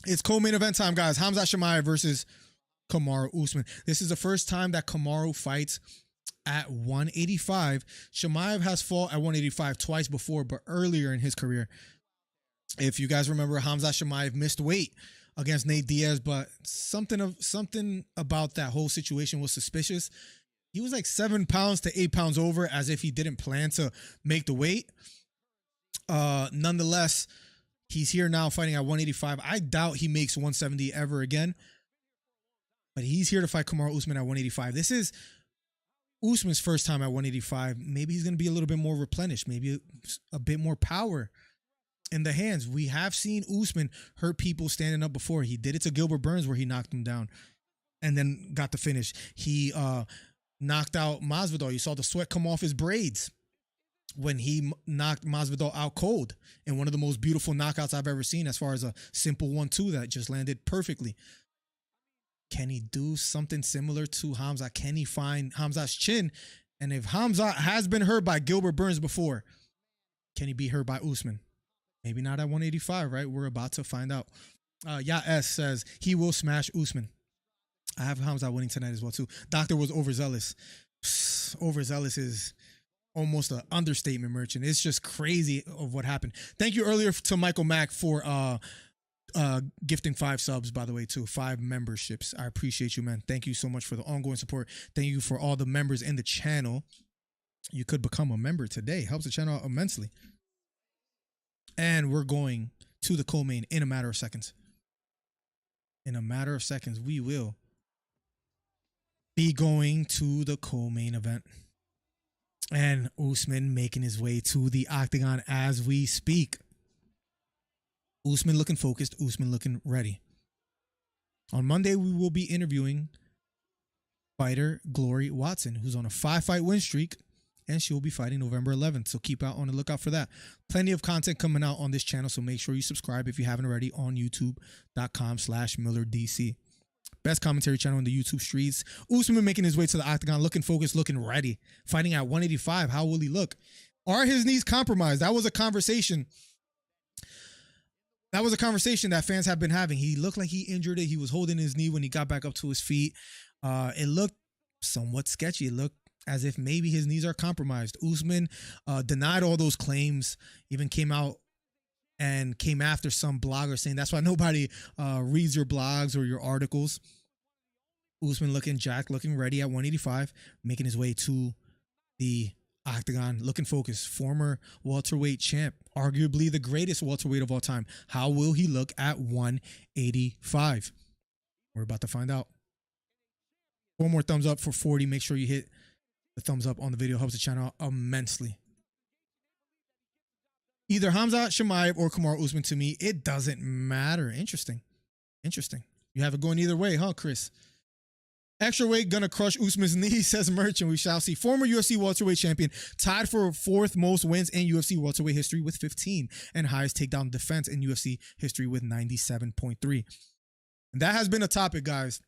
It's co-main event time, guys. Khamzat Chimaev versus Kamaru Usman. This is the first time that Kamaru fights at 185. Chimaev has fought at 185 twice before, but earlier in his career. If you guys remember, Khamzat Chimaev missed weight against Nate Diaz, but something about that whole situation was suspicious. He was like 7 pounds to 8 pounds over, as if he didn't plan to make the weight. Nonetheless, he's here now fighting at 185. I doubt he makes 170 ever again, but he's here to fight Kamaru Usman at 185. This is Usman's first time at 185. Maybe he's going to be a little bit more replenished, maybe a bit more power in the hands. We have seen Usman hurt people standing up before. He did it to Gilbert Burns where he knocked him down and then got the finish. He knocked out Masvidal. You saw the sweat come off his braids when he knocked Masvidal out cold in one of the most beautiful knockouts I've ever seen, as far as a simple 1-2 that just landed perfectly. Can he do something similar to Khamzat? Can he find Khamzat's chin? And if Khamzat has been hurt by Gilbert Burns before, can he be hurt by Usman? Maybe not at 185, right? We're about to find out. Yaya says he will smash Usman. I have Khamzat winning tonight as well, too. Doctor was overzealous. Overzealous is almost an understatement, Merchant. It's just crazy of what happened. Thank you earlier to Michael Mack for gifting 5 subs, by the way, too. 5 memberships. I appreciate you, man. Thank you so much for the ongoing support. Thank you for all the members in the channel. You could become a member today. Helps the channel out immensely. And we're going to the co-main in a matter of seconds. In a matter of seconds, we will be going to the co-main event. And Usman making his way to the octagon as we speak. Usman looking focused. Usman looking ready. On Monday, we will be interviewing fighter Glory Watson, who's on a 5-fight win streak. And she will be fighting November 11th. So keep out on the lookout for that. Plenty of content coming out on this channel. So make sure you subscribe if you haven't already on youtube.com/MillerDC. Best commentary channel in the YouTube streets. Usman making his way to the octagon, looking focused, looking ready. Fighting at 185. How will he look? Are his knees compromised? That was a conversation. That was a conversation that fans have been having. He looked like he injured it. He was holding his knee when he got back up to his feet. It looked somewhat sketchy. It looked as if maybe his knees are compromised. Usman denied all those claims, even came out and came after some blogger saying that's why nobody reads your blogs or your articles. Usman looking jacked, looking ready at 185, making his way to the octagon, looking focused. Former welterweight champ, arguably the greatest welterweight of all time. How will he look at 185? We're about to find out. 4 more thumbs up for 40. Make sure you hit the thumbs up on the video. Helps the channel immensely. Either Khamzat Chimaev or Kamaru Usman, to me, it doesn't matter. Interesting. Interesting. You have it going either way, huh, Chris? Extra weight gonna crush Usman's knee, says Merchant. We shall see. Former UFC welterweight champion, tied for 4th most wins in UFC welterweight history with 15, and highest takedown defense in UFC history with 97.3. And that has been a topic, guys.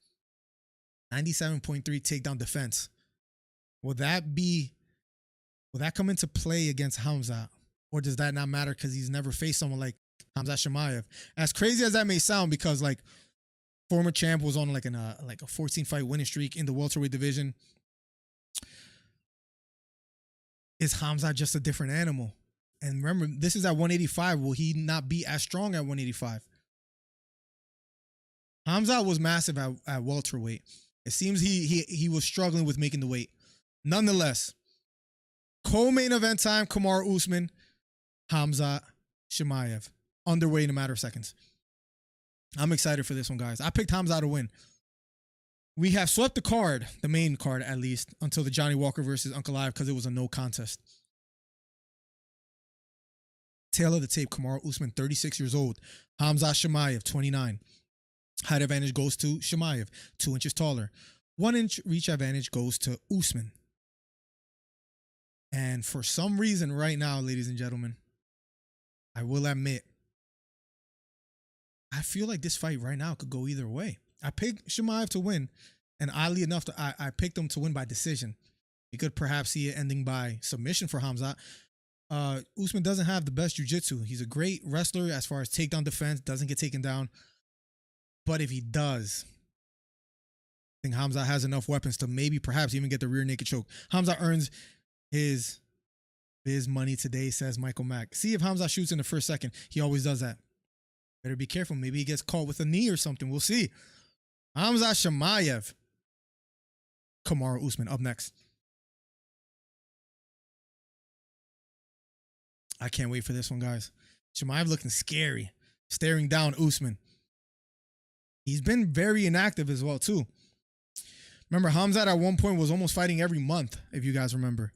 97.3 takedown defense. Will that come into play against Khamzat? Or does that not matter because he's never faced someone like Khamzat Chimaev? As crazy as that may sound, because like former champ was on like a 14-fight winning streak in the welterweight division. Is Khamzat just a different animal? And remember, this is at 185. Will he not be as strong at 185? Khamzat was massive at welterweight. It seems he was struggling with making the weight. Nonetheless, co-main event time, Kamaru Usman, Khamzat Chimaev. Underway in a matter of seconds. I'm excited for this one, guys. I picked Khamzat to win. We have swept the card, the main card at least, until the Johnny Walker versus Ankalaev because it was a no contest. Tail of the tape, Kamaru Usman, 36 years old. Khamzat Chimaev, 29. Height advantage goes to Chimaev, 2 inches taller. 1 inch reach advantage goes to Usman. And for some reason right now, ladies and gentlemen, I will admit, I feel like this fight right now could go either way. I picked Chimaev to win, and oddly enough, I picked him to win by decision. You could perhaps see it ending by submission for Khamzat. Usman doesn't have the best jiu-jitsu. He's a great wrestler as far as takedown defense, doesn't get taken down. But if he does, I think Khamzat has enough weapons to maybe perhaps even get the rear naked choke. Khamzat earns his money today, says Michael Mack. See if Khamzat shoots in the first second. He always does that. Better be careful. Maybe he gets caught with a knee or something. We'll see. Khamzat Chimaev. Kamaru Usman up next. I can't wait for this one, guys. Chimaev looking scary. Staring down Usman. He's been very inactive as well, too. Remember, Khamzat at one point was almost fighting every month, if you guys remember.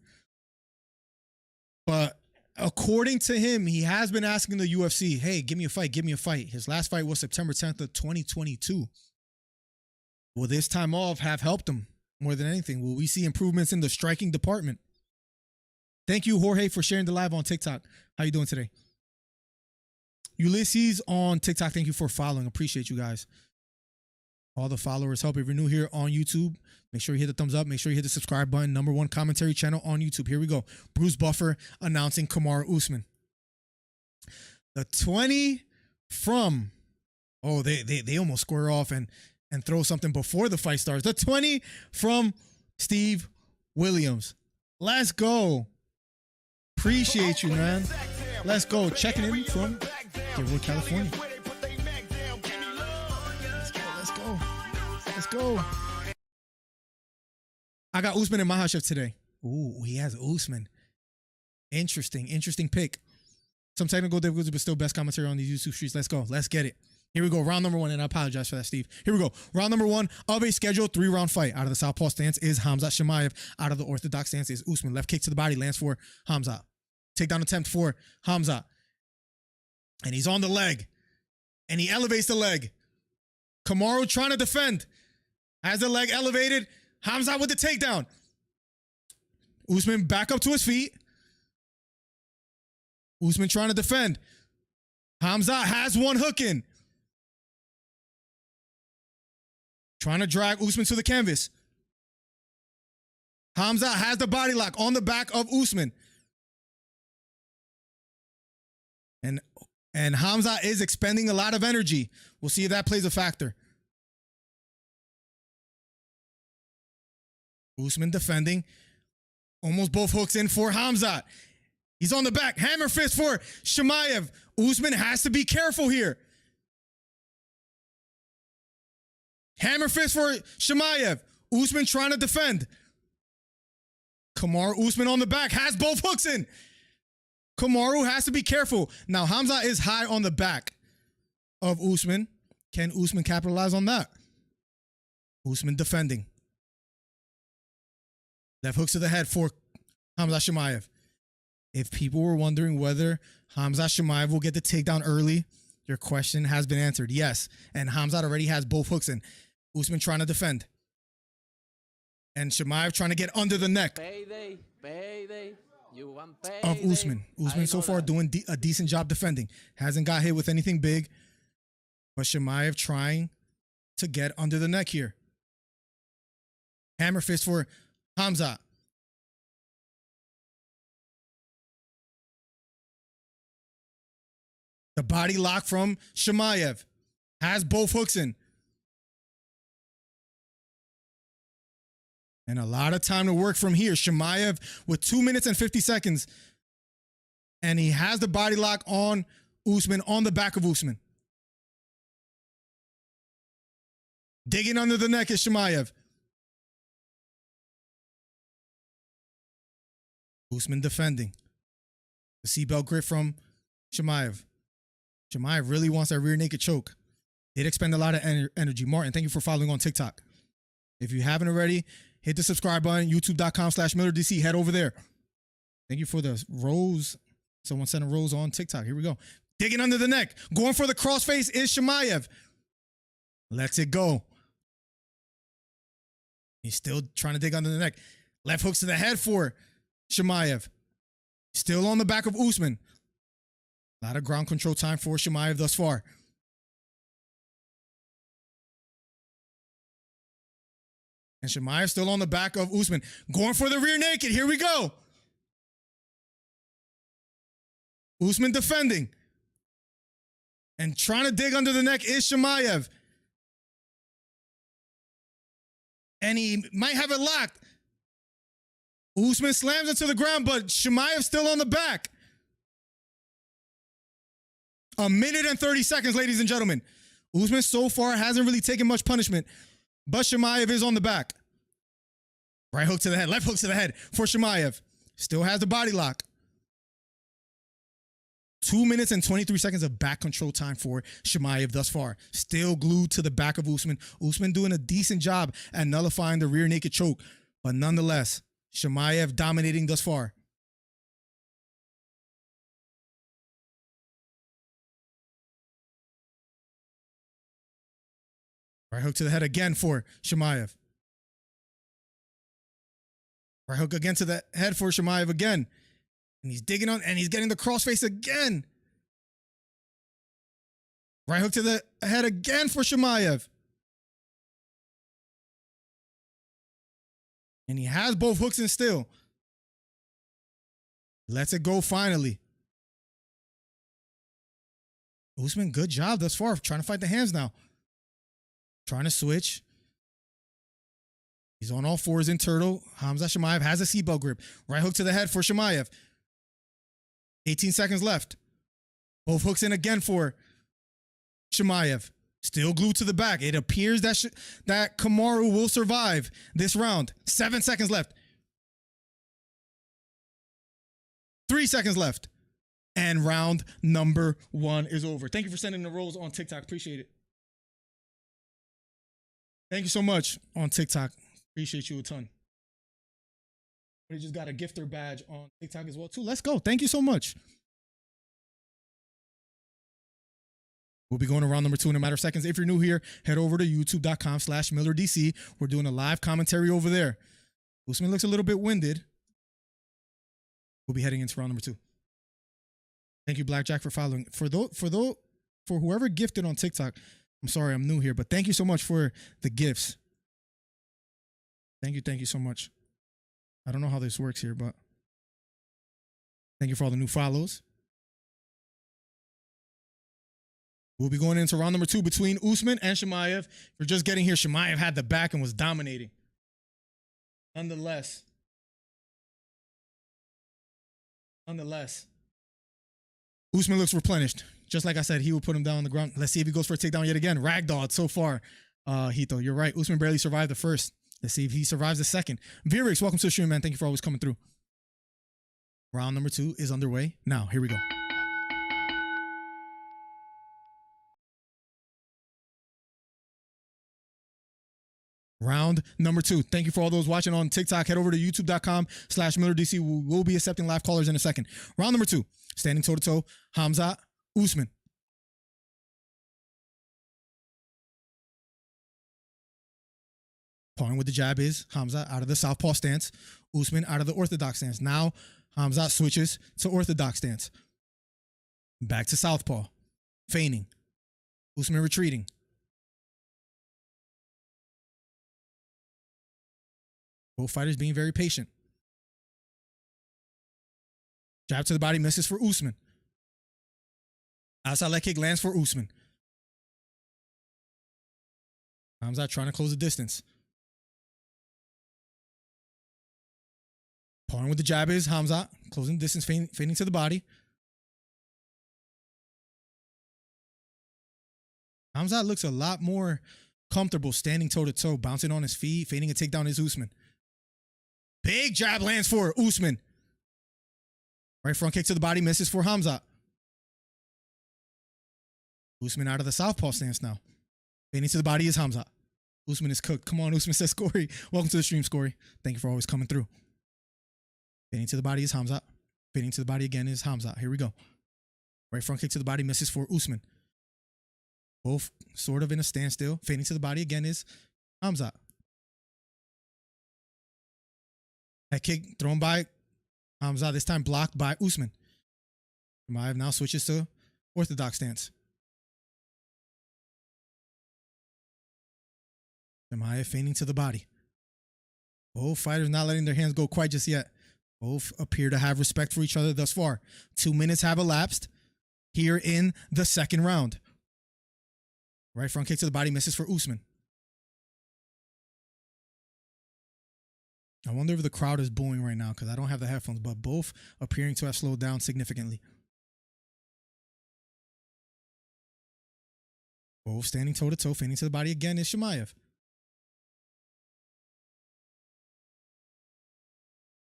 But according to him, he has been asking the UFC, hey, give me a fight, give me a fight. His last fight was September 10th of 2022. Will this time off have helped him more than anything? Will we see improvements in the striking department? Thank you, Jorge, for sharing the live on TikTok. How you doing today? Ulysses on TikTok, thank you for following. Appreciate you guys. All the followers help. If you're new here on YouTube, make sure you hit the thumbs up. Make sure you hit the subscribe button. #1 commentary channel on YouTube. Here we go. Bruce Buffer announcing Kamaru Usman. The 20 from, oh, they almost square off and throw something before the fight starts. The 20 from Steve Williams. Let's go. Appreciate you, man. Let's go. Checking in from Deerwood, California. Let's go. I got Usman and Makhachev today. Ooh, he has Usman. Interesting pick. Some technical difficulties, but still best commentary on these YouTube streets. Let's go. Let's get it. Here we go. Round #1, and I apologize for that, Steve. Here we go. Round #1 of a scheduled 3-round fight. Out of the southpaw stance is Khamzat Chimaev. Out of the orthodox stance is Usman. Left kick to the body lands for Khamzat. Takedown attempt for Khamzat. And he's on the leg. And he elevates the leg. Kamaru trying to defend. Has the leg elevated. Khamzat with the takedown. Usman back up to his feet. Usman trying to defend. Khamzat has one hook in. Trying to drag Usman to the canvas. Khamzat has the body lock on the back of Usman. And Khamzat is expending a lot of energy. We'll see if that plays a factor. Usman defending. Almost both hooks in for Khamzat. He's on the back. Hammer fist for Chimaev. Usman has to be careful here. Hammer fist for Chimaev. Usman trying to defend. Kamaru Usman on the back. Has both hooks in. Kamaru has to be careful. Now, Khamzat is high on the back of Usman. Can Usman capitalize on that? Usman defending. Left hooks to the head for Khamzat Chimaev. If people were wondering whether Khamzat Chimaev will get the takedown early, your question has been answered. Yes. And Khamzat already has both hooks in. Usman trying to defend. And Chimaev trying to get under the neck of Usman. Usman so far doing a decent job defending. Hasn't got hit with anything big. But Chimaev trying to get under the neck here. Hammer fist for Khamzat. The body lock from Chimaev. Has both hooks in. And a lot of time to work from here. Chimaev with 2 minutes and 50 seconds. And he has the body lock on Usman, on the back of Usman. Digging under the neck is Chimaev. Usman defending. The seatbelt grip from Chimaev. Chimaev really wants that rear naked choke. Did expend a lot of energy. Martin, thank you for following on TikTok. If you haven't already, hit the subscribe button, youtube.com/MillerDC. Head over there. Thank you for the rose. Someone sent a rose on TikTok. Here we go. Digging under the neck. Going for the crossface is Chimaev. Lets it go. He's still trying to dig under the neck. Left hooks to the head for Chimaev. Still on the back of Usman. A lot of ground control time for Chimaev thus far. And Chimaev still on the back of Usman. Going for the rear naked. Here we go. Usman defending. And trying to dig under the neck is Chimaev. And he might have it locked. Usman slams into the ground, but Chimaev still on the back. 1 minute and 30 seconds, ladies and gentlemen. Usman so far hasn't really taken much punishment, but Chimaev is on the back. Right hook to the head, left hook to the head for Chimaev. Still has the body lock. 2 minutes and 23 seconds of back control time for Chimaev thus far. Still glued to the back of Usman. Usman doing a decent job at nullifying the rear naked choke, but nonetheless, Chimaev dominating thus far. Right hook to the head again for Chimaev. Right hook again to the head for Chimaev again. And he's digging on, and he's getting the crossface again. Right hook to the head again for Chimaev. And he has both hooks in still. Lets it go finally. Usman, good job thus far. Trying to fight the hands now. Trying to switch. He's on all fours in turtle. Khamzat Chimaev has a seatbelt grip. Right hook to the head for Chimaev. 18 seconds left. Both hooks in again for Chimaev. Still glued to the back. It appears that Kamaru will survive this round. 7 seconds left. 3 seconds left. And round number 1 is over. Thank you for sending the rolls on TikTok. Appreciate it. Thank you so much on TikTok. Appreciate you a ton. We just got a gifter badge on TikTok as well too. Let's go. Thank you so much. We'll be going to round number 2 in a matter of seconds. If you're new here, head over to youtube.com/MillerDC. We're doing a live commentary over there. Usman looks a little bit winded. We'll be heading into round number 2. Thank you, Blackjack, for following. For whoever gifted on TikTok, I'm sorry, I'm new here, but thank you so much for the gifts. Thank you so much. I don't know how this works here, but thank you for all the new follows. We'll be going into round number 2 between Usman and Chimaev. If you're just getting here, Chimaev had the back and was dominating. Nonetheless, Usman looks replenished. Just like I said, he will put him down on the ground. Let's see if he goes for a takedown yet again. Ragdolled so far Hito, you're right. Usman barely survived the first. Let's see if he survives the second. Virix, welcome to the stream, man. Thank you for always coming through. Round number 2 is underway. Now, here we go. Round number 2. Thank you for all those watching on TikTok. Head over to youtube.com/MillerDC. We will be accepting live callers in a second. Round number 2. Standing toe-to-toe. Khamzat, Usman. Pawing with the jab is Khamzat out of the southpaw stance. Usman out of the orthodox stance. Now, Khamzat switches to orthodox stance. Back to southpaw. Feigning. Usman retreating. Both fighters being very patient. Jab to the body misses for Usman. Outside leg kick lands for Usman. Khamzat trying to close the distance. Pawing with the jab is Khamzat. Closing the distance, fading to the body. Khamzat looks a lot more comfortable standing toe-to-toe, bouncing on his feet, fading a takedown is Usman. Big jab lands for Usman. Right front kick to the body, misses for Khamzat. Usman out of the southpaw stance now. Fading to the body is Khamzat. Usman is cooked. Come on, Usman, says Scory. Welcome to the stream, Scory. Thank you for always coming through. Fading to the body is Khamzat. Fading to the body again is Khamzat. Here we go. Right front kick to the body, misses for Usman. Both sort of in a standstill. Fading to the body again is Khamzat. That kick thrown by Khamzat, this time blocked by Usman. Chimaev now switches to orthodox stance. Chimaev feigning to the body. Both fighters not letting their hands go quite just yet. Both appear to have respect for each other thus far. 2 minutes have elapsed here in the second round. Right front kick to the body misses for Usman. I wonder if the crowd is booing right now because I don't have the headphones, but both appearing to have slowed down significantly. Both standing toe-to-toe, fading to the body again is Chimaev.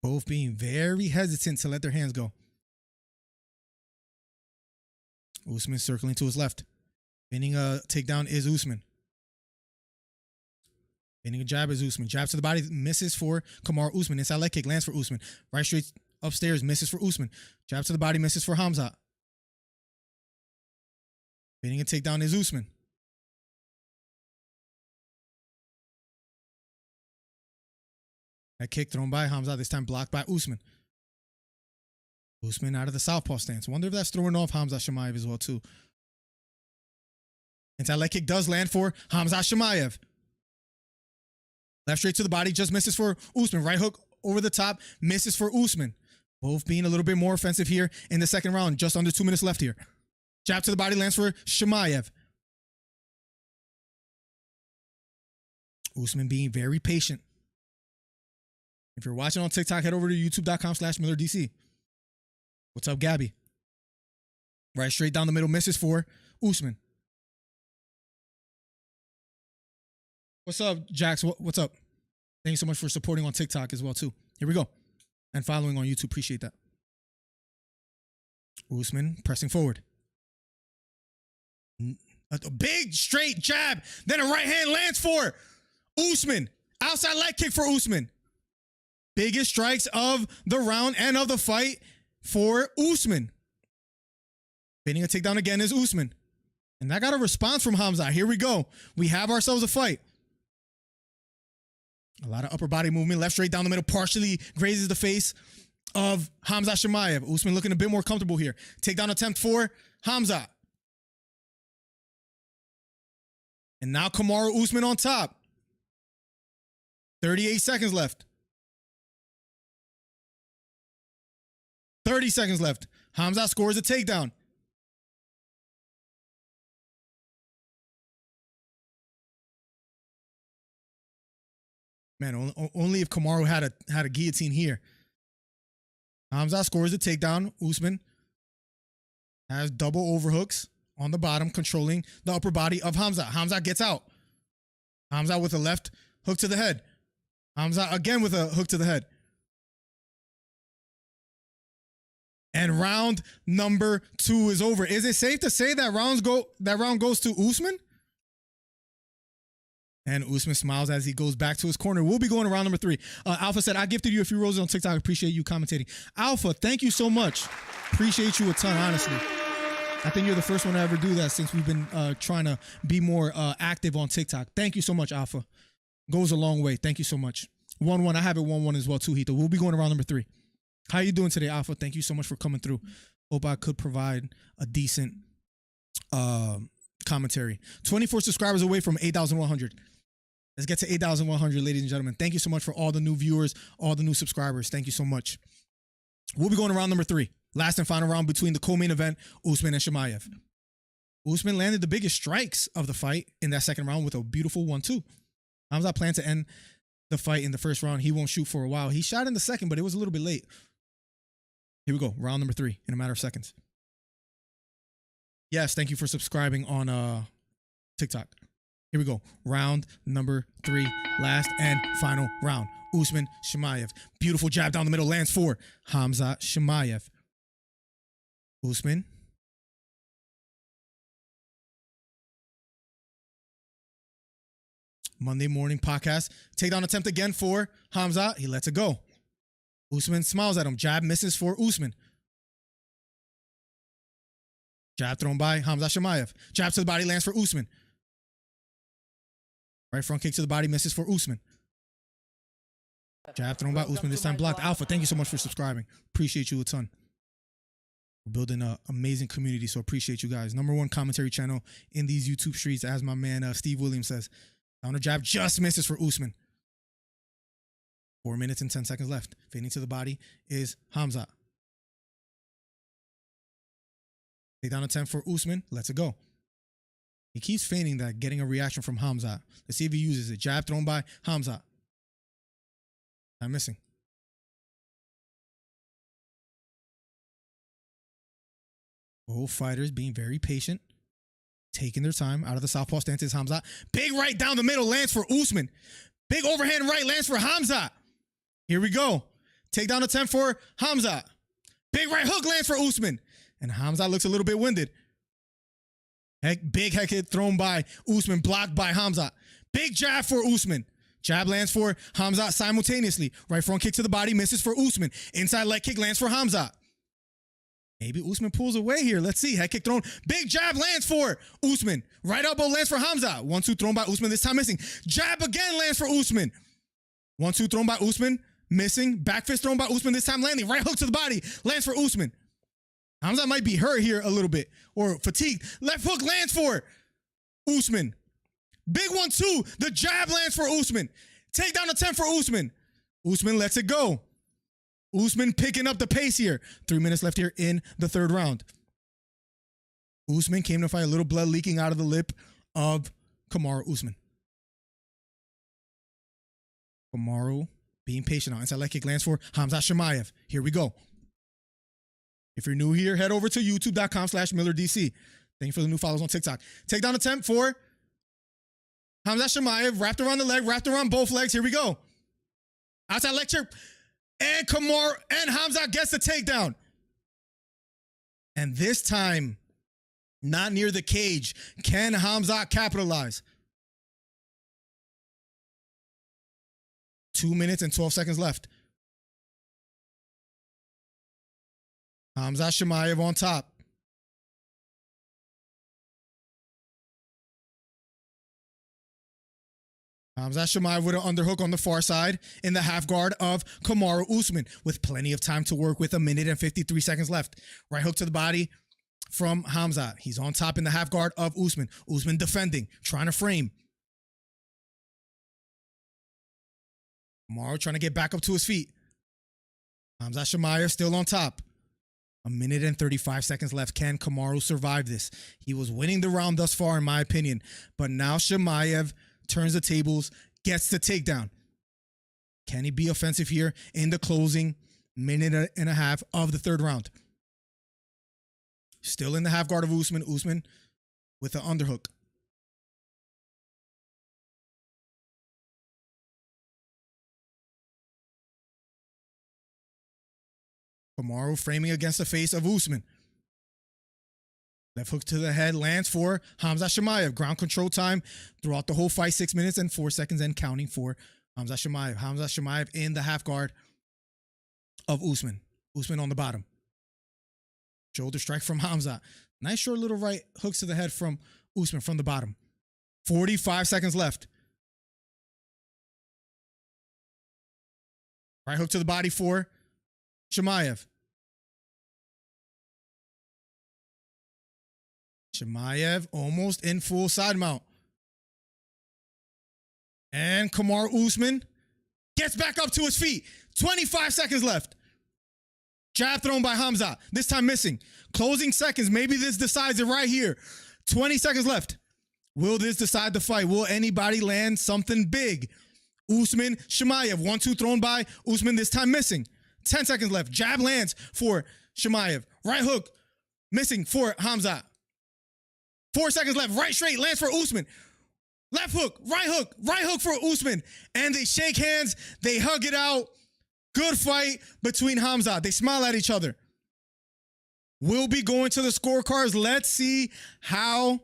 Both being very hesitant to let their hands go. Usman circling to his left. Fading a takedown is Usman. Fading a jab is Usman. Jab to the body, misses for Kamaru Usman. Inside leg kick lands for Usman. Right straight upstairs, misses for Usman. Jab to the body, misses for Khamzat. Fading a takedown is Usman. That kick thrown by Khamzat, this time blocked by Usman. Usman out of the southpaw stance. Wonder if that's throwing off Khamzat Chimaev as well too. Inside leg kick does land for Khamzat Chimaev. Left straight to the body, just misses for Usman. Right hook over the top, misses for Usman. Both being a little bit more offensive here in the second round. Just under 2 minutes left here. Jab to the body lands for Chimaev. Usman being very patient. If you're watching on TikTok, head over to youtube.com/MillerDC. What's up, Gabby? Right straight down the middle, misses for Usman. What's up, Jax? What's up? Thank you so much for supporting on TikTok as well, too. Here we go. And following on YouTube. Appreciate that. Usman pressing forward. A big straight jab. Then a right hand lands for Usman. Outside leg kick for Usman. Biggest strikes of the round and of the fight for Usman. Fading a takedown again is Usman. And that got a response from Khamzat. Here we go. We have ourselves a fight. A lot of upper body movement. Left straight down the middle. Partially grazes the face of Khamzat Chimaev. Usman looking a bit more comfortable here. Takedown attempt for Khamzat. And now Kamaru Usman on top. 38 seconds left. 30 seconds left. Khamzat scores a takedown. Man, only if Kamaru had a guillotine here. Khamzat scores a takedown. Usman has double overhooks on the bottom, controlling the upper body of Khamzat. Khamzat gets out. Khamzat with a left hook to the head. Khamzat again with a hook to the head. And round number 2 is over. Is it safe to say that round goes to Usman? And Usman smiles as he goes back to his corner. We'll be going to round number 3. Alpha said, I gifted you a few roses on TikTok. Appreciate you commentating. Alpha, thank you so much. Appreciate you a ton, honestly. I think you're the first one to ever do that since we've been trying to be more active on TikTok. Thank you so much, Alpha. Goes a long way. Thank you so much. 1-1. I have it 1-1 as well, too, Hito. We'll be going to round number 3. How you doing today, Alpha? Thank you so much for coming through. Hope I could provide a decent commentary. 24 subscribers away from 8,100. Let's get to 8,100, ladies and gentlemen. Thank you so much for all the new viewers, all the new subscribers. Thank you so much. We'll be going to round number 3. Last and final round between the co-main event, Usman and Chimaev. Usman landed the biggest strikes of the fight in that second round with a beautiful 1-2. Khamzat planned to end the fight in the first round. He won't shoot for a while. He shot in the second, but it was a little bit late. Here we go. Round number 3 in a matter of seconds. Yes, thank you for subscribing on TikTok. Here we go. Round number 3. Last and final round. Usman, Chimaev. Beautiful jab down the middle. Lands for Khamzat Chimaev. Usman. Monday morning podcast. Takedown attempt again for Khamzat. He lets it go. Usman smiles at him. Jab misses for Usman. Jab thrown by Khamzat Chimaev. Jab to the body lands for Usman. Right front kick to the body misses for Usman. Jab thrown by Usman, this time blocked. Alpha, thank you so much for subscribing. Appreciate you a ton. We're building an amazing community, so appreciate you guys. #1 commentary channel in these YouTube streets, as my man Steve Williams says. Counter jab just misses for Usman. 4 minutes and 10 seconds left. Fading to the body is Khamzat. Takedown attempt for Usman. Lets it go. He keeps feigning that, getting a reaction from Khamzat. Let's see if he uses it. Jab thrown by Khamzat. I'm missing. Both fighters being very patient, taking their time. Out of the southpaw stance is Khamzat. Big right down the middle lands for Usman. Big overhand right lands for Khamzat. Here we go. Takedown attempt for Khamzat. Big right hook lands for Usman. And Khamzat looks a little bit winded. Big head kick thrown by Usman, blocked by Khamzat. Big jab for Usman. Jab lands for Khamzat simultaneously. Right front kick to the body misses for Usman. Inside leg kick lands for Khamzat. Maybe Usman pulls away here. Let's see. Head kick thrown. Big jab lands for Usman. Right elbow lands for Khamzat. 1-2 thrown by Usman, this time missing. Jab again lands for Usman. 1-2 thrown by Usman, missing. Back fist thrown by Usman, this time landing. Right hook to the body lands for Usman. Khamzat might be hurt here a little bit or fatigued. Left hook lands for Usman. Big 1-2. The jab lands for Usman. Takedown attempt for Usman. Usman lets it go. Usman picking up the pace here. 3 minutes left here in the third round. Usman came to fight, a little blood leaking out of the lip of Kamaru Usman. Kamaru being patient now. Inside leg kick lands for Khamzat Chimaev. Here we go. If you're new here, head over to youtube.com/MillerDC. Thank you for the new followers on TikTok. Takedown attempt for Khamzat Chimaev. Wrapped around the leg, wrapped around both legs. Here we go. Outside leg kick. And Kamaru and Khamzat gets the takedown. And this time, not near the cage. Can Khamzat capitalize? 2 minutes and 12 seconds left. Khamzat Chimaev on top. Khamzat Chimaev with an underhook on the far side in the half guard of Kamaru Usman with plenty of time to work with. 1 minute and 53 seconds left. Right hook to the body from Khamzat. He's on top in the half guard of Usman. Usman defending, trying to frame. Kamaru trying to get back up to his feet. Khamzat Chimaev still on top. 1 minute and 35 seconds left. Can Kamaru survive this? He was winning the round thus far, in my opinion. But now Chimaev turns the tables, gets the takedown. Can he be offensive here in the closing minute and a half of the third round? Still in the half guard of Usman. Usman with an underhook. Kamaru framing against the face of Usman. Left hook to the head lands for Khamzat Chimaev. Ground control time throughout the whole fight, 6 minutes and 4 seconds and counting for Khamzat Chimaev. Khamzat Chimaev in the half guard of Usman. Usman on the bottom. Shoulder strike from Khamzat. Nice short little right hooks to the head from Usman from the bottom. 45 seconds left. Right hook to the body for Chimaev. Chimaev almost in full side mount. And Kamaru Usman gets back up to his feet. 25 seconds left. Jab thrown by Khamzat. This time missing. Closing seconds. Maybe this decides it right here. 20 seconds left. Will this decide the fight? Will anybody land something big? Usman, Chimaev. 1-2 thrown by Usman. This time missing. 10 seconds left. Jab lands for Chimaev. Right hook missing for Khamzat. 4 seconds left. Right straight lands for Usman. Left hook, right hook for Usman. And they shake hands. They hug it out. Good fight between Khamzat. They smile at each other. We'll be going to the scorecards. Let's see how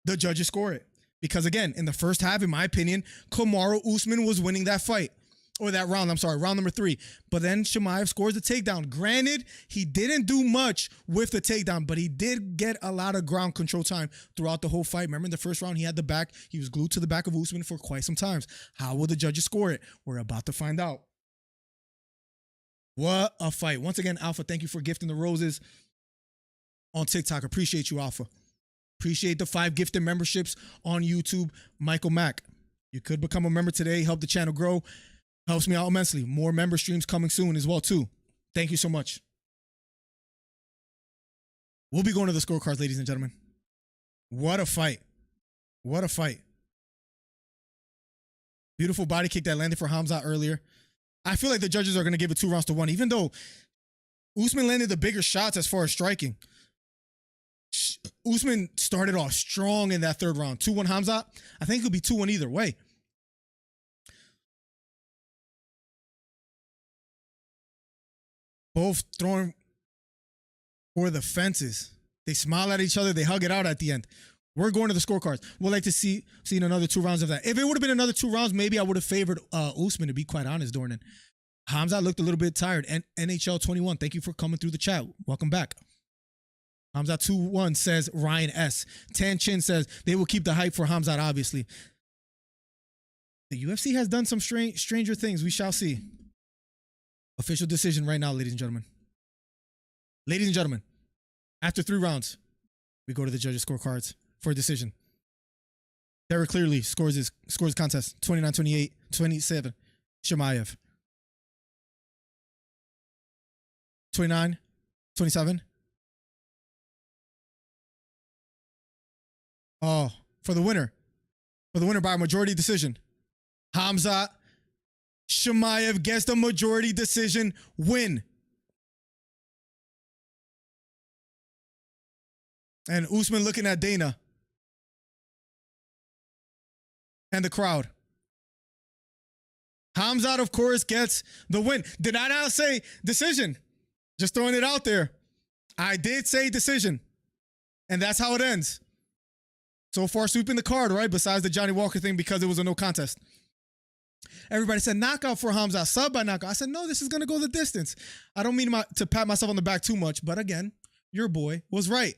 the judges score it. Because again, in the first half, in my opinion, Kamaru Usman was winning that fight. Or that round, I'm sorry, round number 3. But then Chimaev scores the takedown. Granted, he didn't do much with the takedown, but he did get a lot of ground control time throughout the whole fight. Remember in the first round, he had the back. He was glued to the back of Usman for quite some times. How will the judges score it? We're about to find out. What a fight. Once again, Alpha, thank you for gifting the roses on TikTok. Appreciate you, Alpha. Appreciate the 5 gifted memberships on YouTube. Michael Mack, you could become a member today. Help the channel grow. Helps me out immensely. More member streams coming soon as well, too. Thank you so much. We'll be going to the scorecards, ladies and gentlemen. What a fight. What a fight. Beautiful body kick that landed for Khamzat earlier. I feel like the judges are going to give it 2 rounds to 1, even though Usman landed the bigger shots as far as striking. Usman started off strong in that 3rd round. 2-1 Khamzat. I think it could be 2-1 either way. Both throwing for the fences. They smile at each other. They hug it out at the end. We're going to the scorecards. We'd like to see another 2 rounds of that. If it would have been another 2 rounds, maybe I would have favored Usman, to be quite honest, Dornan. Khamzat looked a little bit tired. And NHL 21, thank you for coming through the chat. Welcome back. Khamzat 2-1 says Ryan S. Tan Chin says they will keep the hype for Khamzat, obviously. The UFC has done some stranger things. We shall see. Official decision right now, ladies and gentlemen. Ladies and gentlemen, after 3 rounds, we go to the judges' scorecards for a decision. Derek clearly scores contest 29-28, 27. Chimaev. 29, 27. Oh, for the winner by a majority decision. Khamzat Chimaev gets the majority decision win. And Usman looking at Dana and the crowd. Khamzat, of course, gets the win. Did I not say decision? Just throwing it out there. I did say decision. And that's how it ends. So far, sweeping the card, right? Besides the Johnny Walker thing, because it was a no contest. Everybody said knockout for Khamzat, sub by knockout. I said, no, this is going to go the distance. I don't mean to pat myself on the back too much, but again, your boy was right.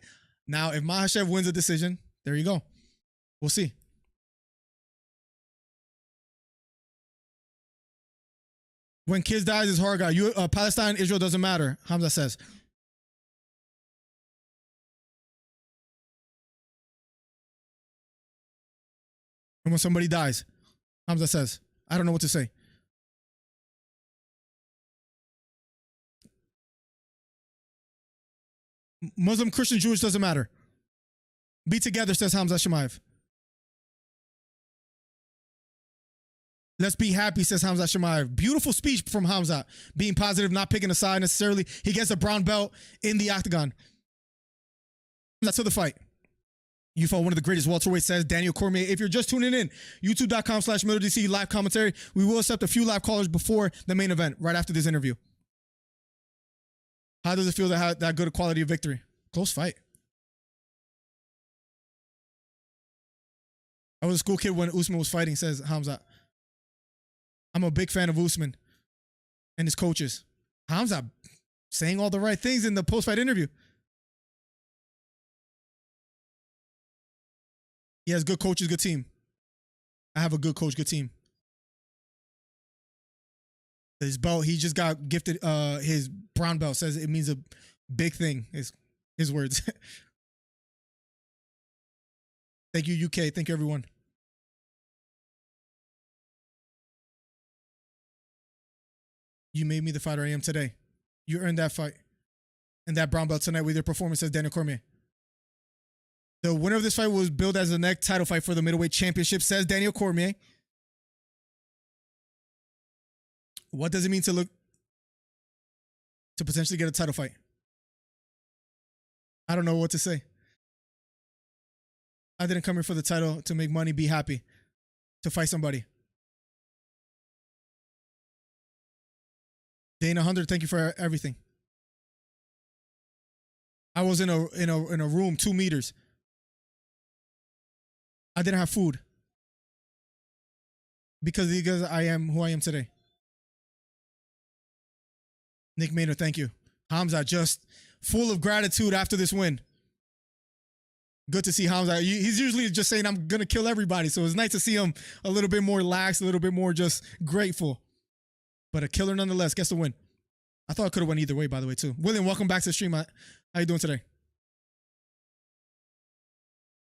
Now, if Makhachev wins a decision, there you go. We'll see. When kids dies, it's hard, guy. Palestine, Israel doesn't matter, Khamzat says. And when somebody dies, Khamzat says, I don't know what to say. Muslim, Christian, Jewish doesn't matter. Be together, says Khamzat Chimaev. Let's be happy, says Khamzat Chimaev. Beautiful speech from Khamzat. Being positive, not picking a side necessarily. He gets a brown belt in the octagon. That's to the fight. You fought one of the greatest welterweights, says Daniel Cormier. If you're just tuning in, youtube.com/MillerDC live commentary. We will accept a few live callers before the main event, right after this interview. How does it feel to have that good a quality of victory? Close fight. I was a school kid when Usman was fighting, says Khamzat. I'm a big fan of Usman and his coaches. Khamzat saying all the right things in the post-fight interview. He has good coaches, good team. I have a good coach, good team. His belt, he just got gifted his brown belt. Says it means a big thing. His words. Thank you, UK. Thank you, everyone. You made me the fighter I am today. You earned that fight and that brown belt tonight with your performance, says Daniel Cormier. The winner of this fight was billed as the next title fight for the middleweight championship, says Daniel Cormier. What does it mean to potentially get a title fight? I don't know what to say. I didn't come here for the title to make money, be happy, to fight somebody. Dana 100, thank you for everything. I was in a room 2 meters. I didn't have food because I am who I am today. Nick Maynard, thank you. Khamzat just full of gratitude after this win. Good to see Khamzat. He's usually just saying, I'm going to kill everybody. So it's nice to see him a little bit more lax, a little bit more just grateful. But a killer nonetheless. Gets the win. I thought it could have went either way, by the way, too. William, welcome back to the stream. How you doing today?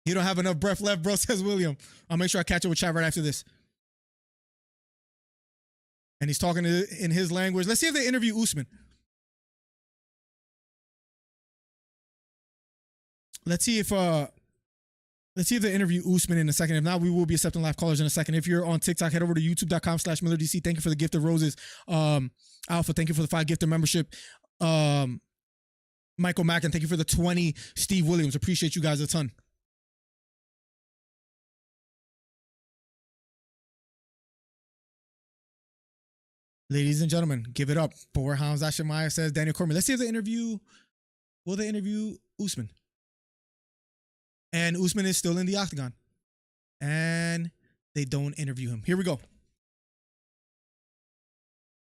You don't have enough breath left, bro, says William. I'll make sure I catch up with chat right after this. And he's talking in his language. Let's see if they interview Usman. Let's see if they interview Usman in a second. If not, we will be accepting live callers in a second. If you're on TikTok, head over to youtube.com/MillerDC. Thank you for the gift of roses. Alpha, thank you for the 5 gifted membership. Michael Mackin, thank you for the 20. Steve Williams, appreciate you guys a ton. Ladies and gentlemen, give it up for Khamzat Chimaev, says Daniel Cormier. Let's see if will they interview Usman? And Usman is still in the octagon. And they don't interview him. Here we go.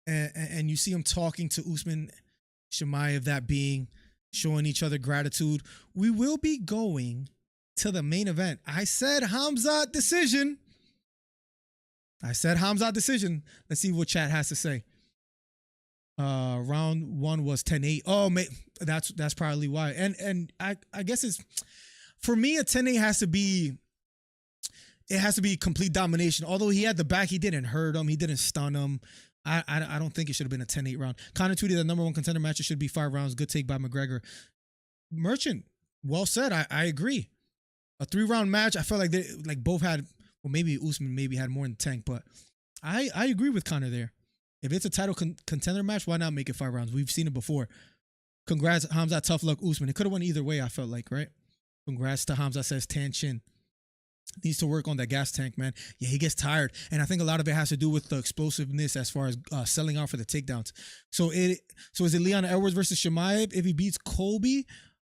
And you see him talking to Usman Chimaev, that being showing each other gratitude. We will be going to the main event. I said Khamzat decision. Let's see what chat has to say. Round 1 was 10-8. Oh, that's probably why. And I guess it's, for me, a 10-8 has to be complete domination. Although he had the back, he didn't hurt him, he didn't stun him. I don't think it should have been a 10-8 round. Connor tweeted that number 1 contender matches should be 5 rounds. Good take by McGregor. Merchant, well said. I agree. A 3-round match, I felt like both had, well, maybe Usman had more in the tank, but I agree with Connor there. If it's a title contender match, why not make it 5 rounds? We've seen it before. Congrats, Khamzat. Tough luck, Usman. It could have went either way, I felt like, right? Congrats to Khamzat, says Tan Chin. Needs to work on that gas tank, man. Yeah, he gets tired. And I think a lot of it has to do with the explosiveness as far as selling out for the takedowns. So is it Leon Edwards versus Chimaev? If he beats Colby,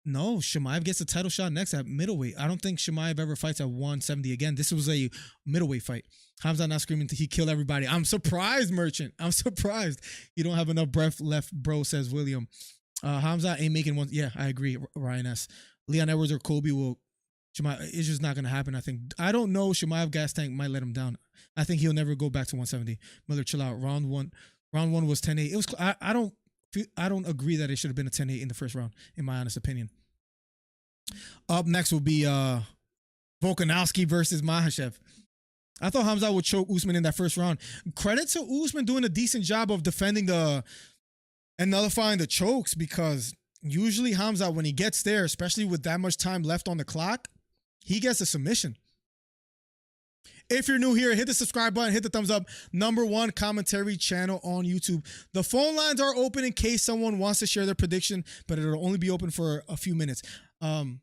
no, Chimaev gets a title shot next at middleweight. I don't think Chimaev ever fights at 170 again. This was a middleweight fight. Khamzat not screaming he killed everybody. I'm surprised, Merchant. I'm surprised. You don't have enough breath left, bro, says William. Khamzat ain't making one. Yeah, I agree, Ryan S. Leon Edwards or Colby will. It's just not going to happen, I think. I don't know. Chimaev gas tank might let him down. I think he'll never go back to 170. Miller, chill out. Round one was 10-8. It was. I don't agree that it should have been a 10-8 in the first round, in my honest opinion. Up next will be Volkanovski versus Makhachev. I thought Khamzat would choke Usman in that first round. Credit to Usman doing a decent job of defending and nullifying the chokes, because usually Khamzat, when he gets there, especially with that much time left on the clock, he gets a submission. If you're new here, hit the subscribe button, hit the thumbs up. #1 commentary channel on YouTube. The phone lines are open in case someone wants to share their prediction, but it'll only be open for a few minutes. I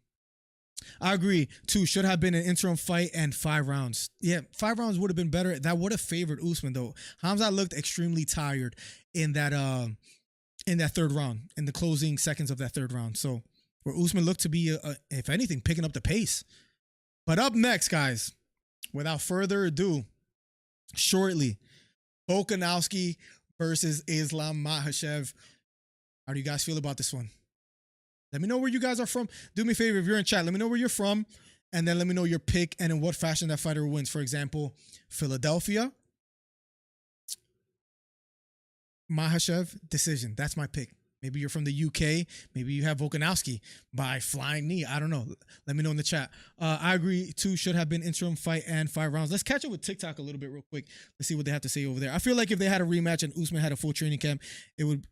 agree, too. Should have been an interim fight and 5 rounds. Yeah, 5 rounds would have been better. That would have favored Usman, though. Khamzat looked extremely tired in that in that third round, in the closing seconds of that third round. So where Usman looked to be, if anything, picking up the pace. But up next, guys, without further ado, shortly, Volkanovski versus Islam Makhachev. How do you guys feel about this one? Let me know where you guys are from. Do me a favor, if you're in chat, let me know where you're from, and then let me know your pick and in what fashion that fighter wins. For example, Philadelphia, Makhachev, decision. That's my pick. Maybe you're from the UK. Maybe you have Volkanovski by flying knee. I don't know. Let me know in the chat. I agree, too, should have been interim fight and 5 rounds. Let's catch up with TikTok a little bit real quick. Let's see what they have to say over there. I feel like if they had a rematch and Usman had a full training camp, it would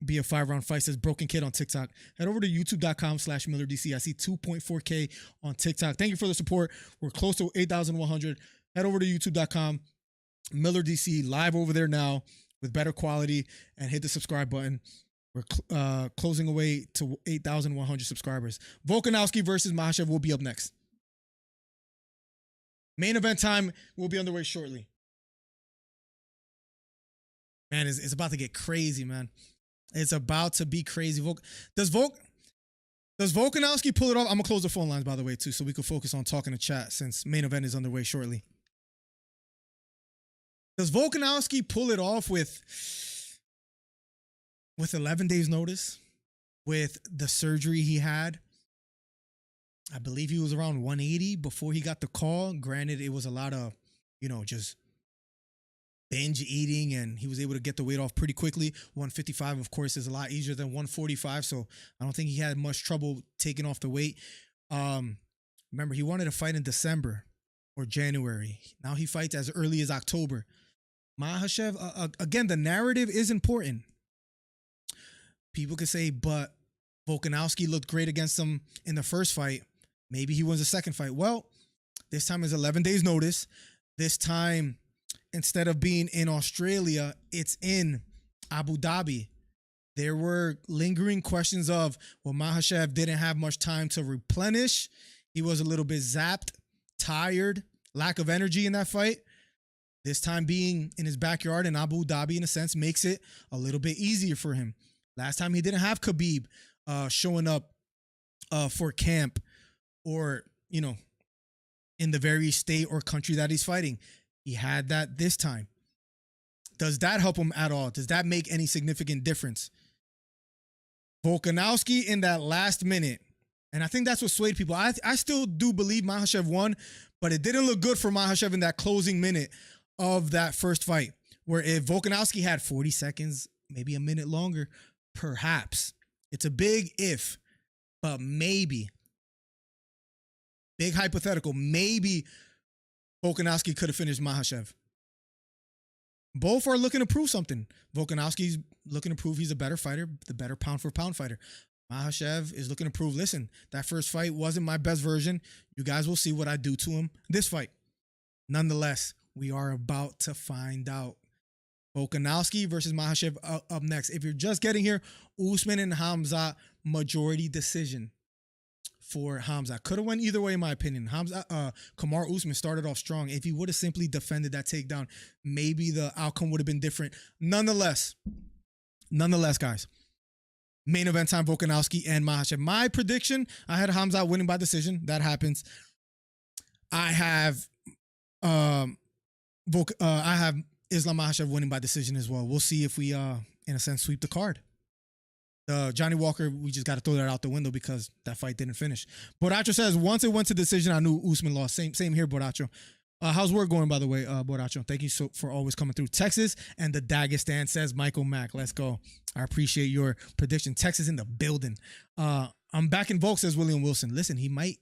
be a 5-round fight, says Broken Kid on TikTok. Head over to youtube.com/MillerDC. I see 2.4K on TikTok. Thank you for the support. We're close to 8,100. Head over to youtube.com, MillerDC, live over there now with better quality, and hit the subscribe button. We're closing away to 8,100 subscribers. Volkanovski versus Makhachev will be up next. Main event time will be underway shortly. Man, it's about to get crazy, man. It's about to be crazy. Does Volkanovski pull it off? I'm going to close the phone lines, by the way, too, so we can focus on talking to chat since main event is underway shortly. Does Volkanovski pull it off with 11 days notice, with the surgery he had? I believe he was around 180 before he got the call. Granted, it was a lot of, just binge eating, and he was able to get the weight off pretty quickly. 155, of course, is a lot easier than 145, so I don't think he had much trouble taking off the weight. Remember, he wanted to fight in December or January. Now he fights as early as October. Makhachev, again, the narrative is important. People could say, but Volkanovski looked great against him in the first fight. Maybe he wins the second fight. Well, this time is 11 days notice. This time, instead of being in Australia, it's in Abu Dhabi. There were lingering questions of, well, Makhachev didn't have much time to replenish. He was a little bit zapped, tired, lack of energy in that fight. This time being in his backyard in Abu Dhabi, in a sense, makes it a little bit easier for him. Last time he didn't have Khabib showing up for camp or, in the very state or country that he's fighting. He had that this time. Does that help him at all? Does that make any significant difference? Volkanovski in that last minute, and I think that's what swayed people. I still do believe Makhachev won, but it didn't look good for Makhachev in that closing minute of that first fight, where if Volkanovski had 40 seconds, maybe a minute longer, perhaps. It's a big if, but maybe. Big hypothetical. Maybe Volkanovski could have finished Makhachev. Both are looking to prove something. Volkanovski's looking to prove he's a better fighter, the better pound-for-pound fighter. Makhachev is looking to prove, listen, that first fight wasn't my best version. You guys will see what I do to him this fight. Nonetheless, we are about to find out. Volkanovski versus Makhachev up next. If you're just getting here, Usman and Khamzat, majority decision for Khamzat. Could have went either way, in my opinion. Kamaru Usman started off strong. If he would have simply defended that takedown, maybe the outcome would have been different. Nonetheless, guys, main event time, Volkanovski and Makhachev. My prediction, I had Khamzat winning by decision. That happens. I have Islam Makhachev winning by decision as well. We'll see if we, in a sense, sweep the card. Johnny Walker, we just got to throw that out the window because that fight didn't finish. Boracho says, once it went to decision, I knew Usman lost. Same here, Boracho. How's work going, by the way, Boracho? Thank you for always coming through. Texas and the Dagestan, says Michael Mack. Let's go. I appreciate your prediction. Texas in the building. I'm back in Volk, says William Wilson. Listen, he might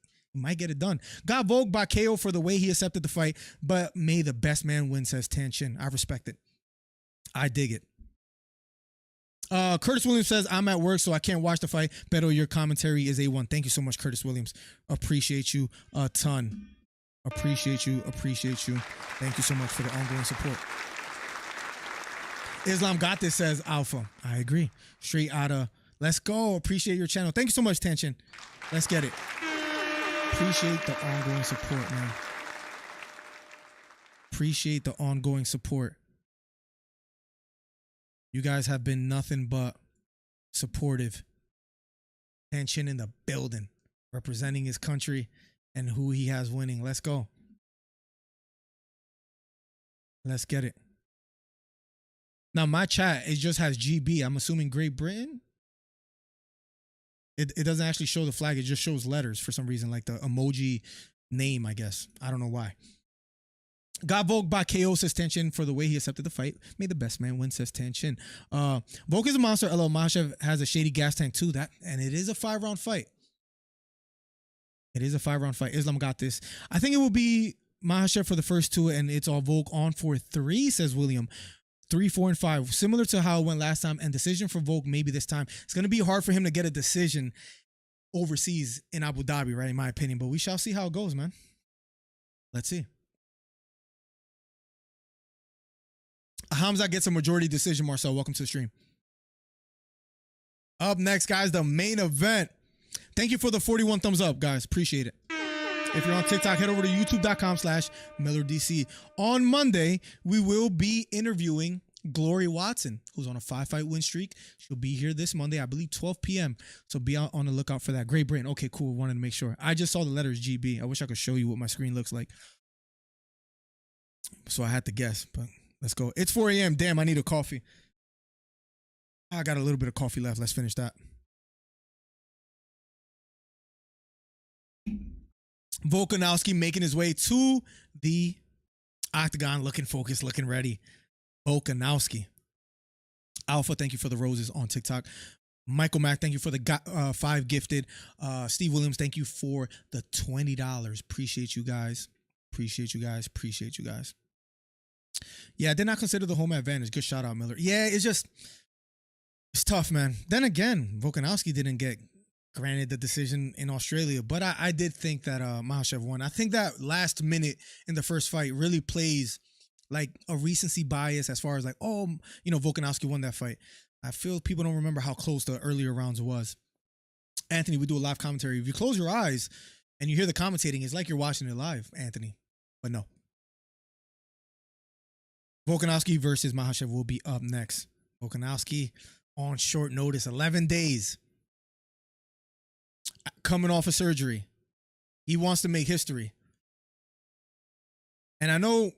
get it done. Got Volk by KO for the way he accepted the fight, but may the best man win, says Tan Chin. I respect it. I dig it. Curtis Williams says, I'm at work, so I can't watch the fight. Beto, your commentary is A1. Thank you so much, Curtis Williams. Appreciate you a ton. Appreciate you. Thank you so much for the ongoing support. Islam got this, says Alpha. I agree. Straight out of let's go. Appreciate your channel. Thank you so much, Tanchin. Let's get it. Appreciate the ongoing support, man. Appreciate the ongoing support. You guys have been nothing but supportive. Tension in the building, representing his country and who he has winning. Let's go. Let's get it. Now, my chat, it just has GB. I'm assuming Great Britain. It doesn't actually show the flag. It just shows letters for some reason, like the emoji name, I guess. I don't know why. Got Volk by KO, says Tension, for the way he accepted the fight. May the best man win, says Tension. Volk is a monster. LL Makhachev has a shady gas tank too. And it is a 5-round fight. It is a 5-round fight. Islam got this. I think it will be Makhachev for the first 2, and it's all Volk on for 3, says William. 3, 4, and 5. Similar to how it went last time, and decision for Volk maybe this time. It's going to be hard for him to get a decision overseas in Abu Dhabi, right, in my opinion. But we shall see how it goes, man. Let's see. Khamzat gets a majority decision, Marcel. Welcome to the stream. Up next, guys, the main event. Thank you for the 41 thumbs up, guys. Appreciate it. If you're on TikTok, head over to youtube.com/MillerDC. On Monday, we will be interviewing Glory Watson, who's on a 5-fight win streak. She'll be here this Monday, I believe 12 p.m. So be out on the lookout for that. Great Britain. Okay, cool. Wanted to make sure. I just saw the letters GB. I wish I could show you what my screen looks like. So I had to guess, but let's go. It's 4 a.m. Damn, I need a coffee. I got a little bit of coffee left. Let's finish that. Volkanovski making his way to the octagon, looking focused, looking ready. Volkanovski. Alpha, thank you for the roses on TikTok. Michael Mack, thank you for the 5 gifted. Steve Williams, thank you for the $20. Appreciate you guys. Appreciate you guys. Appreciate you guys. Yeah, I did not consider the home advantage. Good shout out, Miller. Yeah, it's tough, man. Then again, Volkanovski didn't get granted the decision in Australia, but I did think that Makhachev won. I think that last minute in the first fight really plays like a recency bias as far as like, oh, you know, Volkanovski won that fight. I feel people don't remember how close the earlier rounds was. Anthony, we do a live commentary. If you close your eyes and you hear the commentating, it's like you're watching it live, Anthony. But no. Volkanovski versus Makhachev will be up next. Volkanovski on short notice, 11 days. Coming off of surgery. He wants to make history. And I know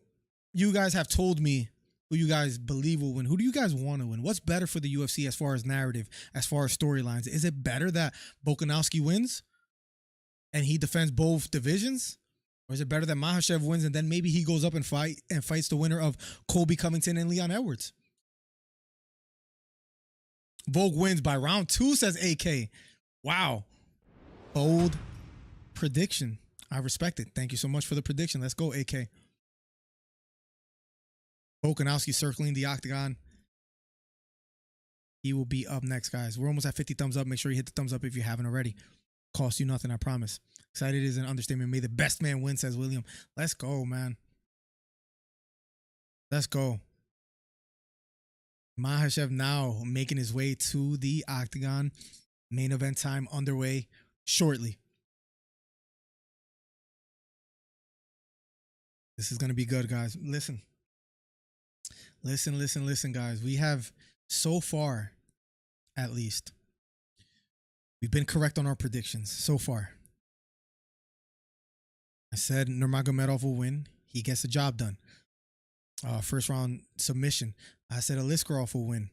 you guys have told me who you guys believe will win. Who do you guys want to win? What's better for the UFC as far as narrative, as far as storylines? Is it better that Volkanovski wins and he defends both divisions? Or is it better that Makhachev wins and then maybe he goes up and fights the winner of Colby Covington and Leon Edwards? Volk wins by round 2, says AK. Wow. Bold prediction. I respect it. Thank you so much for the prediction. Let's go, AK. Volkanovski circling the octagon. He will be up next, guys. We're almost at 50 thumbs up. Make sure you hit the thumbs up if you haven't already. Cost you nothing, I promise. Excited is an understatement. May the best man win, says William. Let's go, man. Let's go. Makhachev now making his way to the octagon. Main event time underway shortly. This is going to be good, guys. Listen. Listen, guys. We have, so far, at least, we've been correct on our predictions so far. I said Nurmagomedov will win. He gets the job done. First round submission. I said Aliskerov will win.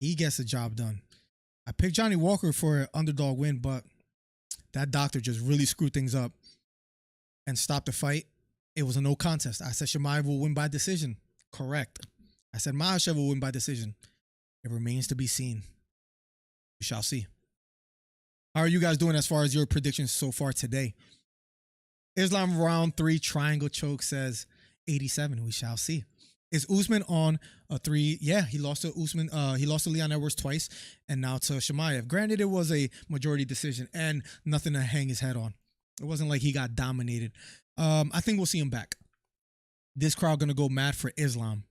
He gets the job done. I picked Johnny Walker for an underdog win, but that doctor just really screwed things up and stopped the fight. It was a no contest. I said Chimaev will win by decision. Correct. I said Makhachev will win by decision. It remains to be seen. We shall see. How are you guys doing as far as your predictions so far today? Islam round 3 triangle choke, says 87. We shall see. Is Usman on a 3? Yeah, he lost to Usman. He lost to Leon Edwards twice, and now to Chimaev. Granted, it was a majority decision and nothing to hang his head on. It wasn't like he got dominated. I think we'll see him back. This crowd gonna go mad for Islam.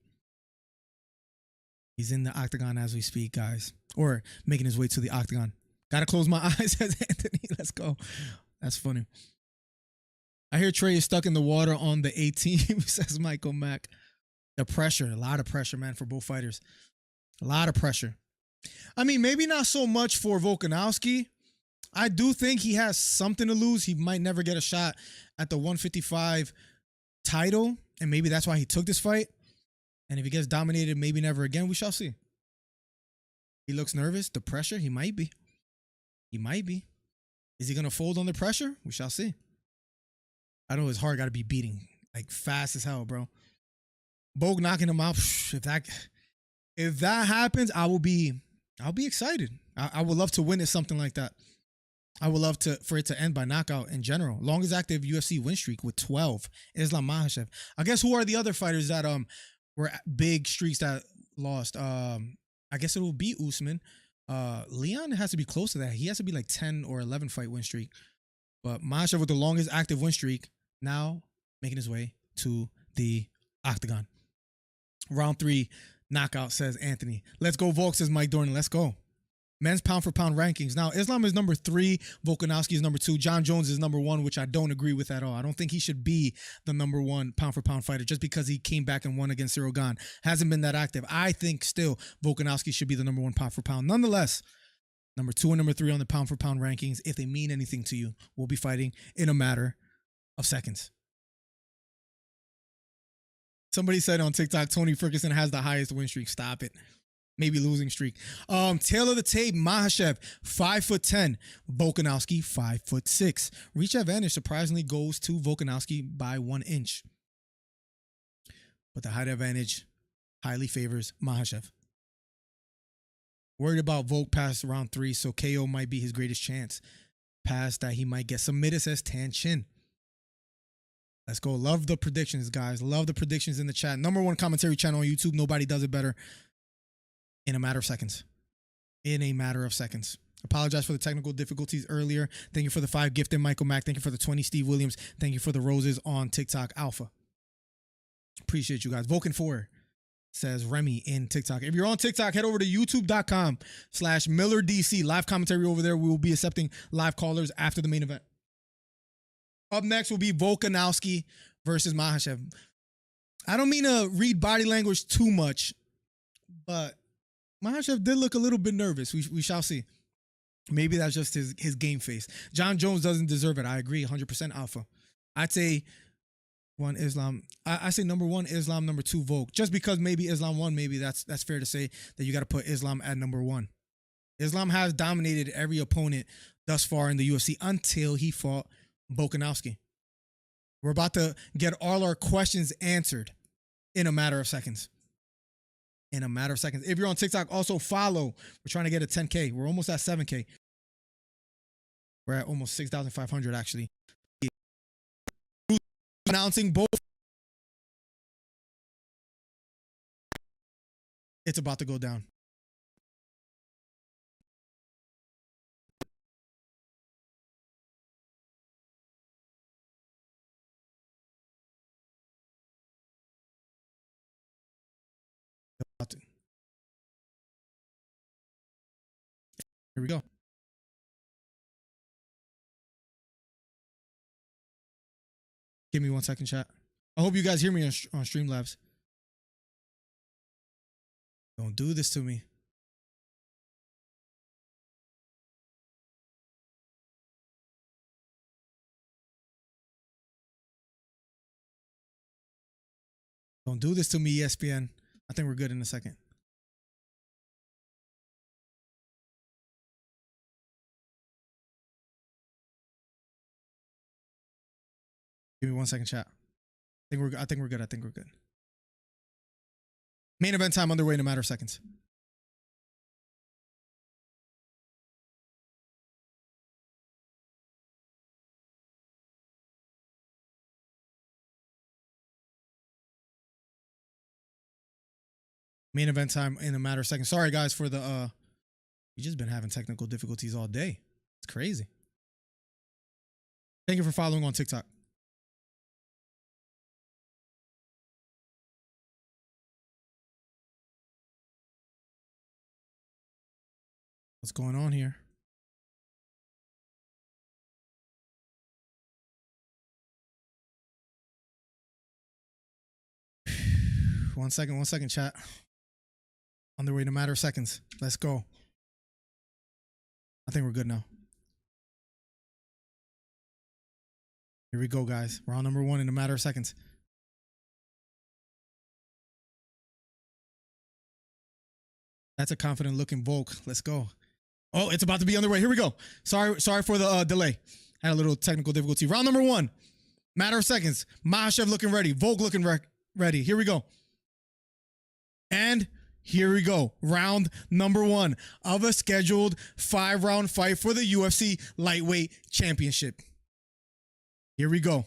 He's in the octagon as we speak, guys, or making his way to the octagon. Gotta close my eyes, says Anthony. Let's go. That's funny. I hear Trey is stuck in the water on the A team, says Michael Mack. The pressure, a lot of pressure, man, for both fighters. A lot of pressure. I mean, maybe not so much for Volkanovski. I do think he has something to lose. He might never get a shot at the 155 title, and maybe that's why he took this fight. And if he gets dominated, maybe never again. We shall see. He looks nervous. The pressure, he might be. He might be. Is he going to fold under pressure? We shall see. I know his heart got to be beating like fast as hell, bro. Volk knocking him out. If that happens, I'll be excited. I would love to witness something like that. I would love for it to end by knockout in general. Longest active UFC win streak with 12. Islam Makhachev. I guess who are the other fighters that were big streaks that lost? I guess it will be Usman. Leon has to be close to that. He has to be like 10 or 11 fight win streak. But Makhachev with the longest active win streak now making his way to the octagon. Round 3 knockout, says Anthony. Let's go, Volk, says Mike Dornan. Let's go. Men's pound for pound rankings. Now, Islam is number 3. Volkanovski is number 2. John Jones is number 1, which I don't agree with at all. I don't think he should be the number 1 pound for pound fighter just because he came back and won against Cyril Gane. Hasn't been that active. I think still Volkanovski should be the number 1 pound for pound. Nonetheless, number 2 and number 3 on the pound for pound rankings, if they mean anything to you, we'll be fighting in a matter of seconds. Somebody said on TikTok, Tony Ferguson has the highest win streak. Stop it. Maybe losing streak. Tail of the tape, Makhachev, 5'10". Volkanovski, 5'6". Reach advantage surprisingly goes to Volkanovski by 1 inch. But the height advantage highly favors Makhachev. Worried about Volk past round 3, so KO might be his greatest chance. Past that, he might get submitted, says Tan Chin. Let's go. Love the predictions, guys. Love the predictions in the chat. Number 1 commentary channel on YouTube. Nobody does it better. In a matter of seconds. In a matter of seconds. Apologize for the technical difficulties earlier. Thank you for the 5 gifted Michael Mack. Thank you for the 20 Steve Williams. Thank you for the roses on TikTok Alpha. Appreciate you guys. Vulcan4 says Remy in TikTok. If you're on TikTok, head over to youtube.com/MillerDC. Live commentary over there. We will be accepting live callers after the main event. Up next will be Volkanovski versus Makhachev. I don't mean to read body language too much, but Makhachev did look a little bit nervous. We shall see. Maybe that's just his game face. John Jones doesn't deserve it. I agree, 100% alpha. I'd say 1 Islam. I say number 1 Islam, number 2 Volk. Just because maybe Islam won, maybe that's fair to say that you got to put Islam at number 1. Islam has dominated every opponent thus far in the UFC until he fought Volkanovski. We're about to get all our questions answered in a matter of seconds. In a matter of seconds. If you're on TikTok, also follow. We're trying to get a 10K. We're almost at 7K. We're at almost 6,500 actually. Announcing both. It's about to go down. Here we go. Give me 1 second, chat. I hope you guys hear me on Streamlabs. Don't do this to me. Don't do this to me, ESPN. I think we're good in a second. Give me 1 second, chat. I think we're good. Main event time underway in a matter of seconds. Main event time in a matter of seconds. Sorry guys for the we just been having technical difficulties all day. It's crazy. Thank you for following on TikTok. What's going on here? One second, chat. On their way in a matter of seconds. Let's go. I think we're good now. Here we go, guys. Round number 1 in a matter of seconds. That's a confident looking Volk. Let's go. Oh, it's about to be underway. Here we go. Sorry for the delay. Had a little technical difficulty. Round number 1. Matter of seconds. Makhachev looking ready. Volk looking ready. Here we go. And here we go. Round number 1 of a scheduled 5-round fight for the UFC Lightweight Championship. Here we go.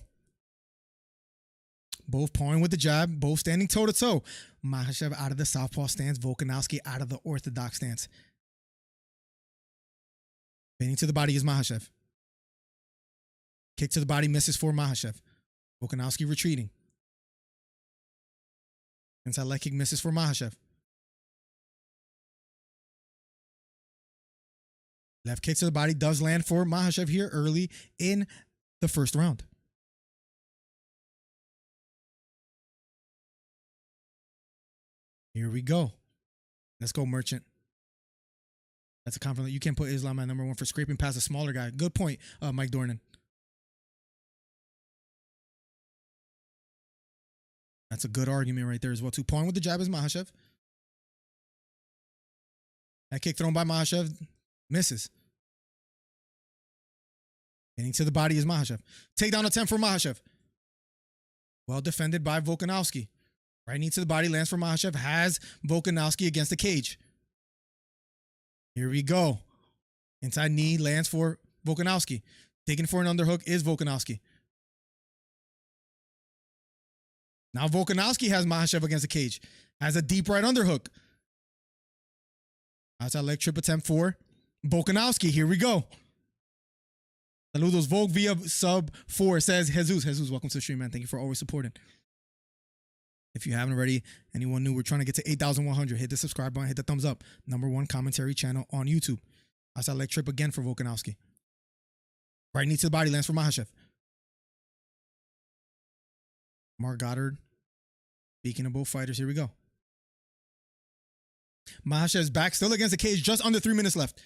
Both pawing with the jab, both standing toe-to-toe. Makhachev out of the southpaw stance, Volkanovski out of the orthodox stance. Bending to the body is Makhachev. Kick to the body misses for Makhachev. Volkanovski retreating. Inside leg kick misses for Makhachev. Left kick to the body does land for Makhachev here early in the first round. Here we go. Let's go, Merchant. That's a compliment. You can't put Islam at number 1 for scraping past a smaller guy. Good point, Mike Dornan. That's a good argument right there as well. 2 pawing with the jab is Makhachev. That kick thrown by Makhachev misses. Getting to the body is Makhachev. Takedown attempt for Makhachev. Well defended by Volkanovski. Right knee to the body lands for Makhachev. Has Volkanovski against the cage. Here we go. Inside knee lands for Volkanovski. Taking for an underhook is Volkanovski. Now Volkanovski has Makhachev against the cage. Has a deep right underhook. Outside leg trip attempt for Volkanovski. Here we go. Saludos Volk via sub 4 says Jesus. Jesus, welcome to the stream, man. Thank you for always supporting. If you haven't already, anyone new, we're trying to get to 8,100. Hit the subscribe button, hit the thumbs up. Number 1 commentary channel on YouTube. Outside leg trip again for Volkanovski. Right knee to the body lands for Makhachev. Mark Goddard. Speaking of both fighters, here we go. Makhachev's back, still against the cage, just under 3 minutes left.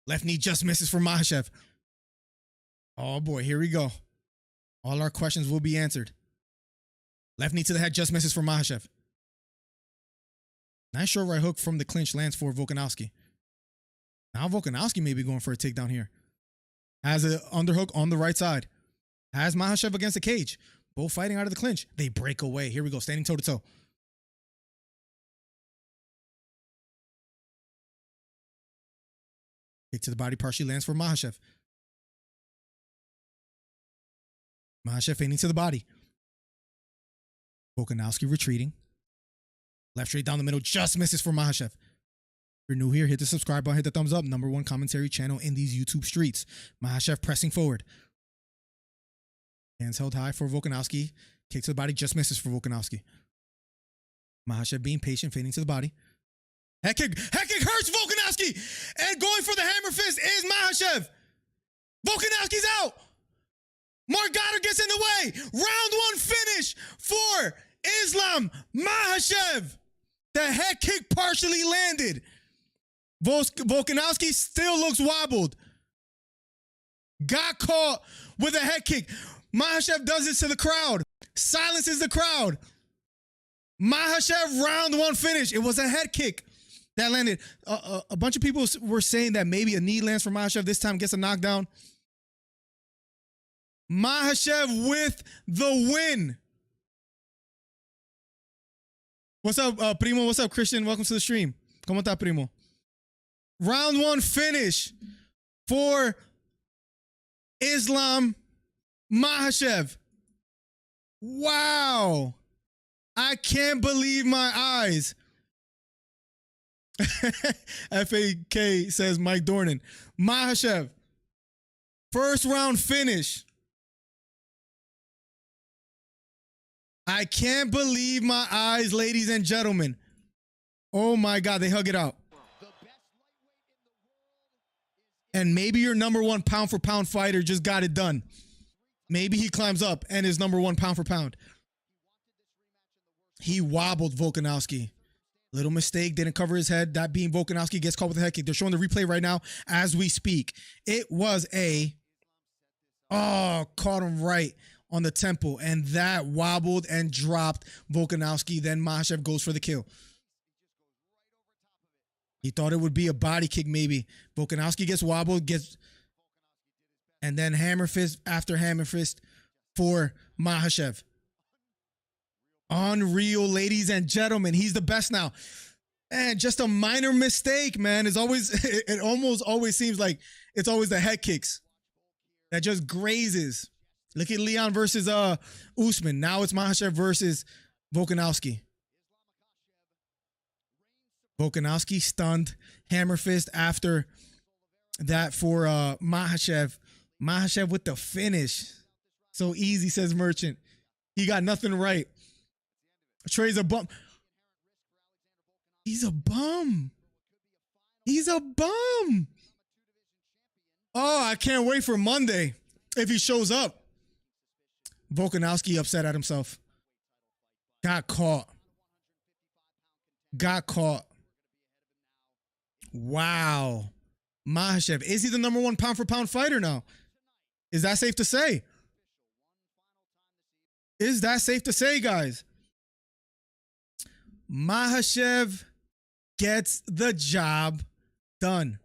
Left knee just misses for Makhachev. Oh boy, here we go. All our questions will be answered. Left knee to the head just misses for Makhachev. Nice short right hook from the clinch lands for Volkanovski. Now Volkanovski may be going for a takedown here. Has an underhook on the right side. Has Makhachev against the cage. Both fighting out of the clinch. They break away. Here we go, standing toe-to-toe. Kick to the body partially lands for Makhachev. Makhachev feigning to the body. Volkanovski retreating. Left straight down the middle, just misses for Makhachev. If you're new here, hit the subscribe button, hit the thumbs up. Number 1 commentary channel in these YouTube streets. Makhachev pressing forward. Hands held high for Volkanovski. Kick to the body, just misses for Volkanovski. Makhachev being patient, fading to the body. Head kick hurts Volkanovski! And going for the hammer fist is Makhachev. Volkanovski's out! Mark Goddard gets in the way. Round 1 finish for Islam Makhachev. The head kick partially landed. Volkanovski still looks wobbled. Got caught with a head kick. Makhachev does this to the crowd. Silences the crowd. Makhachev round 1 finish. It was a head kick that landed. A bunch of people were saying that maybe a knee lands for Makhachev this time, gets a knockdown. Makhachev with the win. What's up, Primo? What's up, Christian? Welcome to the stream. ¿Cómo está, Primo? Round 1 finish for Islam Makhachev. Wow. I can't believe my eyes. FAK says Mike Dornan. Makhachev. First round finish. I can't believe my eyes, ladies and gentlemen. Oh my God, they hug it out. And maybe your number 1 pound for pound fighter just got it done. Maybe he climbs up and is number 1 pound for pound. He wobbled Volkanovski. Little mistake, didn't cover his head. That being Volkanovski gets caught with a head kick. They're showing the replay right now as we speak. It was caught him right on the temple, and that wobbled and dropped Volkanovski. Then Makhachev goes for the kill. He thought it would be a body kick maybe. Volkanovski gets wobbled, and then hammer fist after hammer fist for Makhachev. Unreal, ladies and gentlemen. He's the best now. And just a minor mistake, man. It almost always seems like it's always the head kicks that just grazes. Look at Leon versus Usman. Now it's Makhachev versus Volkanovski. Volkanovski stunned. Hammer fist after that for Makhachev. Makhachev with the finish. So easy, says Merchant. He got nothing right. Trey's a bum. He's a bum. He's a bum. Oh, I can't wait for Monday if he shows up. Volkanovski upset at himself. Got caught. Wow. Makhachev. Is he the number one pound for pound fighter now? Is that safe to say? Is that safe to say, guys? Makhachev gets the job done.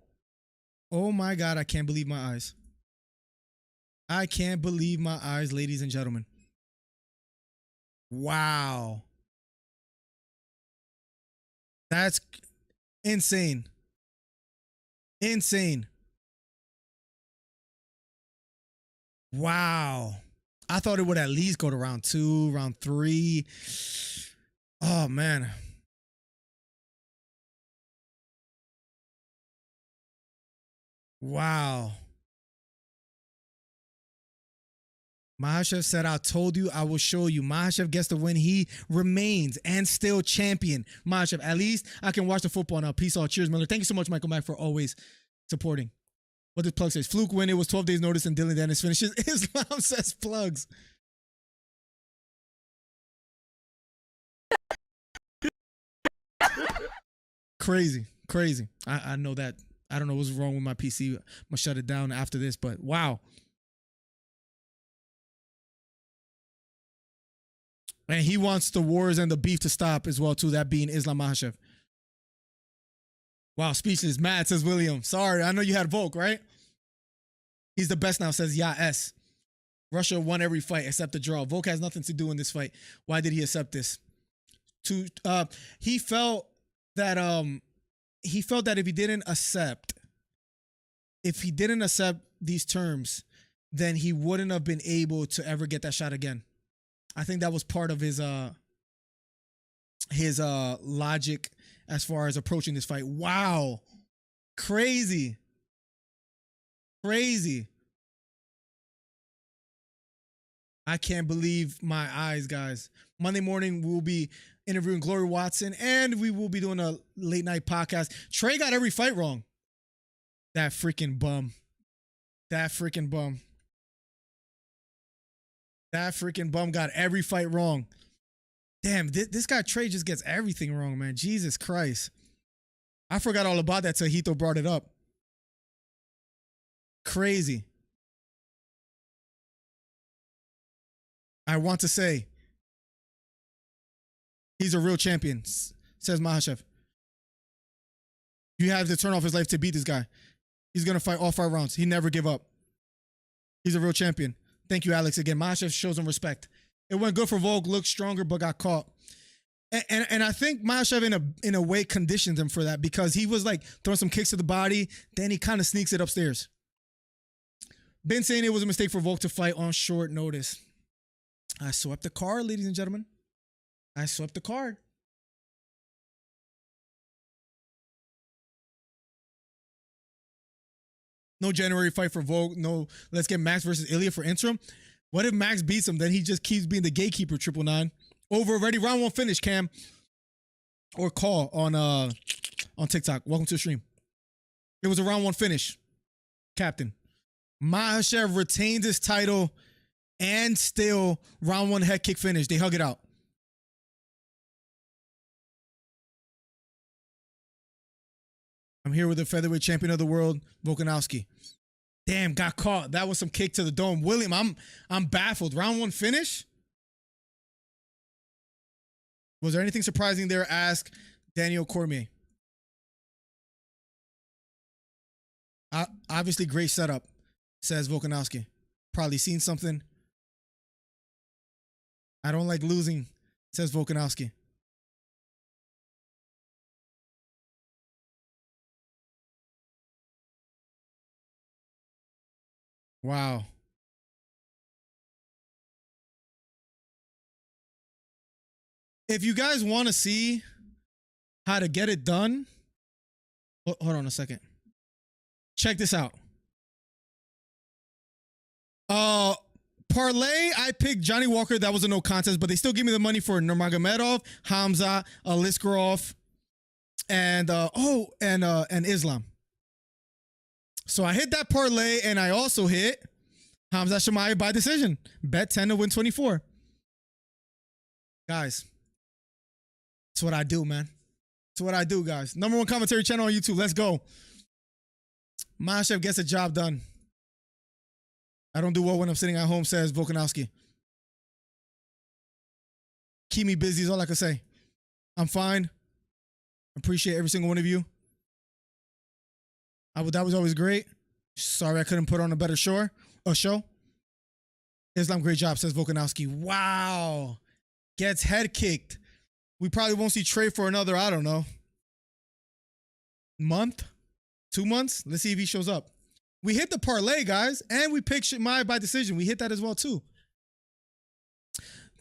Oh my God, I can't believe my eyes. I can't believe my eyes, ladies and gentlemen. Wow. That's insane. Insane. Wow. I thought it would at least go to round 2, round 3. Oh, man. Wow. Makhachev said, I told you I will show you. Makhachev gets the win. He remains and still champion. Makhachev, at least I can watch the football now. Peace out. Cheers, Miller. Thank you so much, Michael Mack, for always supporting. What did Plug says? Fluke win. It was 12 days notice and Dylan Dennis finishes. Islam says Plugs. Crazy. I know that. I don't know what's wrong with my PC. I'm gonna shut it down after this, but wow. And he wants the wars and the beef to stop as well, too. That being Islam Makhachev. Wow, speechless. Mad, says William. Sorry, I know you had Volk, right? He's the best now, says Ya-S. Russia won every fight except the draw. Volk has nothing to do in this fight. Why did he accept this? He felt that if he didn't accept these terms, then he wouldn't have been able to ever get that shot again. I think that was part of his logic as far as approaching this fight. Wow. Crazy. I can't believe my eyes, guys. Monday morning, we'll be interviewing Glory Watson, and we will be doing a late night podcast. Trey got every fight wrong. That freaking bum. That freaking bum got every fight wrong. Damn, this guy Trey just gets everything wrong, man. Jesus Christ. I forgot all about that till Hito brought it up. Crazy. I want to say he's a real champion, says Makhachev. You have to turn off his life to beat this guy. He's going to fight all 5 rounds. He never give up. He's a real champion. Thank you, Alex. Again, Makhachev shows him respect. It went good for Volk, looked stronger, but got caught. And I think Makhachev in a way conditioned him for that, because he was like throwing some kicks to the body, then he kind of sneaks it upstairs. Been saying it was a mistake for Volk to fight on short notice. I swept the card, ladies and gentlemen. I swept the card. No January fight for Volk. No, let's get Max versus Elliott for interim. What if Max beats him? Then he just keeps being the gatekeeper, 999. Over already. Round 1 finish, Cam. Or call on TikTok. Welcome to the stream. It was a round 1 finish. Captain. Makhachev retains his title and still round 1 head kick finish. They hug it out. I'm here with the featherweight champion of the world, Volkanovski. Damn, got caught. That was some kick to the dome. William, I'm baffled. Round 1 finish? Was there anything surprising there? Ask Daniel Cormier. Obviously, great setup, says Volkanovski. Probably seen something. I don't like losing, says Volkanovski. Wow. If you guys want to see how to get it done, hold on a second. Check this out. Parlay, I picked Johnny Walker. That was a no contest, but they still give me the money for Nurmagomedov, Khamzat, Aliskerov, and Islam. So I hit that parlay, and I also hit Khamzat Chimaev by decision. Bet 10 to win 24. Guys, that's what I do, man. That's what I do, guys. #1 commentary channel on YouTube. Let's go. Makhachev gets the job done. I don't do well when I'm sitting at home, says Volkanovski. Keep me busy is all I can say. I'm fine. Appreciate every single one of you. That was always great. Sorry I couldn't put on a better show. Islam, great job, says Volkanovski. Wow. Gets head kicked. We probably won't see Trey for another, I don't know, month, 2 months. Let's see if he shows up. We hit the parlay, guys, and we picked Chimaev by decision. We hit that as well, too.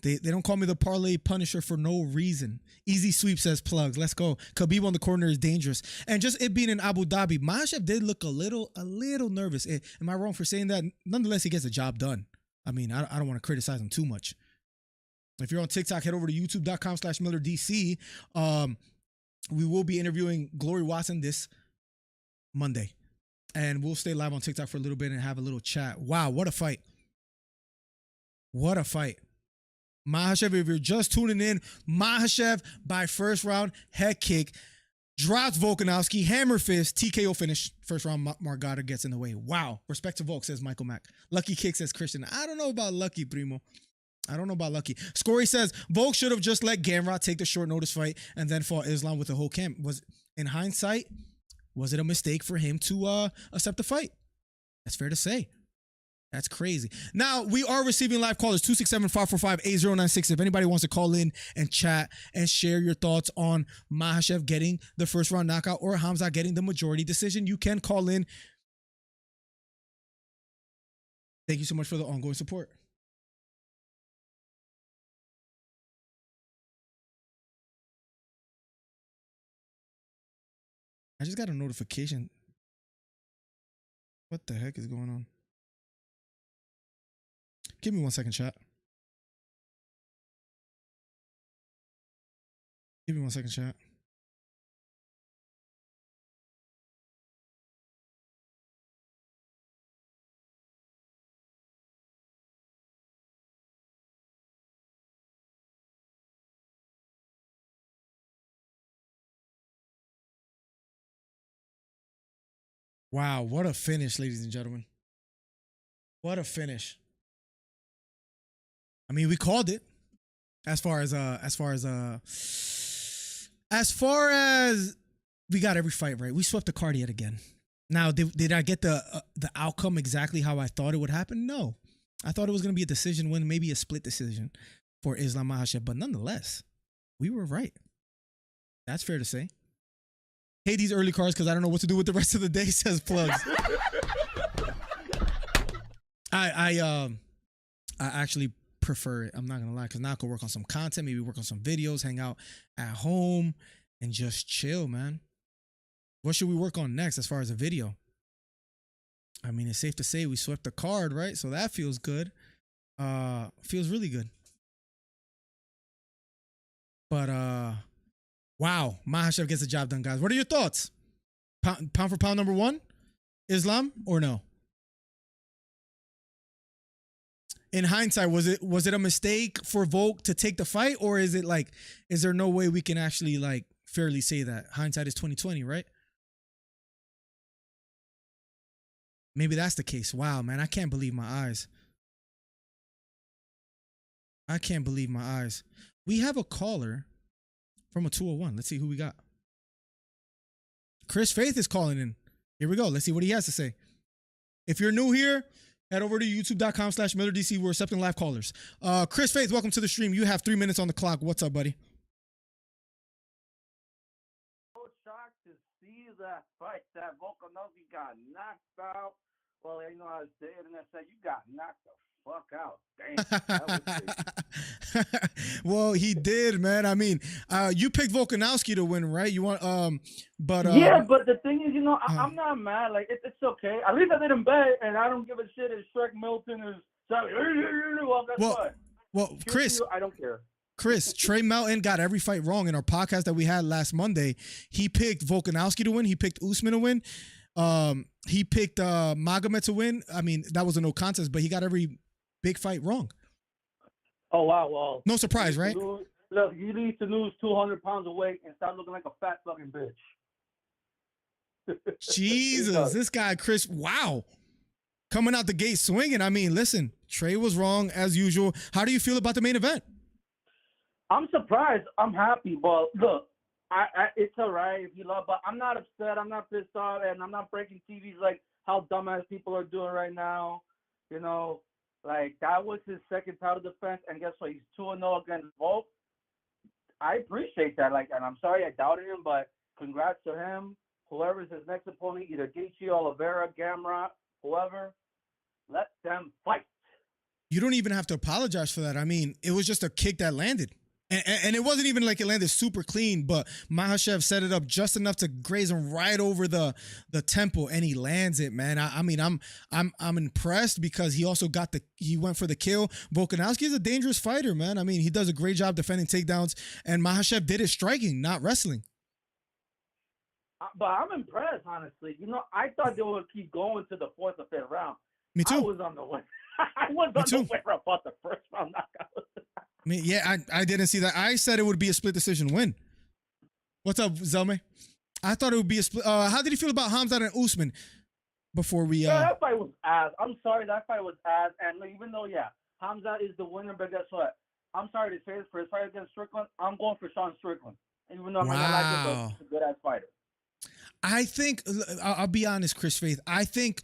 They don't call me the parlay punisher for no reason. Easy sweep, says Plugs. Let's go. Khabib on the corner is dangerous. And just it being in Abu Dhabi, Makhachev did look a little nervous. Am I wrong for saying that? Nonetheless, he gets the job done. I mean, I don't want to criticize him too much. If you're on TikTok, head over to youtube.com/MillerDC. We will be interviewing Glory Watson this Monday. And we'll stay live on TikTok for a little bit and have a little chat. Wow, what a fight. What a fight. Makhachev, if you're just tuning in, Makhachev by first round head kick drops Volkanovski, hammer fist, TKO finish. First round, Margada gets in the way. Wow. Respect to Volk, says Michael Mack. Lucky kick, says Christian. I don't know about lucky, primo. I don't know about lucky. Scory says Volk should have just let Gamrot take the short notice fight and then fought Islam with the whole camp. In hindsight, was it a mistake for him to accept the fight? That's fair to say. That's crazy. Now, we are receiving live callers, 267-545-8096. If anybody wants to call in and chat and share your thoughts on Makhachev getting the first round knockout or Khamzat getting the majority decision, you can call in. Thank you so much for the ongoing support. I just got a notification. What the heck is going on? Give me 1 second, chat. Give me 1 second, chat. Wow, what a finish, ladies and gentlemen. What a finish. I mean, we called it as far as we got every fight right. We swept the card yet again. Now, did I get the outcome exactly how I thought it would happen? No. I thought it was going to be a decision win, maybe a split decision for Islam Makhachev, but nonetheless, we were right. That's fair to say. Hate these early cards because I don't know what to do with the rest of the day, says Plugs. I actually prefer it. I'm not gonna lie, because now I can work on some content, maybe work on some videos, hang out at home, and just chill, man. What should we work on next as far as a video? I mean, it's safe to say we swept the card, right? So that feels good. Feels really good. But wow, Makhachev gets the job done, guys. What are your thoughts? Pound for pound #1, Islam or no? In hindsight, was it a mistake for Volk to take the fight, or is it like, is there no way we can actually like fairly say that? Hindsight is 20/20, right? Maybe that's the case. Wow, man, I can't believe my eyes. I can't believe my eyes. We have a caller from a 201. Let's see who we got. Chris Faith is calling in. Here we go. Let's see what he has to say. If you're new here, head over to youtube.com/MillerDC. We're accepting live callers. Chris Faith, welcome to the stream. You have 3 minutes on the clock. What's up, buddy? So shocked to see that fight that Volkanovski got knocked out. Well, you know, I was there and I said, you got knocked the fuck out. Damn. That was crazy. Well, he did, man. I mean, you picked Volkanovski to win, right? You want, but yeah, but the thing is, you know, I'm not mad. Like, it's okay. At least I didn't bet, and I don't give a shit if Shrek Milton is sorry. Well, guess what? Well, Chris, I don't care. Chris, Trey Melton got every fight wrong in our podcast that we had last Monday. He picked Volkanovski to win. He picked Usman to win. He picked Magomed to win. I mean, that was a no contest, but he got every big fight wrong. Oh, wow. Well, no surprise, right? Look, you need to lose 200 pounds of weight and stop looking like a fat fucking bitch. Jesus, this guy, Chris, wow. Coming out the gate swinging. I mean, listen, Trey was wrong as usual. How do you feel about the main event? I'm surprised. I'm happy, but look, it's all right if you love, but I'm not upset. I'm not pissed off, and I'm not breaking TVs like how dumbass people are doing right now. You know, like that was his second title defense, and guess what? He's 2-0 against Volk. I appreciate that. Like, and I'm sorry I doubted him, but congrats to him. Whoever's his next opponent, either Gaethje, Oliveira, Gamrot, whoever, let them fight. You don't even have to apologize for that. I mean, it was just a kick that landed. And it wasn't even like it landed super clean, but Makhachev set it up just enough to graze him right over the temple, and he lands it, man. I mean, I'm impressed because he also he went for the kill. Volkanovski is a dangerous fighter, man. I mean, he does a great job defending takedowns, and Makhachev did it striking, not wrestling. But I'm impressed, honestly. You know, I thought they would keep going to the fourth or fifth round. Me too. I was on the way. I was on the way about the first round knockout. I mean, yeah, I didn't see that. I said it would be a split decision win. What's up, Zelme? I thought it would be a split. How did you feel about Khamzat and Usman before we? Yeah, that fight was ass. I'm sorry, that fight was ass. And even though, yeah, Khamzat is the winner, but guess what? I'm sorry to say this, for his fight against Strickland, I'm going for Sean Strickland. Even though I'm not like him, but he's a good ass fighter. I think I'll be honest, Chris Faith. I think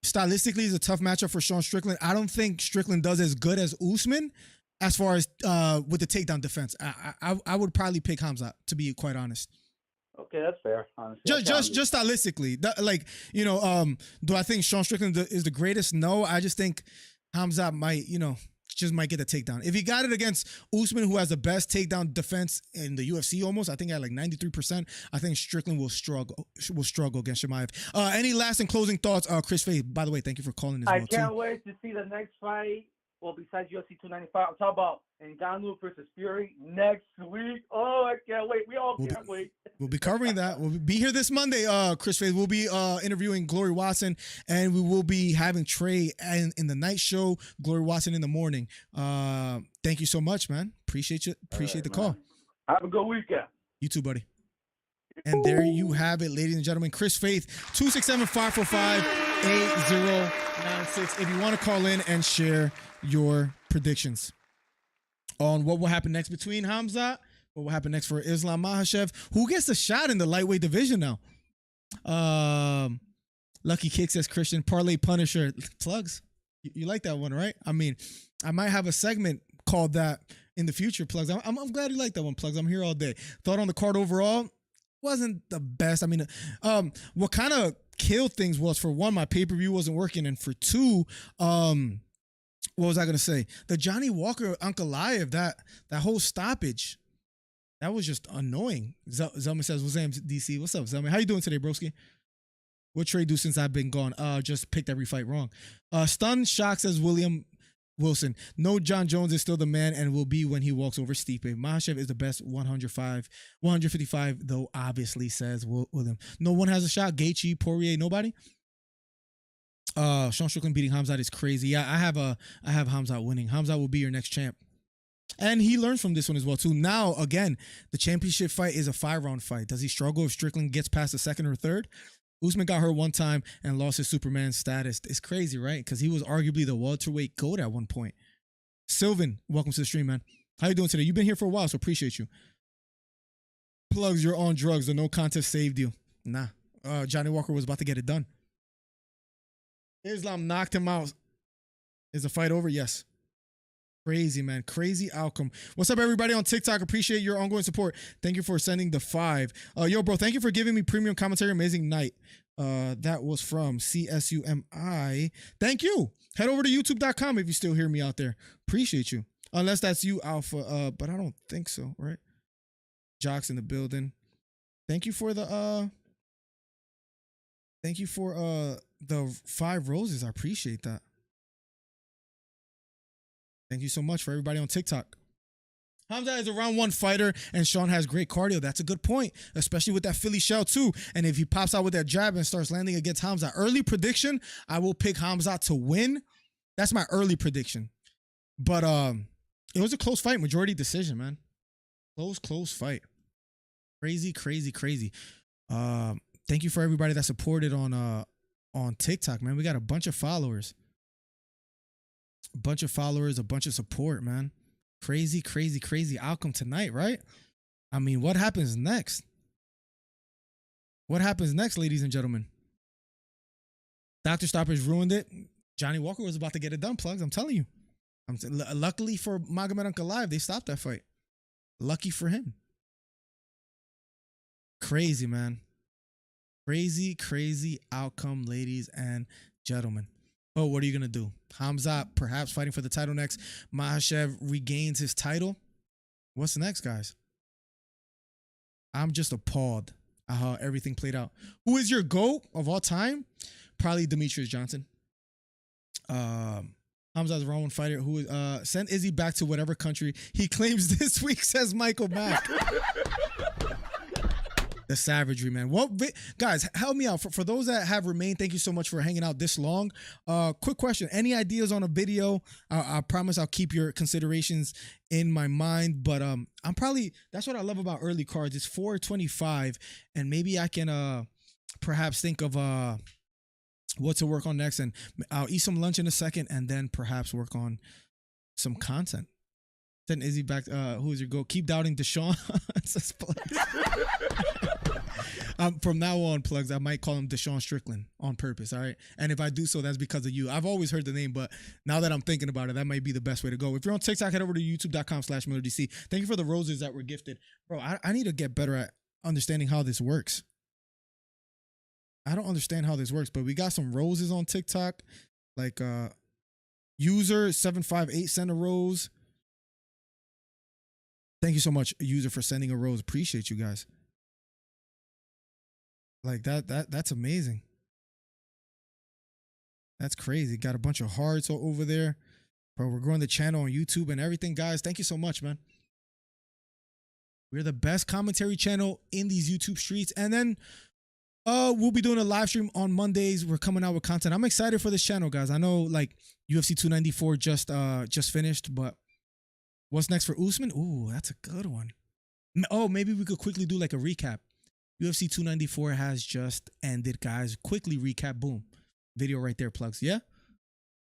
stylistically is a tough matchup for Sean Strickland. I don't think Strickland does as good as Usman. As far as with the takedown defense, I would probably pick Khamzat, to be quite honest. Okay, that's fair. Honestly, just stylistically, like, you know, do I think Sean Strickland is the greatest? No, I just think Khamzat might, you know, just might get a takedown. If he got it against Usman, who has the best takedown defense in the UFC, almost, I think at like 93%. I think Strickland will struggle against Chimaev. Any last and closing thoughts, Chris Faith? By the way, thank you for calling as well. I can't wait to see the next fight. Well, besides UFC 295, I'm talking about Ngannou versus Fury next week. Oh, I can't wait. We all can't wait. We'll be covering that. We'll be here this Monday, Chris Faith. We'll be interviewing Glory Watson, and we will be having Trey in the night show, Glory Watson in the morning. Thank you so much, man. Appreciate you. Appreciate the call. Have a good weekend. You too, buddy. And there you have it, ladies and gentlemen. Chris Faith, 267-545-8096. If you want to call in and share your predictions on what will happen next between Khamzat, what will happen next for Islam Makhachev, who gets a shot in the lightweight division now. Lucky Kick says Christian Parlay Punisher plugs. You like that one, right? I mean, I might have a segment called that in the future. Plugs. I'm glad you like that one. Plugs. I'm here all day. Thought on the card overall wasn't the best. I mean, what kind of killed things was, for one, my pay-per-view wasn't working, and for two, what was I gonna say? The Johnny Walker Ankalaev, that whole stoppage, that was just annoying. Zelma says, "What's up, DC? What's up, Zelma? How you doing today, broski? What trade do since I've been gone? Just picked every fight wrong. Stun Shock says William Wilson. No, John Jones is still the man and will be when he walks over Stipe. Makhachev is the best 155, though, obviously, says William. No one has a shot. Gaethje, Poirier, nobody. Sean Strickland beating Khamzat is crazy. Yeah, I have Khamzat winning. Khamzat will be your next champ. And he learns from this one as well, too. Now, again, the championship fight is a 5-round fight. Does he struggle if Strickland gets past the second or third? Usman got hurt one time and lost his Superman status. It's crazy, right? Because he was arguably the welterweight GOAT at one point. Sylvan, welcome to the stream, man. How you doing today? You've been here for a while, so appreciate you. Plugs, you're on drugs. The no contest saved you. Nah. Johnny Walker was about to get it done. Islam knocked him out. Is the fight over? Yes. Crazy, man. Crazy outcome. What's up, everybody on TikTok? Appreciate your ongoing support. Thank you for sending the 5. Yo, bro, thank you for giving me premium commentary. Amazing night. That was from CSUMI. Thank you. Head over to youtube.com if you still hear me out there. Appreciate you. Unless that's you, Alpha. But I don't think so, right? Jocks in the building. Thank you for the 5 roses. I appreciate that. Thank you so much for everybody on TikTok. Khamzat is a round 1 fighter, and Sean has great cardio. That's a good point, especially with that Philly shell too. And if he pops out with that jab and starts landing against Khamzat, early prediction, I will pick Khamzat to win. That's my early prediction. But it was a close fight, majority decision, man. Close fight. Crazy. Thank you for everybody that supported on TikTok, man. We got a bunch of followers. A bunch of support, man. Crazy outcome tonight, right? I mean, what happens next? What happens next, ladies and gentlemen? Dr. Stoppers ruined it. Johnny Walker was about to get it done, plugs. I'm telling you. Luckily for Mokaev Ankalaev, they stopped that fight. Lucky for him. Crazy, man. Crazy outcome, ladies and gentlemen. Oh, what are you going to do? Khamzat perhaps fighting for the title next. Makhachev regains his title. What's next, guys? I'm just appalled at how everything played out. Who is your GOAT of all time? Probably Demetrius Johnson. Khamzat's a round 1 fighter who send Izzy back to whatever country he claims this week, says Michael Mack. The savagery, man. Well, guys, help me out. For those that have remained, thank you so much for hanging out this long. Quick question. Any ideas on a video? I promise I'll keep your considerations in my mind. But that's what I love about early cards. It's 4:25, and maybe I can perhaps think of what to work on next. And I'll eat some lunch in a second, and then perhaps work on some content. Send Izzy back. Who is your GOAT? Keep doubting Deshaun. From now on, plugs, I might call him Deshaun Strickland on purpose, all right? And if I do so, that's because of you. I've always heard the name, but now that I'm thinking about it, that might be the best way to go. If you're on TikTok, head over to youtube.com/MillerDC. Thank you for the roses that were gifted. Bro, I need to get better at understanding how this works. I don't understand how this works, but we got some roses on TikTok. Like user 758 sent a rose. Thank you so much, user, for sending a rose. Appreciate you guys. Like that's amazing. That's crazy. Got a bunch of hearts over there. Bro, we're growing the channel on YouTube and everything, guys. Thank you so much, man. We're the best commentary channel in these YouTube streets. And then we'll be doing a live stream on Mondays. We're coming out with content. I'm excited for this channel, guys. I know like UFC 294 just finished, but what's next for Usman? Ooh, that's a good one. Oh, maybe we could quickly do like a recap. UFC 294 has just ended, guys. Quickly recap. Boom. Video right there, plugs. Yeah?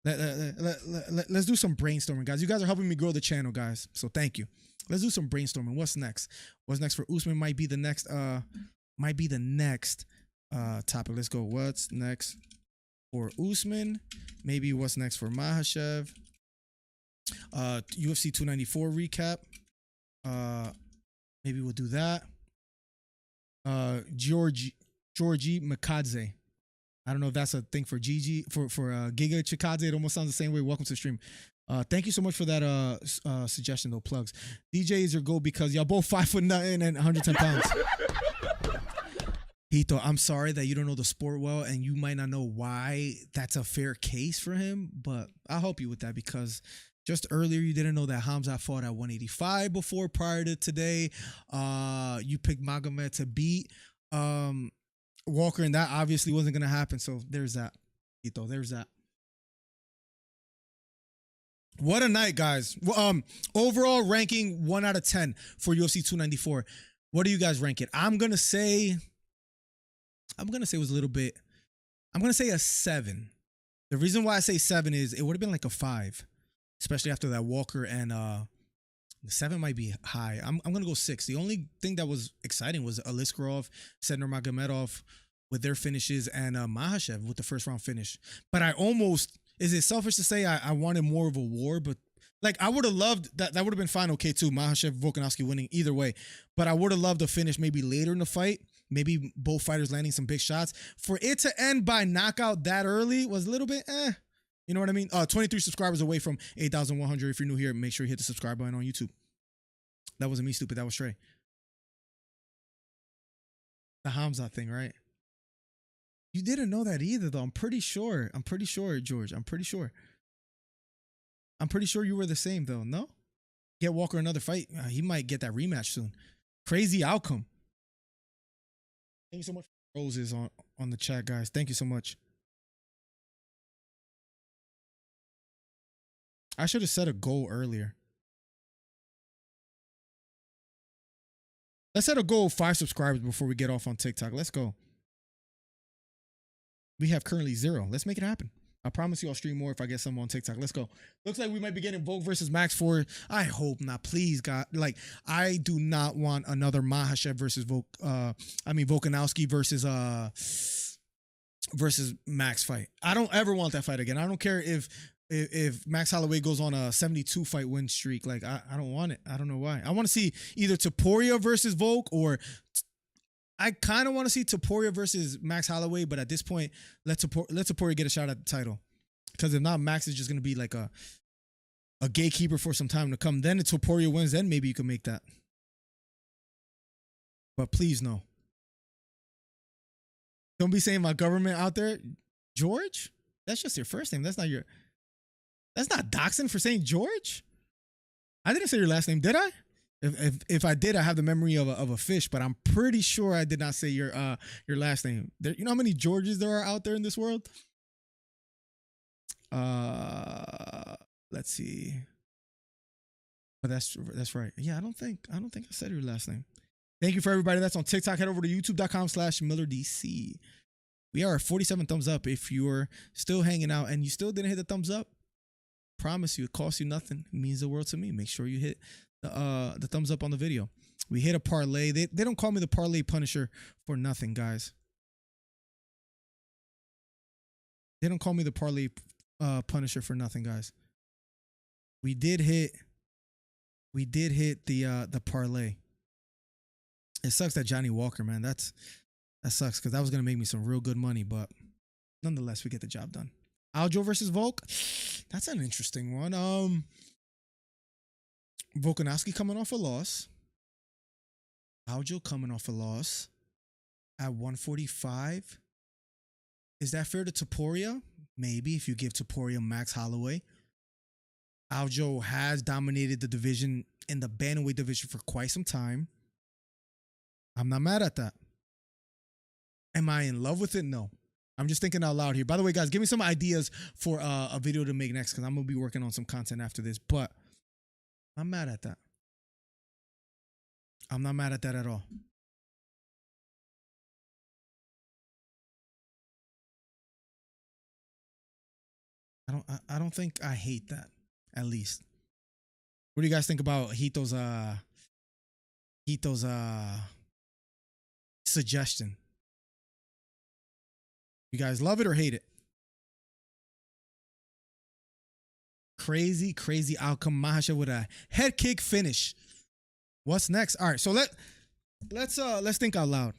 Let's do some brainstorming, guys. You guys are helping me grow the channel, guys. So thank you. Let's do some brainstorming. What's next? What's next for Usman might be the next topic. Let's go. What's next for Usman? Maybe what's next for Makhachev? UFC 294 recap. Maybe we'll do that. Georgie Makadze. I don't know if that's a thing for Gigi, for Giga Chikadze. It almost sounds the same way. Welcome to the stream. Thank you so much for that suggestion, though, plugs. DJ is your goal because y'all both 5'0" and 110 pounds. Hito, I'm sorry that you don't know the sport well and you might not know why that's a fair case for him, but I'll help you with that because just earlier you didn't know that Khamzat fought at 185 before prior to today. You picked Magomed to beat Walker, and that obviously wasn't going to happen. So there's that. Hito, there's that. What a night, guys. Overall ranking 1 out of 10 for UFC 294. What do you guys rank it? I'm going to say I'm gonna say it was a little bit. I'm gonna say a 7. The reason why I say 7 is it would have been like a 5, especially after that Walker and the 7 might be high. I'm gonna go 6. The only thing that was exciting was Aliskerov, Sednar Magomedov with their finishes and Makhachev with the first round finish. But I almost, is it selfish to say I wanted more of a war? But like I would have loved that. That would have been fine. Okay, too. Makhachev, Volkanovski winning either way. But I would have loved a finish maybe later in the fight. Maybe both fighters landing some big shots. For it to end by knockout that early was a little bit You know what I mean? 23 subscribers away from 8,100. If you're new here, make sure you hit the subscribe button on YouTube. That wasn't me, stupid. That was Trey. The Khamzat thing, right? You didn't know that either, though. I'm pretty sure, George. I'm pretty sure you were the same, though. No? Get Walker another fight. He might get that rematch soon. Crazy outcome. Thank you so much for roses on the chat, guys. Thank you so much. I should have set a goal earlier. Let's set a goal of 5 subscribers before we get off on TikTok. Let's go. We have currently 0. Let's make it happen. I promise you I'll stream more if I get some on TikTok. Let's go. Looks like we might be getting Volk versus Max 4. I hope not. Please, God. Like, I do not want another Makhachev versus Volkanovski versus Max fight. I don't ever want that fight again. I don't care if Max Holloway goes on a 72 fight win streak. Like, I don't want it. I don't know why. I want to see either Topuria versus Volk, or I kind of want to see Topuria versus Max Holloway, but at this point, let Topuria get a shot at the title. Because if not, Max is just going to be like a gatekeeper for some time to come. Then if Topuria wins, then maybe you can make that. But please, no. Don't be saying my government out there. George? That's just your first name. That's not doxing for saying George. I didn't say your last name, did I? If I did, I have the memory of a fish, but I'm pretty sure I did not say your last name. You know how many Georges there are out there in this world? Let's see. But that's right. Yeah, I don't think I said your last name. Thank you for everybody that's on TikTok. Head over to youtube.com/MillerDC. We are at 47 thumbs up. If you're still hanging out and you still didn't hit the thumbs up, promise you, it costs you nothing. It means the world to me. Make sure you hit the thumbs up on the video. We hit a parlay. They don't call me the parlay punisher for nothing, guys. They don't call me the parlay punisher for nothing, guys. We did hit the parlay. It sucks that Johnny Walker, man. That sucks, because that was gonna make me some real good money, but nonetheless, we get the job done. Aljo versus Volk. That's an interesting one. Volkanovski coming off a loss. Aljo coming off a loss at 145. Is that fair to Topuria? Maybe, if you give Topuria Max Holloway. Aljo has dominated the division in the bantamweight division for quite some time. I'm not mad at that. Am I in love with it? No. I'm just thinking out loud here. By the way, guys, give me some ideas for a video to make next, because I'm going to be working on some content after this. But I'm mad at that. I'm not mad at that at all. I don't think I hate that, at least. What do you guys think about Hito's suggestion? You guys love it or hate it? Crazy outcome. Makhachev with a head kick finish. What's next? All right, so let's think out loud.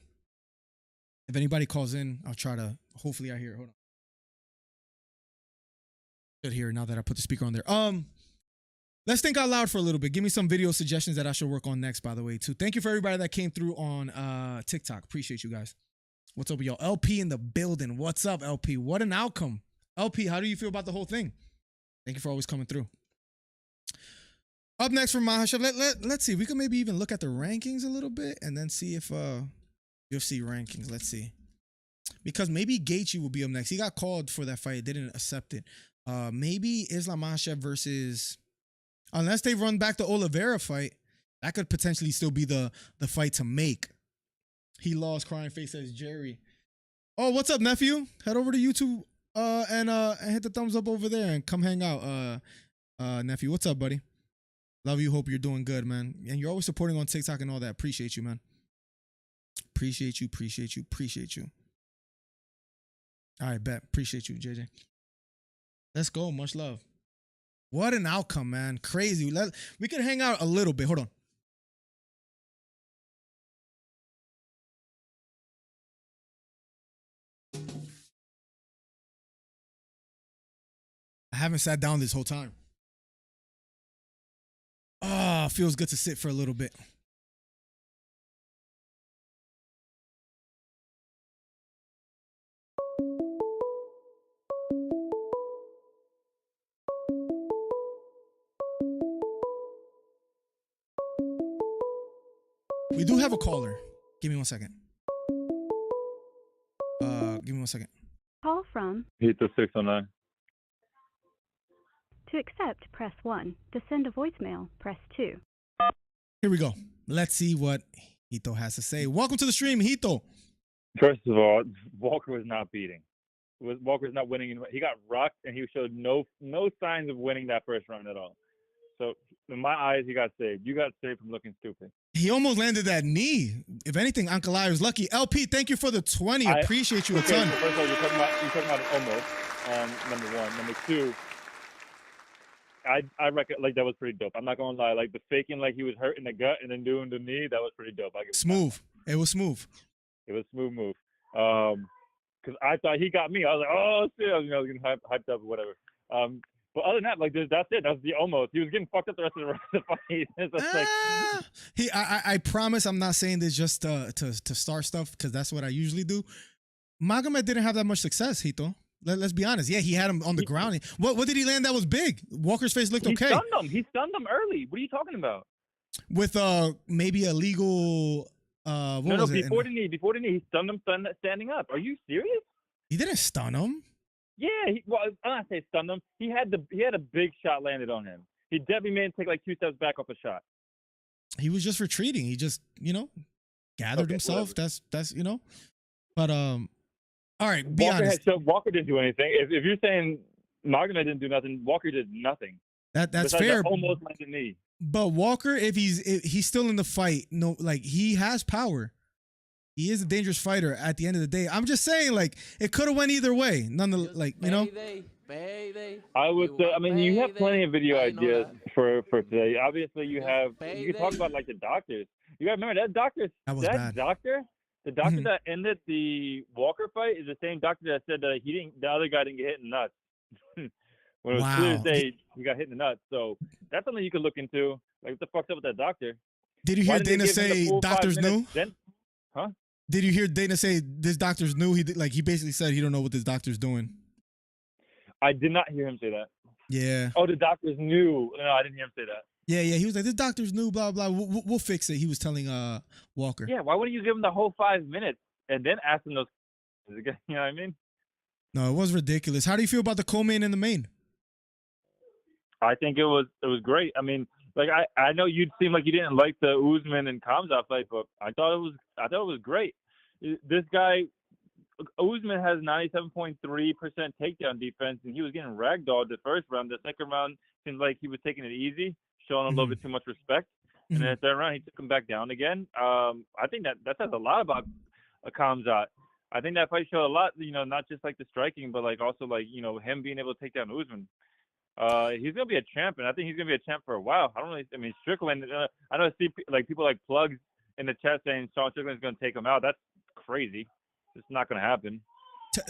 If anybody calls in, I'll try to. Hopefully, I hear it. Hold on. Good here now that I put the speaker on there. Let's think out loud for a little bit. Give me some video suggestions that I should work on next, by the way, too. Thank you for everybody that came through on TikTok. Appreciate you guys. What's up, y'all? LP in the building. What's up, LP? What an outcome. LP, how do you feel about the whole thing? Thank you for always coming through. Up next from Makhachev, let's see. We could maybe even look at the rankings a little bit and then see if UFC rankings. Let's see. Because maybe Gaethje will be up next. He got called for that fight. Didn't accept it. Maybe Islam Makhachev versus... Unless they run back the Oliveira fight, that could potentially still be the fight to make. He lost, crying face, says Jerry. Oh, what's up, nephew? Head over to YouTube and hit the thumbs up over there and come hang out. Nephew, what's up, buddy? Love you. Hope you're doing good, man. And you're always supporting on TikTok and all that. Appreciate you, man. Appreciate you. All right, bet. Appreciate you, JJ. Let's go. Much love. What an outcome, man. Crazy. We can hang out a little bit. Hold on. I haven't sat down this whole time. Oh, feels good to sit for a little bit. We do have a caller. Give me 1 second. Give me 1 second. Call from. Hit the 609. To accept, press 1. To send a voicemail, press 2. Here we go. Let's see what Hito has to say. Welcome to the stream, Hito. First of all, Walker was not beating. Walker's not winning. He got rocked, and he showed no signs of winning that first round at all. So in my eyes, he got saved. You got saved from looking stupid. He almost landed that knee. If anything, Ankalaev is lucky. LP, thank you for the 20. Appreciate you a ton. So first of all, you're talking about an almost. Number one. Number two, I reckon like that was pretty dope. I'm not gonna lie. Like the faking like he was hurt in the gut and then doing the knee, that was pretty dope. Smooth. It was smooth. It was a smooth move. Because I thought he got me. I was like, oh shit, I was getting hyped up or whatever. But other than that, like that's it. That's the almost. He was getting fucked up the rest of the fight. I promise I'm not saying this just to start stuff because that's what I usually do. Magomed didn't have that much success, Hito. Let's be honest. Yeah, he had him on the ground. What did he land that was big? Walker's face looked okay. He stunned him early. What are you talking about? With maybe a legal before the knee, he stunned him standing up. Are you serious? He didn't stun him. Yeah, I'm not saying stunned him. He had a big shot landed on him. He definitely made him take like 2 steps back off a shot. He was just retreating. He just, gathered himself. Whatever. That's But all right, be honest. Walker didn't do anything. If you're saying Magomed didn't do nothing, Walker did nothing. That's fair. Almost landed knee. But Walker, if he's still in the fight, he has power. He is a dangerous fighter at the end of the day. I'm just saying, like, it could have went either way. I would say, you have plenty of video ideas for today. Obviously, you can talk about, like, the doctors. You got to remember, that doctor, the doctor that ended the Walker fight is the same doctor that said that the other guy didn't get hit in the nuts. When it was clear as day, he got hit in the nuts. So that's something you could look into. Like, what the fuck's up with that doctor? Did you hear Dana say doctors knew? Huh? Did you hear Dana say this doctor's new? He basically said he don't know what this doctor's doing. I did not hear him say that. Yeah. Oh, the doctor's new. No, I didn't hear him say that. Yeah. He was like, this doctor's new, blah, blah. We'll fix it. He was telling Walker. Yeah, why wouldn't you give him the whole 5 minutes and then ask him those questions? You know what I mean? No, it was ridiculous. How do you feel about the co-main and the main? I think it was great. I mean, like I know you'd seem like you didn't like the Usman and Khamzat fight, but I thought it was great. This guy Usman has 97.3% takedown defense, and he was getting ragdolled the first round. The second round seemed like he was taking it easy, showing a little bit too much respect. And then the third round, he took him back down again. I think that says a lot about Khamzat. I think that fight showed a lot, not just like the striking, but like also like, him being able to take down Usman. He's gonna be a champ, and I think he's gonna be a champ for a while. Strickland. I know people like plugs in the chat saying Sean Strickland's gonna take him out. That's crazy. It's not gonna happen.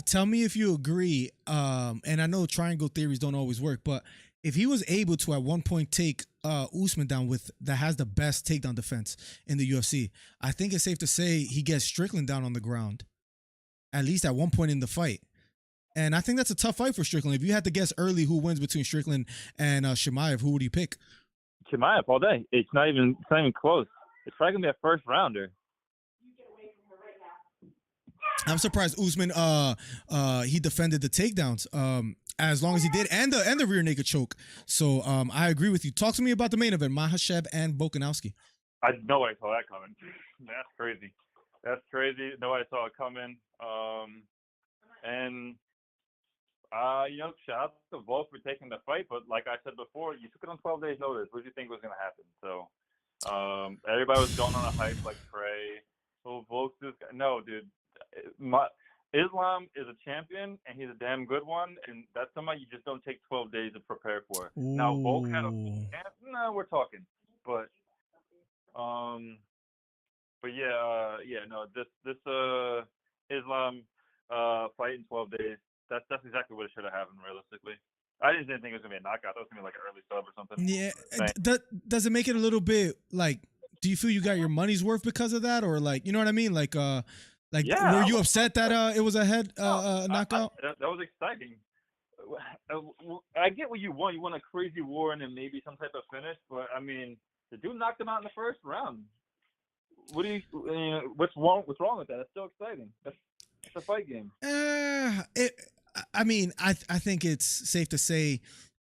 Tell me if you agree. And I know triangle theories don't always work, but if he was able to at one point take Usman down that has the best takedown defense in the UFC, I think it's safe to say he gets Strickland down on the ground, at least at one point in the fight. And I think that's a tough fight for Strickland. If you had to guess early who wins between Strickland and Chimaev, who would you pick? Chimaev all day. It's not even close. It's probably gonna be a first rounder. I'm surprised Usman he defended the takedowns as long as he did, and the rear naked choke. So I agree with you. Talk to me about the main event, Makhachev and Volkanovski. Nobody saw that coming. That's crazy. Nobody saw it coming. And shout out to Volk for taking the fight, but like I said before, you took it on 12 days notice. What did you think was going to happen? So everybody was going on a hype like Trey. Oh, Volk's this guy. No, dude. Islam is a champion, and he's a damn good one, and that's somebody you just don't take 12 days to prepare for. Ooh. Now, Volk had a champ. No, we're talking. But this Islam fight in 12 days, that's exactly what it should have happened, realistically. I didn't think it was going to be a knockout. I thought it was going to be like an early sub or something. Yeah. Does it make it a little bit, like, do you feel you got your money's worth because of that? Or, like, you know what I mean? Like, were you upset that it was a head knockout? That was exciting. I get what you want. You want a crazy war and then maybe some type of finish. But, I mean, the dude knocked him out in the first round. What's wrong with that? It's still exciting. It's a fight game. I think it's safe to say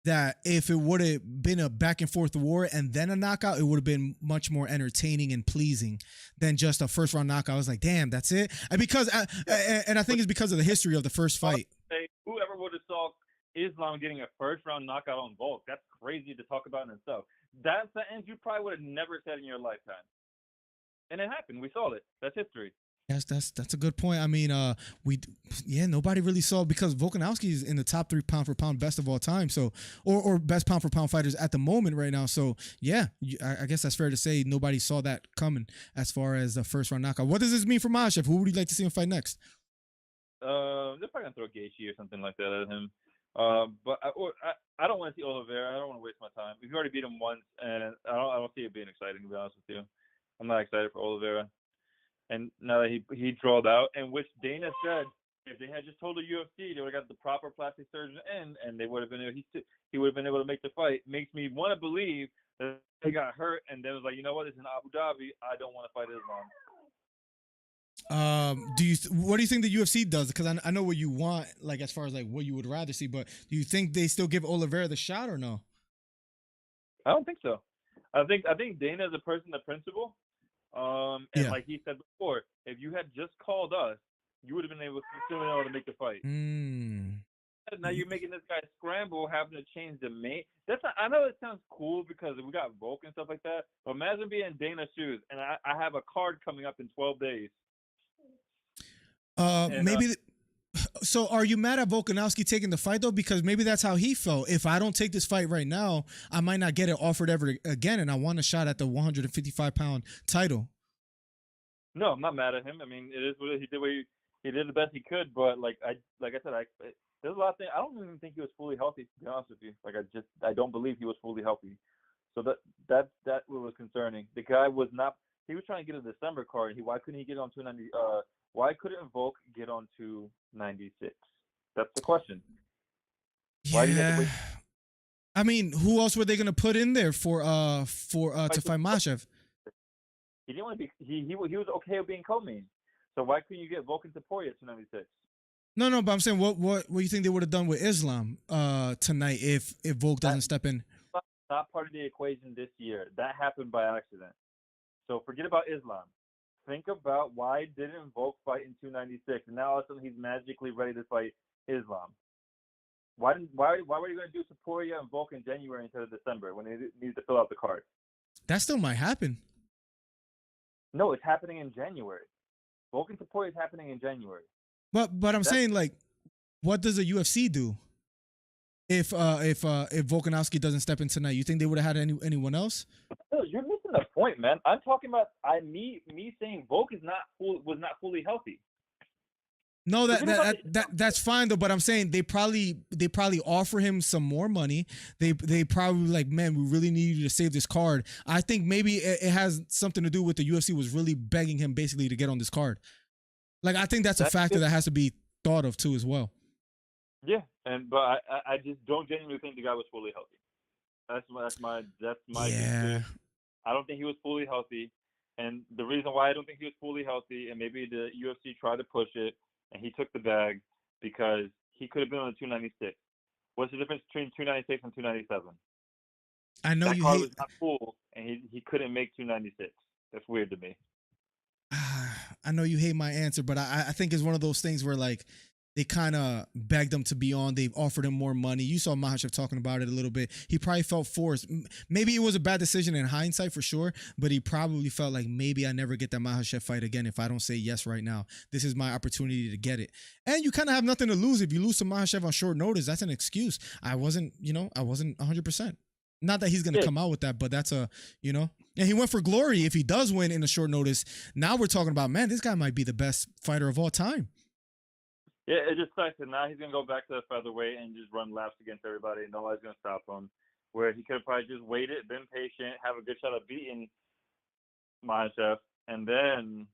that if it would have been a back and forth war and then a knockout, it would have been much more entertaining and pleasing than just a first round knockout. I was like, damn, that's it. And I think it's because of the history of the first fight. Whoever would have saw Islam getting a first round knockout on Volk, that's crazy to talk about in itself. That's the end you probably would have never said in your lifetime. And it happened. We saw it. That's history. Yes, that's a good point. I mean, nobody really saw, because Volkanovski is in the top 3 pound for pound best of all time. So, or best pound for pound fighters at the moment right now. So yeah, I guess that's fair to say nobody saw that coming as far as the first round knockout. What does this mean for Makhachev? Who would you like to see him fight next? They're probably gonna throw Gaethje or something like that at him. But I don't want to see Oliveira. I don't want to waste my time. We've already beat him once, and I don't see it being exciting, to be honest with you. I'm not excited for Oliveira. And now that he drawed out, and which Dana said, if they had just told the UFC, they would have got the proper plastic surgeon in, and they would have been able, he would have been able to make the fight. Makes me want to believe that he got hurt, and then was like, you know what, it's in Abu Dhabi. I don't want to fight Islam. What do you think the UFC does? Because I know what you want, like as far as like what you would rather see, but do you think they still give Oliveira the shot or no? I don't think so. I think Dana is a person of principle. Like he said before, if you had just called us, you would have been able to make the fight. Now you're making this guy scramble, having to change the main. I know it sounds cool because we got Volk and stuff like that, but imagine being in Dana's shoes, and I have a card coming up in 12 days. So are you mad at Volkanovski taking the fight though? Because maybe that's how he felt. If I don't take this fight right now, I might not get it offered ever again, and I want a shot at the 155-pound title. No, I'm not mad at him. I mean, it is what he did. He did the best he could, but like I said, there's a lot of things. I don't even think he was fully healthy, to be honest with you. Like I don't believe he was fully healthy. So that was concerning. The guy was not. He was trying to get a December card. Why couldn't he get on 290? Why couldn't Volk get on 296? That's the question. Why did he have to wait? I mean, who else were they gonna put in there to fight Makhachev? He didn't want to be. He was okay with being co-main. So why couldn't you get Volk and Taporia at 296? No, but I'm saying what do you think they would have done with Islam tonight if Volk doesn't step in? Not part of the equation this year. That happened by accident. So forget about Islam. Think about why didn't Volk fight in 296, and now all of a sudden he's magically ready to fight Islam. Why were you going to do Taporia and Volk in January instead of December when they needed to fill out the card? That still might happen. No, it's happening in January. Volk and Taporia is happening in January. But I'm saying, like, what does the UFC do if Volkanovski doesn't step in tonight? You think they would have had anyone else? No, you're missing the point, man. I'm talking about me saying Volk was not fully healthy. No, that's fine though. But I'm saying they probably offer him some more money. They probably like, man, we really need you to save this card. I think maybe it has something to do with the UFC was really begging him basically to get on this card. Like I think that's a factor that has to be thought of too as well. Yeah, but I just don't genuinely think the guy was fully healthy. That's my yeah. I don't think he was fully healthy, and the reason why I don't think he was fully healthy, and maybe the UFC tried to push it, and he took the bag because he could have been on the 296. What's the difference between 296 and 297? I know that you card hate. Was not full, and he couldn't make 296. That's weird to me. I know you hate my answer, but I think it's one of those things where like they kind of begged him to be on. They've offered him more money. You saw Makhachev talking about it a little bit. He probably felt forced. Maybe it was a bad decision in hindsight for sure, but he probably felt like maybe I never get that Makhachev fight again if I don't say yes right now. This is my opportunity to get it. And you kind of have nothing to lose. If you lose to Makhachev on short notice, that's an excuse. I wasn't 100%. Not that he's going to come out with that, but that's and he went for glory. If he does win in a short notice, now we're talking about, man, this guy might be the best fighter of all time. Yeah, it just sucks that now he's going to go back to the featherweight and just run laps against everybody. Nobody's going to stop him. Where he could have probably just waited, been patient, have a good shot at beating Makhachev, and then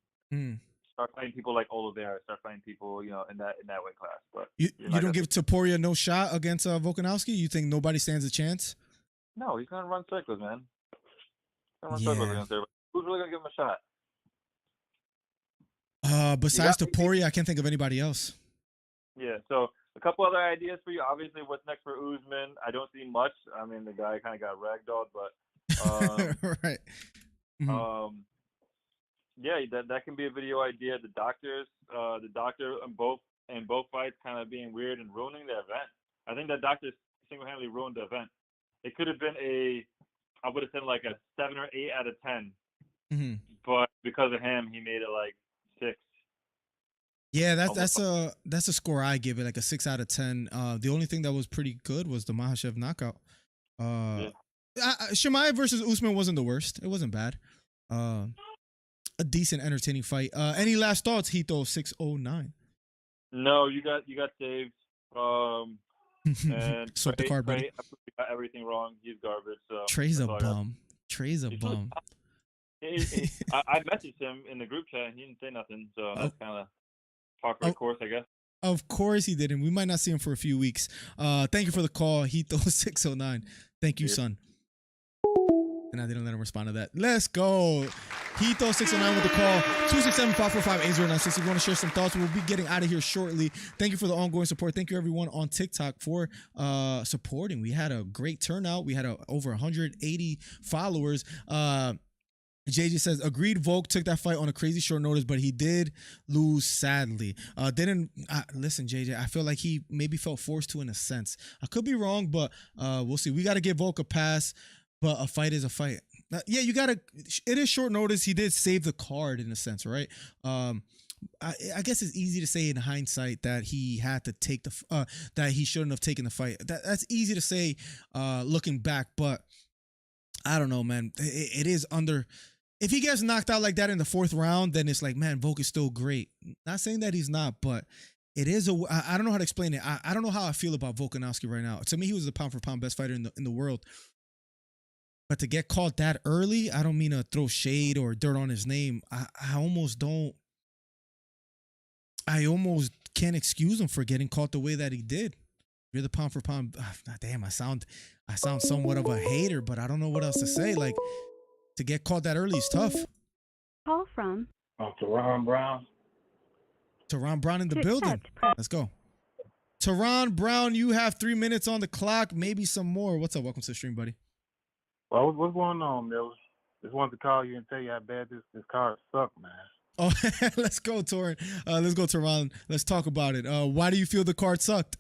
start fighting people like Oliveira, start fighting people, in that weight class. But you don't give Topuria no shot against Volkanovski? You think nobody stands a chance? No, he's going to run circles, man. He's going to run circles against everybody. Who's really going to give him a shot? Besides Topuria, I can't think of anybody else. Yeah, so a couple other ideas for you. Obviously, what's next for Usman? I don't see much. I mean, the guy kind of got ragdolled, but right. Yeah, that can be a video idea. The doctor in both fights kind of being weird and ruining the event. I think that doctor single-handedly ruined the event. It could have been I would have said like a 7 or 8 out of 10, but because of him, he made it like 6. Yeah, that's a score I give it, like a 6 out of 10. The only thing that was pretty good was the Makhachev knockout. Chimaev versus Usman wasn't the worst. It wasn't bad. A decent, entertaining fight. Any last thoughts, Hito 609? No, you got saved. And Swept the card, buddy. Trey got everything wrong. He's garbage. So Trey's a bum. Trey's a bum. I messaged him in the group chat and he didn't say nothing. So that's kind of par for the course, I guess. Of course he didn't. We might not see him for a few weeks. Thank you for the call, Hito 609. Thank you, son. And I didn't let him respond to that. Let's go. Hito 609 with the call. 267-545-8096. If you want to share some thoughts, we'll be getting out of here shortly. Thank you for the ongoing support. Thank you, everyone on TikTok, for supporting. We had a great turnout. We had over 180 followers. JJ says, agreed, Volk took that fight on a crazy short notice, but he did lose sadly. Listen, JJ, I feel like he maybe felt forced to in a sense. I could be wrong, but we'll see. We got to give Volk a pass, but a fight is a fight. Yeah, it is short notice. He did save the card in a sense, right? I guess it's easy to say in hindsight that he had to take that he shouldn't have taken the fight. That's easy to say looking back, but I don't know, man. It is under. If he gets knocked out like that in the 4th round, then it's like, man, Volk is still great. Not saying that he's not, but it is I don't know how to explain it. I don't know how I feel about Volkanovski right now. To me, he was the pound for pound best fighter in the world. But to get caught that early, I don't mean to throw shade or dirt on his name. I almost can't excuse him for getting caught the way that he did. You're the pound for pound. Damn, I sound somewhat of a hater, but I don't know what else to say. Like, to get caught that early is tough. Call from Teron Brown. Teron Brown in the building. Let's go. Teron Brown, you have 3 minutes on the clock, maybe some more. What's up? Welcome to the stream, buddy. Well, what's going on, Miller? Just wanted to call you and tell you how bad this card sucked, man. Oh, let's go, Torin. Let's go, Teron. Let's talk about it. Why do you feel the card sucked?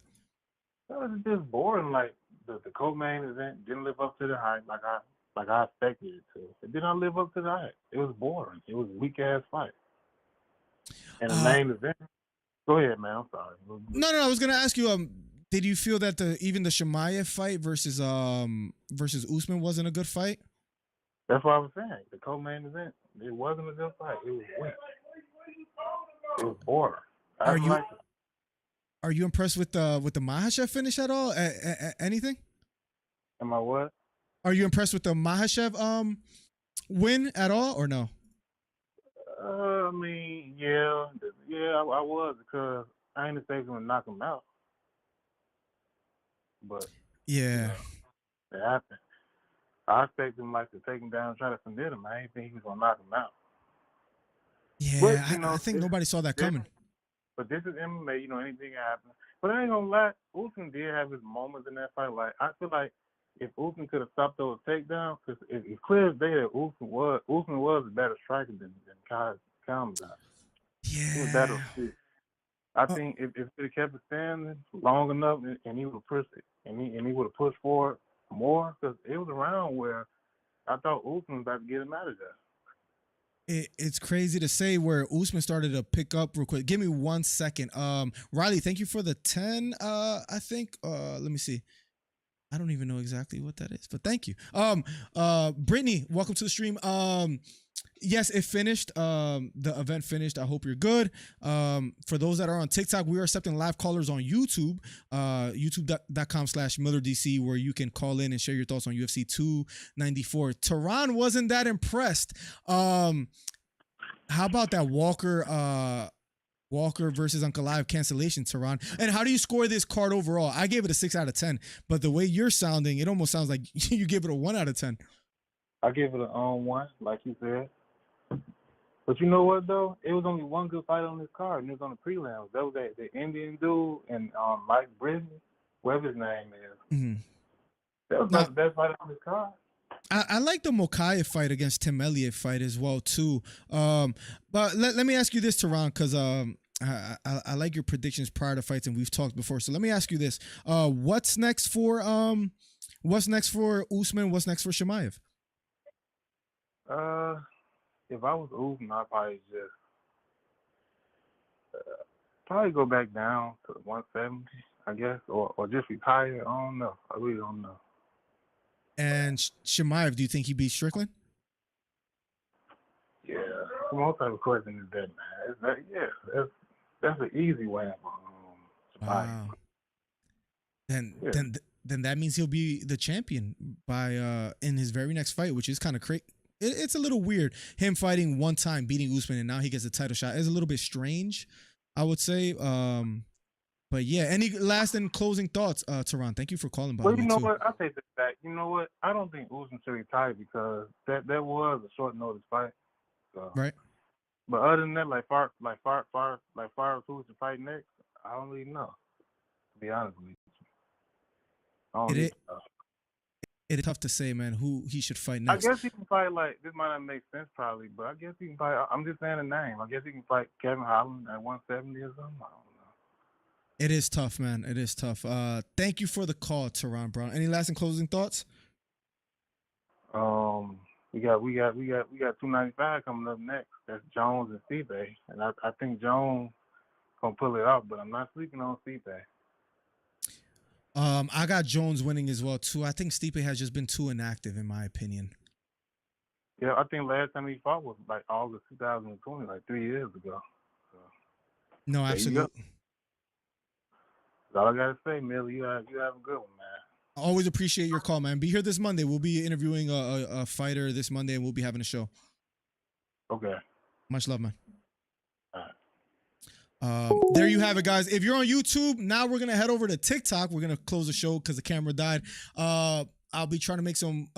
It was just boring. Like the co-main event didn't live up to the hype like I expected it to. It did not live up to the hype. It was boring. It was a weak ass fight. And the main event. Go ahead, man. I'm sorry. No. I was gonna ask you. Did you feel that even the Chimaev fight versus Usman wasn't a good fight? That's what I was saying. The co-main event, it wasn't a good fight. It was weak. It was boring. Are you impressed with the Makhachev finish at all? Anything? Am I what? Are you impressed with the Makhachev win at all or no? I mean, yeah, I was, because I ain't expecting him to knock him out. But yeah, it happened. I expected him to take him down and try to submit him. I didn't think he was gonna knock him out. Yeah, but, I think nobody saw that coming. But this is MMA, anything can happen. But I ain't gonna lie, Usman did have his moments in that fight. Like, I feel like if Usman could have stopped those takedowns, because it's clear as day that Usman was a better striker than Khamzat. Yeah. He was better. I think if he kept it standing long enough and he would have pushed it, and he would have pushed forward more, because it was around where I thought Usman was about to get him out of there. It's crazy to say where Usman started to pick up real quick. Give me 1 second. Riley, thank you for the 10. I think. Let me see. I don't even know exactly what that is, but thank you. Brittany, welcome to the stream. Yes, it finished. The event finished. I hope you're good. For those that are on TikTok, we are accepting live callers on YouTube, youtube.com/MillerDC, where you can call in and share your thoughts on UFC 294. Tehran wasn't that impressed. How about that Walker versus Ankalaev cancellation, Tehran? And how do you score this card overall? I gave it a 6 out of 10, but the way you're sounding, it almost sounds like you give it a 1 out of 10. I gave it a 1, like you said. But you know what, though? It was only one good fight on this card, and it was on the prelims. That was the Indian dude and Mike Brittany, whatever his name is. Mm-hmm. That was not the best fight on this card. I like the Mokaev fight against Tim Elliott fight as well, too. But let me ask you this, Tehran, because I like your predictions prior to fights, and we've talked before. So let me ask you this. What's next for Usman? What's next for Chimaev? If I was Usman, I'd probably just probably go back down to 170, I guess, or just retire. I don't know. I really don't know. And Chimaev, do you think he beats Strickland? Yeah. What type of question is that, man? That's an easy way for Chimaev. Wow. Then that means he'll be the champion by in his very next fight, which is kind of crazy. It's a little weird, him fighting one time, beating Usman, and now he gets a title shot. It's a little bit strange, I would say. But yeah, any last and closing thoughts, Tehran? Thank you for calling. Well, you know what? I'll take that back. You know what? I don't think Usman should retire because that was a short notice fight. So. Right. But other than that, like far who to fight next, I don't really know. To be honest with you, I don't really know. It's tough to say, man, who he should fight next. I guess he can fight, like, this might not make sense probably, but I guess he can fight, I'm just saying a name. I guess he can fight Kevin Holland at 170 or something. I don't know. It is tough, man. It is tough. Thank you for the call, Tehran Brown. Any last and closing thoughts? We got 295 coming up next. That's Jones and Stipe, and I think Jones gonna pull it off, but I'm not sleeping on Stipe. I got Jones winning as well too. I think Stipe has just been too inactive, in my opinion. Yeah, I think last time he fought was like August 2020, like 3 years ago. So, no, absolutely. That's all I gotta say, Millie. You have a good one, man. I always appreciate your call, man. Be here this Monday. We'll be interviewing a fighter this Monday, and we'll be having a show. Okay. Much love, man. All right. There you have it, guys. If you're on YouTube, now we're gonna head over to TikTok. We're gonna close the show because the camera died. I'll be trying to make some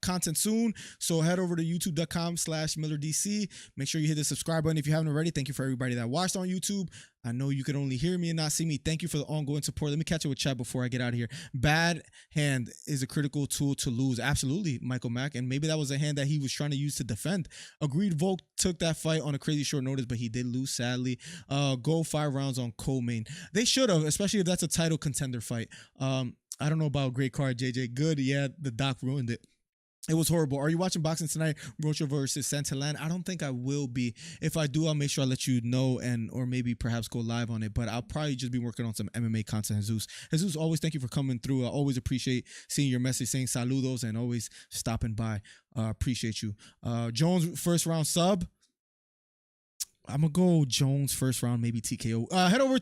content soon, so head over to youtube.com/MillerDC. Make sure you hit the subscribe button if you haven't already. Thank you for everybody that watched on YouTube. I know you can only hear me and not see me. Thank you for the ongoing support. Let me catch up with chat before I get out of here. Bad hand is a critical tool to lose. Absolutely, Michael Mack. And maybe that was a hand that he was trying to use to defend. Agreed, Volk took that fight on a crazy short notice, but he did lose, sadly. Go 5 rounds on co-main. They should have, especially if that's a title contender fight. I don't know about great card, JJ. Good. Yeah, the doc ruined it. It was horrible. Are you watching boxing tonight? Rocha versus Santillan? I don't think I will be. If I do, I'll make sure I let you know or maybe perhaps go live on it. But I'll probably just be working on some MMA content, Jesus. Jesus, always thank you for coming through. I always appreciate seeing your message, saying saludos, and always stopping by. Appreciate you. Jones, first round sub. I'm going to go Jones first round, maybe TKO. Head over to